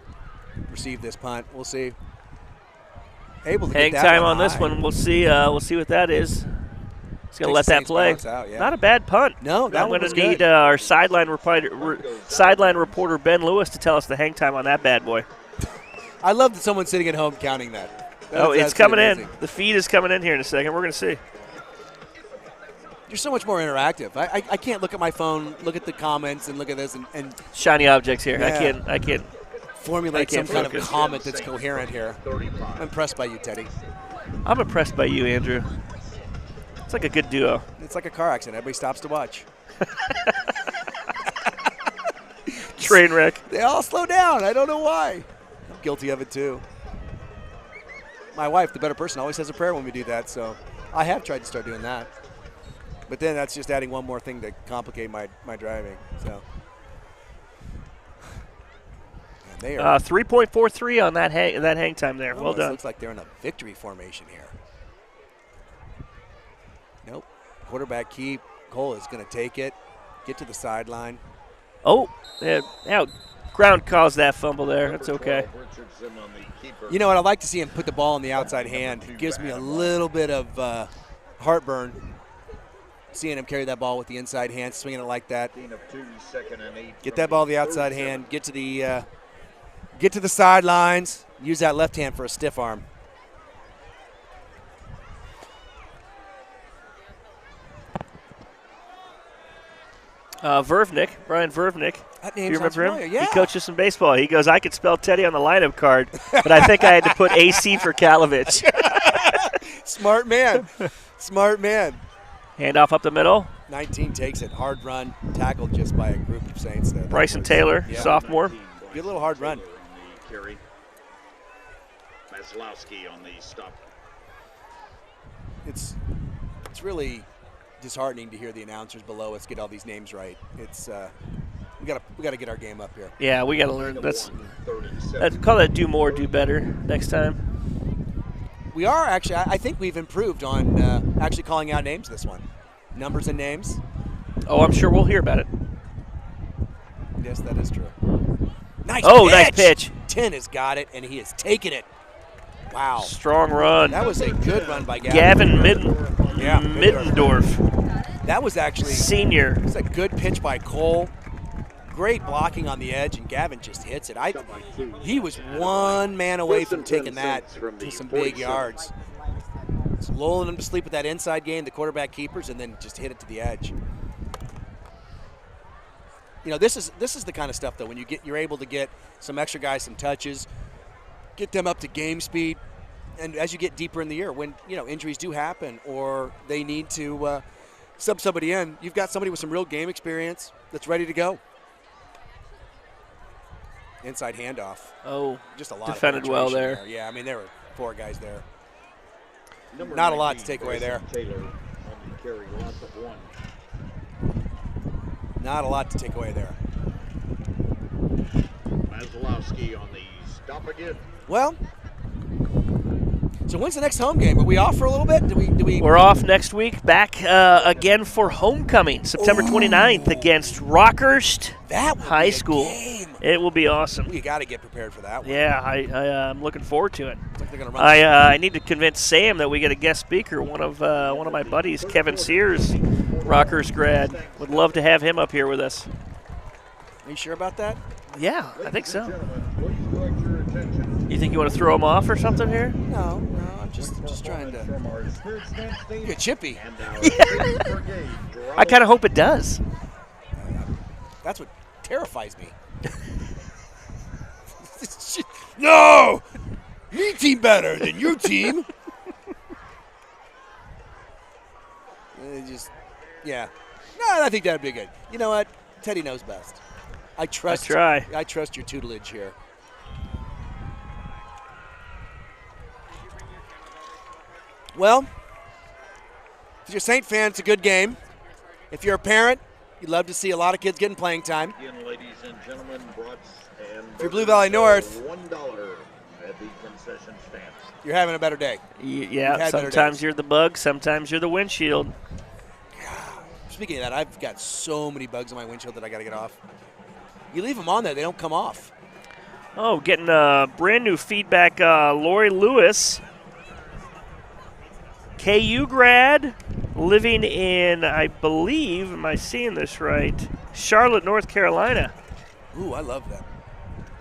received this punt. We'll see. Able to Hang get that time one on this high. one. We'll see what that is. He's going to let Takes the that Saints play. bounce out, yeah. Not a bad punt. No, that I'm one going was to need good. our sideline reporter Ben Lewis to tell us the hang time on that bad boy. I love that someone's sitting at home counting that. Oh, That's it's coming amazing. in. The feed is coming in here in a second. We're going to see. You're so much more interactive. I can't look at my phone, look at the comments, and look at this and Shiny objects here. Yeah. I can't. formulate I can't some kind of focus. comment that's coherent here. I'm impressed by you, Teddy. I'm impressed by you, Andrew. It's like a good duo. It's like a car accident. Everybody stops to watch. Train wreck. They all slow down. I don't know why. I'm guilty of it, too. My wife, the better person, always says a prayer when we do that, so I have tried to start doing that. But then that's just adding one more thing to complicate my driving. So, and they are. 3.43 on that hang time there. Well Almost done. Looks like they're in a victory formation here. Nope. Quarterback keep. Cole is going to take it. Get to the sideline. Oh, ground caused that fumble there. That's okay. You know what? I'd like to see him put the ball in the outside hand. It gives me a little bit of heartburn seeing him carry that ball with the inside hand, swinging it like that. Get that ball to the outside hand. Get to the sidelines. Use that left hand for a stiff arm. Brian Vervnik. That Do name you sounds remember him? familiar. Yeah. He coaches some baseball. He goes, I could spell Teddy on the lineup card, but I think I had to put AC for Kalovich. Smart man. Smart man. Handoff up the middle. 19 takes it. Hard run. Tackled just by a group of Saints there. That Bryson was- Taylor, yeah. sophomore. Good little hard run. Carry. Maslowski on the stop. It's really disheartening to hear the announcers below us get all these names right. It's we gotta get our game up here. Yeah, we got to learn. Let's call that do more, do better next time. We are actually. I think we've improved on actually calling out names this one, numbers and names. Oh, I'm sure we'll hear about it. Yes, that is true. Nice. Oh, pitch. nice pitch. 10 has got it, and he has taken it. Wow. Strong run. That was a good run by Gavin. Middendorf, That was actually senior. It's a good pitch by Cole. Great blocking on the edge, and Gavin just hits it. He was one man away from taking that to some big yards. It's lulling him to sleep with that inside game, the quarterback keepers, and then just hit it to the edge. You know, this is the kind of stuff though when you're able to get some extra guys some touches, get them up to game speed, and as you get deeper in the year, when injuries do happen or they need to sub somebody in, you've got somebody with some real game experience that's ready to go. Inside handoff. Oh, Just a lot defended of well penetration there. Yeah, I mean there were 4 guys there. Not a lot to take away there. Taylor on the carry, loss of 1. Not a lot to take away there. Maslowski on the stop again. Well, so when's the next home game? Are we off for a little bit? Do we? We're off next week. Back again for homecoming, September 29th against Rockhurst That will High be a School. game. It will be awesome. We got to get prepared for that one. Yeah, I'm looking forward to it. Looks like they're gonna run. I need to convince Sam that we get a guest speaker. One of my buddies, Kevin Sears, Rockhurst grad. Would love to have him up here with us. Are you sure about that? Yeah, I think so. You think you want to throw him off or something here? No, I'm just trying to get chippy. I kind of hope it does. That's what terrifies me. No! Me team better than your team. Yeah. No, I think that'd be good. You know what? Teddy knows best. I trust your tutelage here. Well, if you're a Saint fan, it's a good game. If you're a parent, you'd love to see a lot of kids getting playing time. Again, ladies and gentlemen, brats and If you're Blue Valley North, $1. at the concession stand. You're having a better day. Yeah, had better sometimes days. you're the bug, sometimes you're the windshield. Speaking of that, I've got so many bugs on my windshield that I got to get off. You leave them on there, they don't come off. Oh, getting brand new feedback. Lori Lewis, KU grad, living in, I believe, am I seeing this right? Charlotte, North Carolina. Ooh, I love that.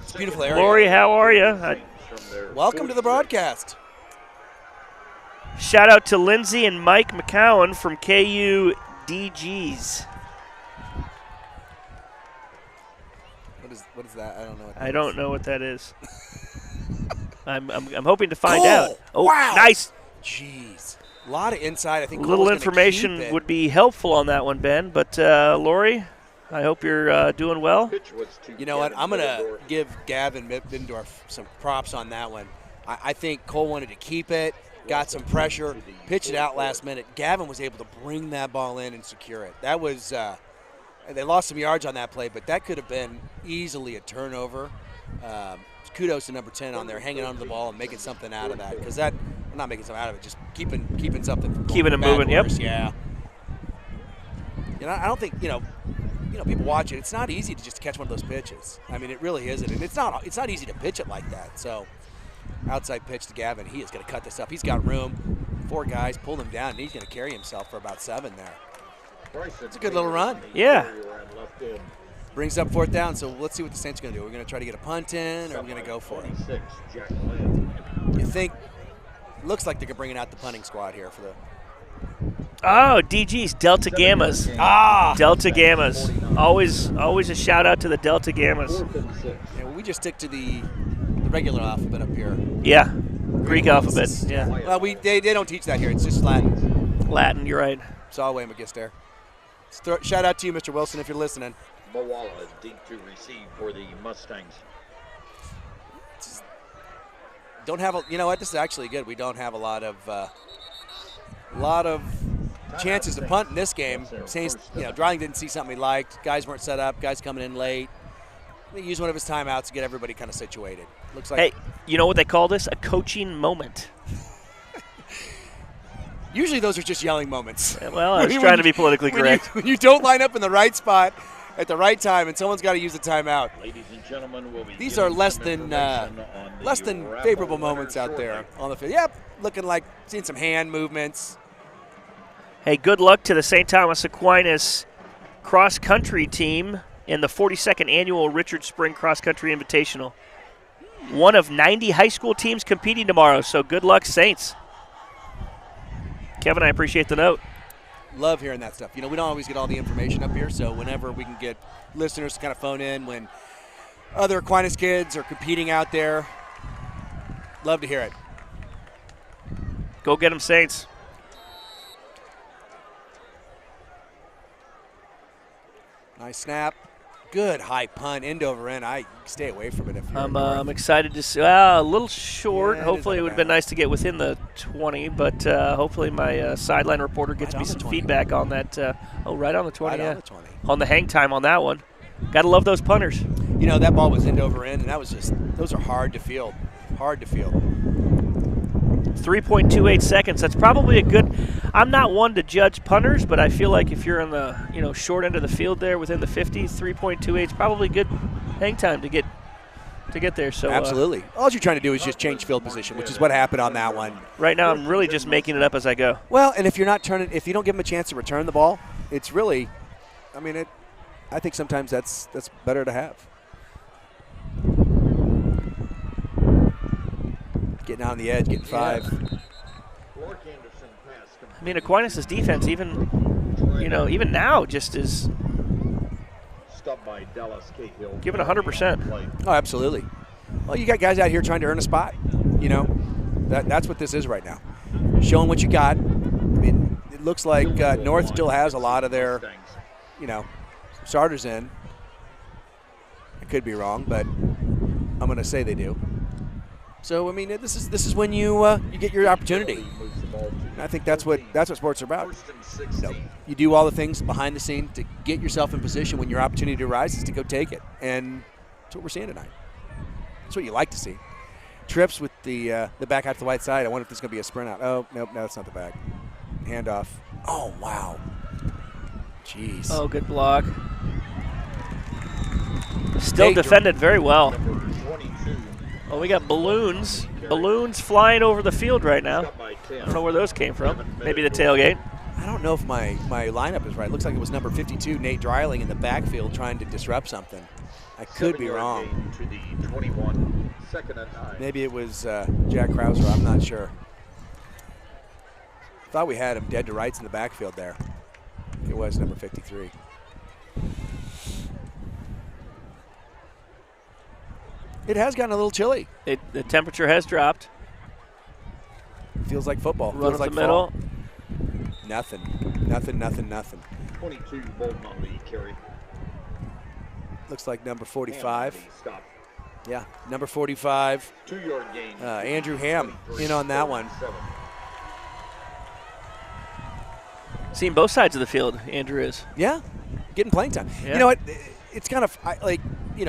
It's a beautiful area. Lori, how are you? Welcome to the broadcast. Shout out to Lindsay and Mike McCowan from KU DGs. What is that? I don't know. I don't know what that is. I'm hoping to find Cole! out. Oh, Wow. nice. Jeez. A lot of insight. I think A little Cole's gonna information keep it. would be helpful on that one, Ben. But, Lori, I hope you're doing well. Pitch was to You know what? Gavin I'm going to Middendorf. give Gavin Middendorf some props on that one. I think Cole wanted to keep it, got some pressure, pitched it out last minute. Gavin was able to bring that ball in and secure it. That was they lost some yards on that play, but that could have been easily a turnover. Kudos to number 10 on there, hanging onto the ball and making something out of that. Because that, well, not making something out of it, just keeping something from going Keeping it bad moving, yep. course. Yeah. You know, I don't think, you know, people watch it. It's not easy to just catch one of those pitches. I mean, it really isn't, and it's not easy to pitch it like that. So, outside pitch to Gavin. He is going to cut this up. He's got room. 4 guys pulled him down, and he's going to carry himself for about 7 there. It's a good little run. Yeah. Brings up 4th down. So let's see what the Saints are going to do. We're going to try to get a punt in, or we're going to go for it. You think? Looks like they're bringing out the punting squad here for the. Oh, DGs, Delta Gammas. Delta Gammas. Always a shout out to the Delta Gammas. Yeah, well, we just stick to the regular alphabet up here. Yeah, Greek alphabet. Yeah, Well, they don't teach that here. It's just Latin. Latin. You're right. Saw away Magister. Shout out to you, Mr. Wilson, if you're listening. Moala is deep to receive for the Mustangs. Don't have a. You know what? This is actually good. We don't have a lot of chances to punt in this game. Saints, Dryling didn't see something he liked. Guys weren't set up. Guys coming in late. He used one of his timeouts to get everybody kind of situated. Looks like. Hey, you know what they call this? A coaching moment. Usually those are just yelling moments. Well, I was trying to be politically correct. When you don't line up in the right spot at the right time, and someone's got to use a timeout. Ladies and gentlemen, we'll be These are less than less favorable moments out there on the field. Yep, looking like seeing some hand movements. Hey, good luck to the St. Thomas Aquinas cross-country team in the 42nd annual Richard Spring Cross Country Invitational. One of 90 high school teams competing tomorrow, so good luck, Saints. Kevin, I appreciate the note. Love hearing that stuff. We don't always get all the information up here, so whenever we can get listeners to kind of phone in when other Aquinas kids are competing out there, love to hear it. Go get them, Saints. Nice snap. Good high punt, end over end. I stay away from it if you're I'm excited to see. Well, a little short. Yeah, it Hopefully, is it would have been nice to get within the 20, but hopefully my sideline reporter gets Right me on the some 20. feedback on that. Right on the 20, right yeah. on the 20. On the hang time on that one. Got to love those punters. That ball was end over end, and that was just, those are hard to field. Hard to field. 3.28 seconds. That's probably a good. I'm not one to judge punters, but I feel like if you're in the short end of the field there within the 50, 3.28 is probably good hang time to get there. So Absolutely. All you're trying to do is just change field position, which is what happened on that one. Right now, I'm really just making it up as I go. Well, and if you don't give them a chance to return the ball, it's really, I think sometimes that's better to have. Getting out on the edge, getting 5. I mean, Aquinas' defense, even now, just is giving 100%. Oh, absolutely. Well, you got guys out here trying to earn a spot. That's what this is right now. Showing what you got. It looks like North still has a lot of their, starters in. I could be wrong, but I'm going to say they do. So this is when you get your opportunity. And I think that's what sports are about. You do all the things behind the scene to get yourself in position when your opportunity arises to go take it, and that's what we're seeing tonight. That's what you like to see. trips with the back out to the white side. I wonder if there's going to be a sprint out. Oh, nope, no, that's not the back. Handoff. Oh, wow. Jeez. Oh, good block. Still defended very well. Oh, we got balloons. Balloons flying over the field right now. I don't know where those came from. Maybe the tailgate. I don't know if my lineup is right. It looks like it was number 52, Nate Dreiling, in the backfield trying to disrupt something. I could be wrong. To the 21, 2nd and 9. Maybe it was Jack Krauser. I'm not sure. Thought we had him dead to rights in the backfield there. It was number 53. It has gotten a little chilly. The temperature has dropped. Feels like football. Run Feels up like the middle. fall. Nothing. 22 Bolton on the carry. Looks like number 45. Stop. Yeah, number 45. 2-yard gain. Andrew Ham in on that one. Seeing both sides of the field, Andrew is. Yeah, getting playing time. Yeah. You know what? It's kind of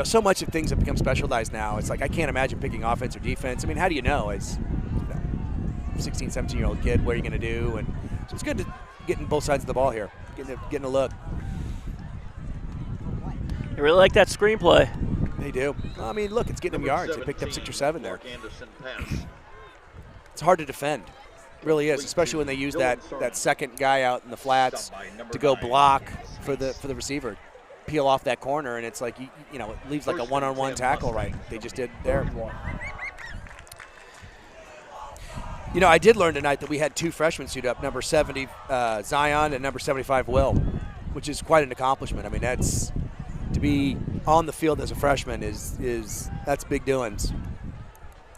so much of things have become specialized now. It's like I can't imagine picking offense or defense. I mean, how do you know as 16, 17-year-old kid what are you going to do? And so it's good to getting both sides of the ball here, getting a look. I really like that screenplay. They do. I mean, look, it's getting them yards. They picked up 6 or 7 there. It's hard to defend. It really is, especially when they use that second guy out in the flats to go block for the receiver. Peel off that corner, and it's like, you know, it leaves like a one-on-one tackle, right? They just did there. You know, I did learn tonight that we had 2 freshmen suit up, number 70 Zion and number 75 Will, which is quite an accomplishment. I mean, that's to be on the field as a freshman that's big doings.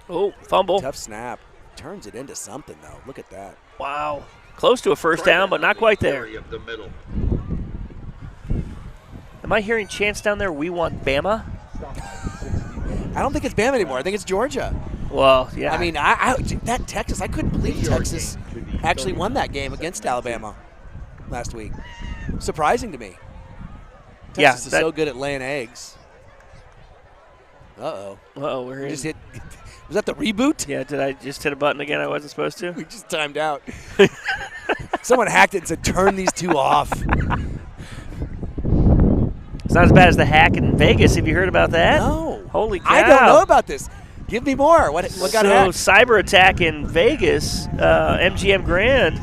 Oh, fumble. Tough snap. Turns it into something, though. Look at that. Wow. Close to a first down, but not quite there. Am I hearing chants down there, we want Bama? I don't think it's Bama anymore. I think it's Georgia. Well, yeah. I mean, that Texas, I couldn't believe Texas actually won that game against Alabama last week. Surprising to me. Texas is so good at laying eggs. Uh-oh. Uh-oh, we're in. Just hit. Was that the reboot? Yeah, did I just hit a button again I wasn't supposed to? We just timed out. Someone hacked it and said, turn these 2 off. It's not as bad as the hack in Vegas. Have you heard about that? No. Holy cow. I don't know about this. Give me more. What got hacked? So, cyber attack in Vegas, MGM Grand,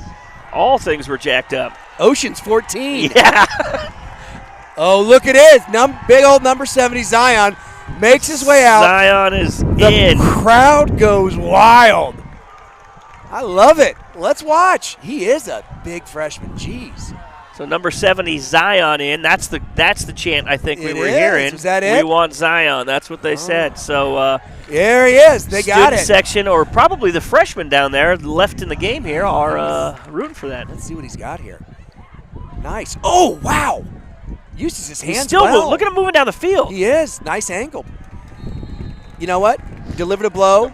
all things were jacked up. Ocean's 14. Yeah. Oh, look at it. Big old number 70 Zion makes his way out. Zion is in. The crowd goes wild. I love it. Let's watch. He is a big freshman. Jeez. So number 70 Zion in. That's the chant I think we were hearing. Is that it? We want Zion. That's what they said. So there he is. They got it. Student section, or probably the freshmen down there left in the game here, are rooting for that. Let's see what he's got here. Nice. Oh, wow. Uses his hands still well. Look at him moving down the field. He is. Nice angle. You know what? Delivered a blow,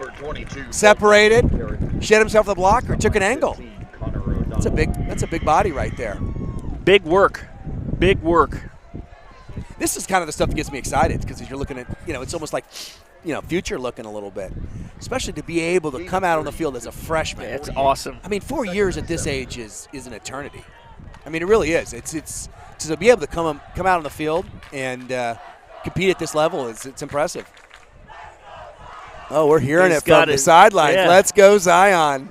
separated, shed himself the blocker, took an angle. That's a big body right there. Big work. Big work. This is kind of the stuff that gets me excited because you're looking at, it's almost like, future looking a little bit. Especially to be able to come out on the field as a freshman. Yeah, it's awesome. I mean, 4 years at this age is an eternity. I mean, it really is. It's to be able to come out on the field and compete at this level, it's impressive. Oh, we're hearing it from the sidelines. Yeah. Let's go, Zion.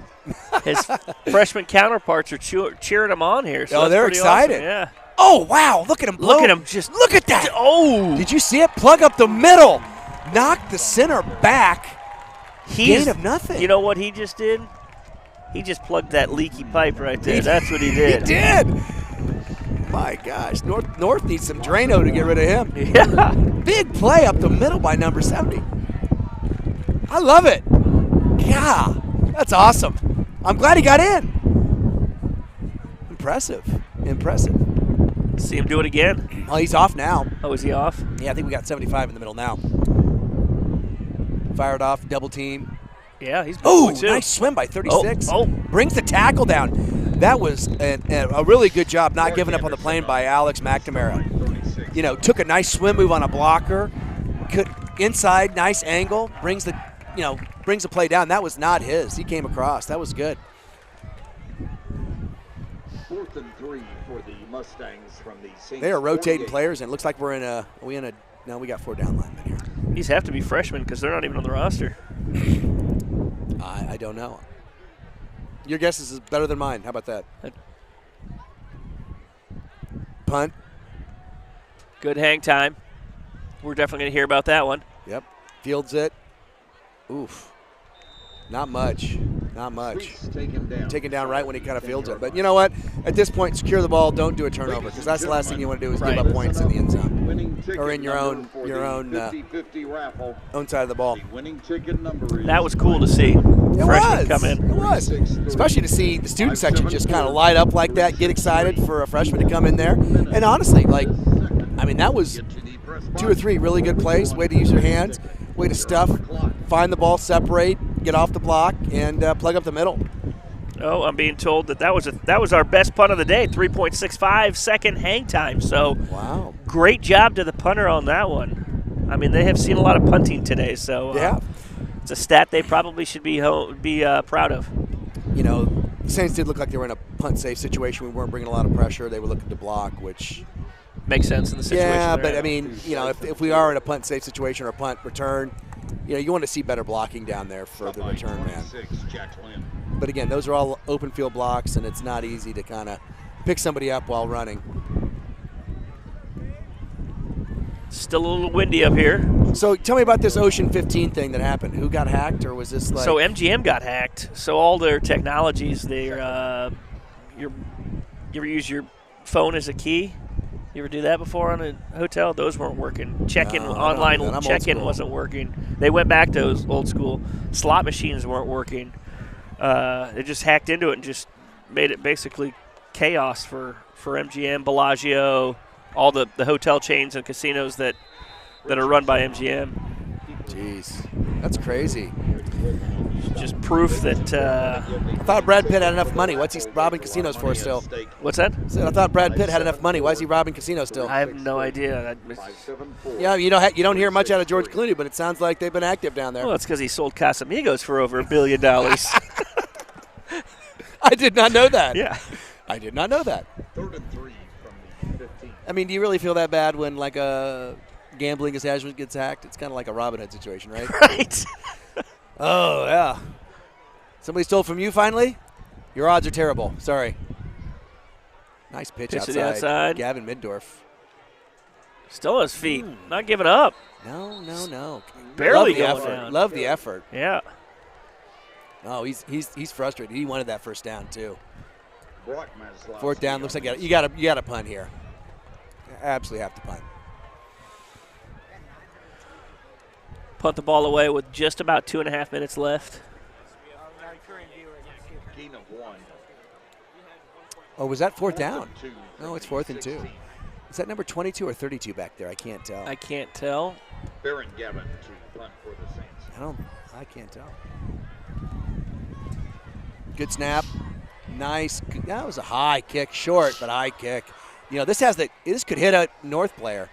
His freshman counterparts are cheering him on here. So they're excited. Awesome. Yeah. Oh, wow. Look at him blow. Look at him. Just look at that. Oh. Did you see it? Plug up the middle. Knock the center back. Gain of nothing. You know what he just did? He just plugged that leaky pipe right there. That's what he did. He did. My gosh. North needs some Drano to get rid of him. Yeah. Big play up the middle by number 70. I love it. Yeah. That's awesome. I'm glad he got in. Impressive. See him do it again. Oh, he's off now. Oh, is he off? Yeah, I think we got 75 in the middle now. Fired off, double team. Yeah, he's oh, nice swim by 36. Oh. Brings the tackle down. That was a really good job not giving up on the plane by Alex McNamara. Took a nice swim move on a blocker. Inside, nice angle. Brings the, brings the play down. That was not his. He came across. That was good. 4th and 3 for the Mustangs from the Saints. They are rotating 48. players, and it looks like we're in a no, we got 4 down linemen here. These have to be freshmen because they're not even on the roster. I don't know. Your guess is better than mine. How about that? Punt. Good hang time. We're definitely going to hear about that one. Yep. Fields it. Oof. Not much. Not much. Taken down right when he kind of fields it. But you know what? At this point, secure the ball. Don't do a turnover because that's the last thing you want to do is give up points in the end zone or in your own own side of the ball. That was cool to see. Freshmen come in. It was. Especially to see the student section just kind of light up like that, get excited for a freshman to come in there. And honestly, that was 2 or 3 really good plays. Way to use your hands, way to stuff, find the ball, separate, get off the block, and plug up the middle. Oh, I'm being told that was our best punt of the day, 3.65 second hang time. So, wow, great job to the punter on that one. I mean, they have seen a lot of punting today, so yeah, it's a stat they probably should be proud of. You know, the Saints did look like they were in a punt safe situation. We weren't bringing a lot of pressure. They were looking to block, which makes sense in the situation. Yeah, but I mean, if we are in a punt safe situation or a punt return, you want to see better blocking down there for the return man. But again, those are all open field blocks, and it's not easy to kind of pick somebody up while running. Still a little windy up here. So tell me about this Ocean 15 thing that happened. Who got hacked, or was this like? So MGM got hacked. So all their technologies, you ever use your phone as a key? You ever do that before on a hotel? Those weren't working. Online check-in wasn't working. They went back to those old school. Slot machines weren't working. They just hacked into it and just made it basically chaos for MGM, Bellagio, all the hotel chains and casinos that are run by MGM. Jeez, that's crazy. Just proof that. I thought Brad Pitt had enough money. What's he robbing casinos for still? What's that? I thought Brad Pitt had enough money. Why is he robbing casinos still? I have no idea. Yeah, you don't hear much out of George Clooney, but it sounds like they've been active down there. Well, it's because he sold Casamigos for over $1 billion. I did not know that. Yeah, I did not know that. 3rd and 3 from the 15. I mean, do you really feel that bad when like a gambling establishment gets hacked? It's kind of like a Robin Hood situation, right? right. Oh, yeah. Somebody stole from you finally? Your odds are terrible. Sorry. Nice pitch To outside. the outside. Gavin Middorf. Still on his feet. Not giving up. No. Barely Love the going effort. down. Love the effort. Yeah. Oh, he's frustrated. He wanted that first down too. Brock Maslowski 4th down. Looks like you got to punt here. You absolutely have to punt. Punt the ball away with just about 2.5 minutes left. Gain of 1. Oh, was that 4th down? 2 No, it's 4th and 2. Is that number 22 or 32 back there? I can't tell. I can't tell. Baron Gavin to punt for the Saints. I can't tell. Good snap. Nice. That was a high kick, short but high kick. This could hit a North player.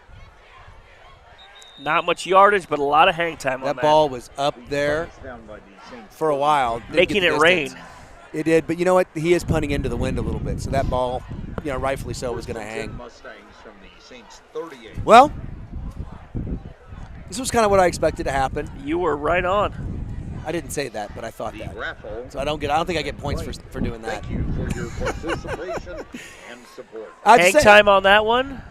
Not much yardage, but a lot of hang time on that. That ball was up there for a while. Making it rain. It did, but you know what? He is punting into the wind a little bit, so that ball, rightfully so, was going to hang. Mustangs from the Saints 38. Well, this was kind of what I expected to happen. You were right on. I didn't say that, but I thought that. Raffle. So I don't think I get points for doing that. Thank you for your participation and support. Hang time on that one.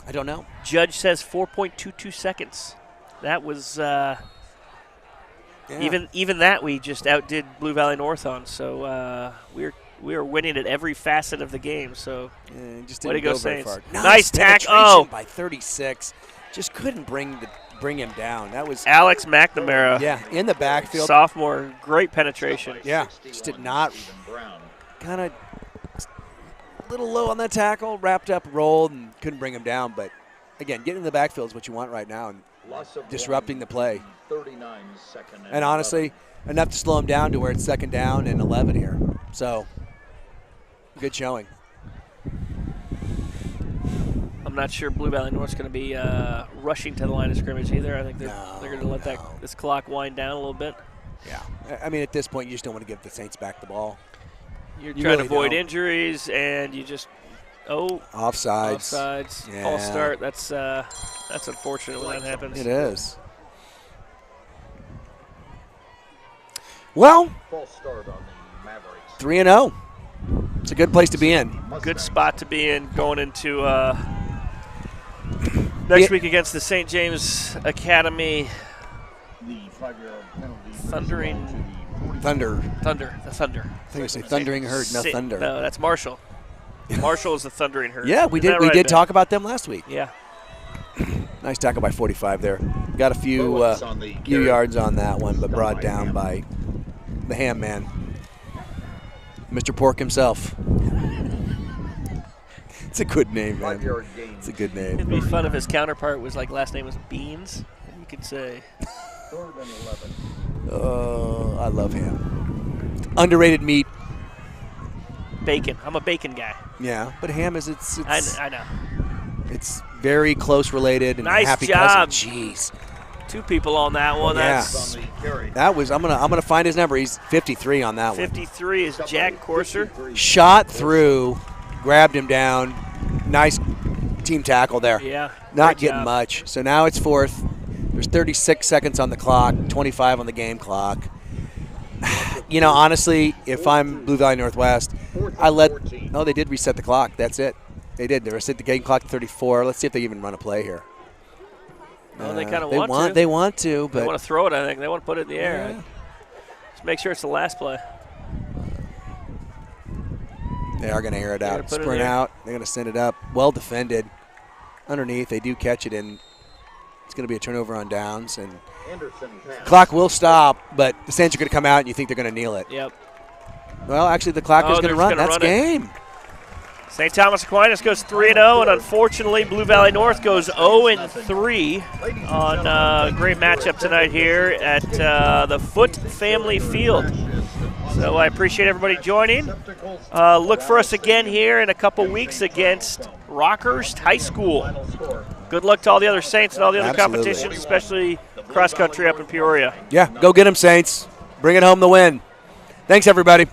I don't know. Judge says 4.22 seconds. That was even that we just outdid Blue Valley North on. So we are winning at every facet of the game. So just way to didn't go, very Saints! far. Nice tackle by 36. Just couldn't bring him down. That was Alex McNamara. Yeah, in the backfield. Sophomore, great penetration. Yeah, just did not. Kind of a little low on that tackle, wrapped up, rolled, and couldn't bring him down. But again, getting in the backfield is what you want right now, and disrupting the play. 39 second and honestly, enough to slow him down to where it's 2nd down and 11 here. So, good showing. I'm not sure Blue Valley North's going to be rushing to the line of scrimmage either. I think they're going to let this clock wind down a little bit. Yeah. I mean, at this point, you just don't want to give the Saints back the ball. You're You trying really to avoid don't. injuries, and you just offsides, Yeah. false start. That's unfortunate when that happens. It is. Well, False start on the Mavericks. 3-0. It's a good place to be in. Good spot to be in going into next week against the St. James Academy The 5-yard penalty. Thundering Thunder. The Thunder. I think I say Thundering Herd, no Thunder. No, that's Marshall. Marshall is the Thundering Herd. Yeah, we Isn't did. that We right, did Ben? talk about them last week. Yeah. Nice tackle by 45 there. Got a few yards on that one, but brought down by the Ham Man, Mr. Pork himself. It's a good name, man. 5-yard gain. It's a good It'd name. be fun if his counterpart was like last name was Beans. You could say 3rd and 11. Oh, I love ham. Underrated meat. bacon. I'm a bacon guy. Yeah, but ham is it's I know. It's very close related and Nice happy job. cousin. Jeez. 2 people on that one. Yeah. That's On the carry. That was I'm gonna find his number. He's 53 on that one. 53 is Jack Corser. Shot through, grabbed him down. Nice team tackle there. Yeah. Not great getting job. much. So now it's 4th. There's 36 seconds on the clock, 25 on the game clock. You know, honestly, if I'm Blue Valley Northwest, I let – oh, they did reset the clock. That's it. They did. They reset the game clock to 34. Let's see if they even run a play here. Well, they kind of They want to. They want to, They but want to throw it, I think. They want to put it in the air. Yeah. Just make sure it's the last play. they are going to air it They're out. gonna put it in Sprint there. out. They're going to send it up. Well defended. Underneath, they do catch it, and it's going to be a turnover on downs. And Anderson pass. clock will stop, but the Saints are going to come out, and you think they're going to kneel it. Yep. Well, actually, the clock is Oh, going to they're run. gonna That's run it. game. St. Thomas Aquinas goes 3-0, and unfortunately, Blue Valley North goes 0-3 on a great matchup tonight here at the Foot Family Field. So I appreciate everybody joining. Look for us again here in a couple weeks against Rockhurst High School. Good luck to all the other Saints and all the other Absolutely. competitions, especially cross country up in Peoria. Yeah, go get them, Saints. Bring it home the win. Thanks, everybody.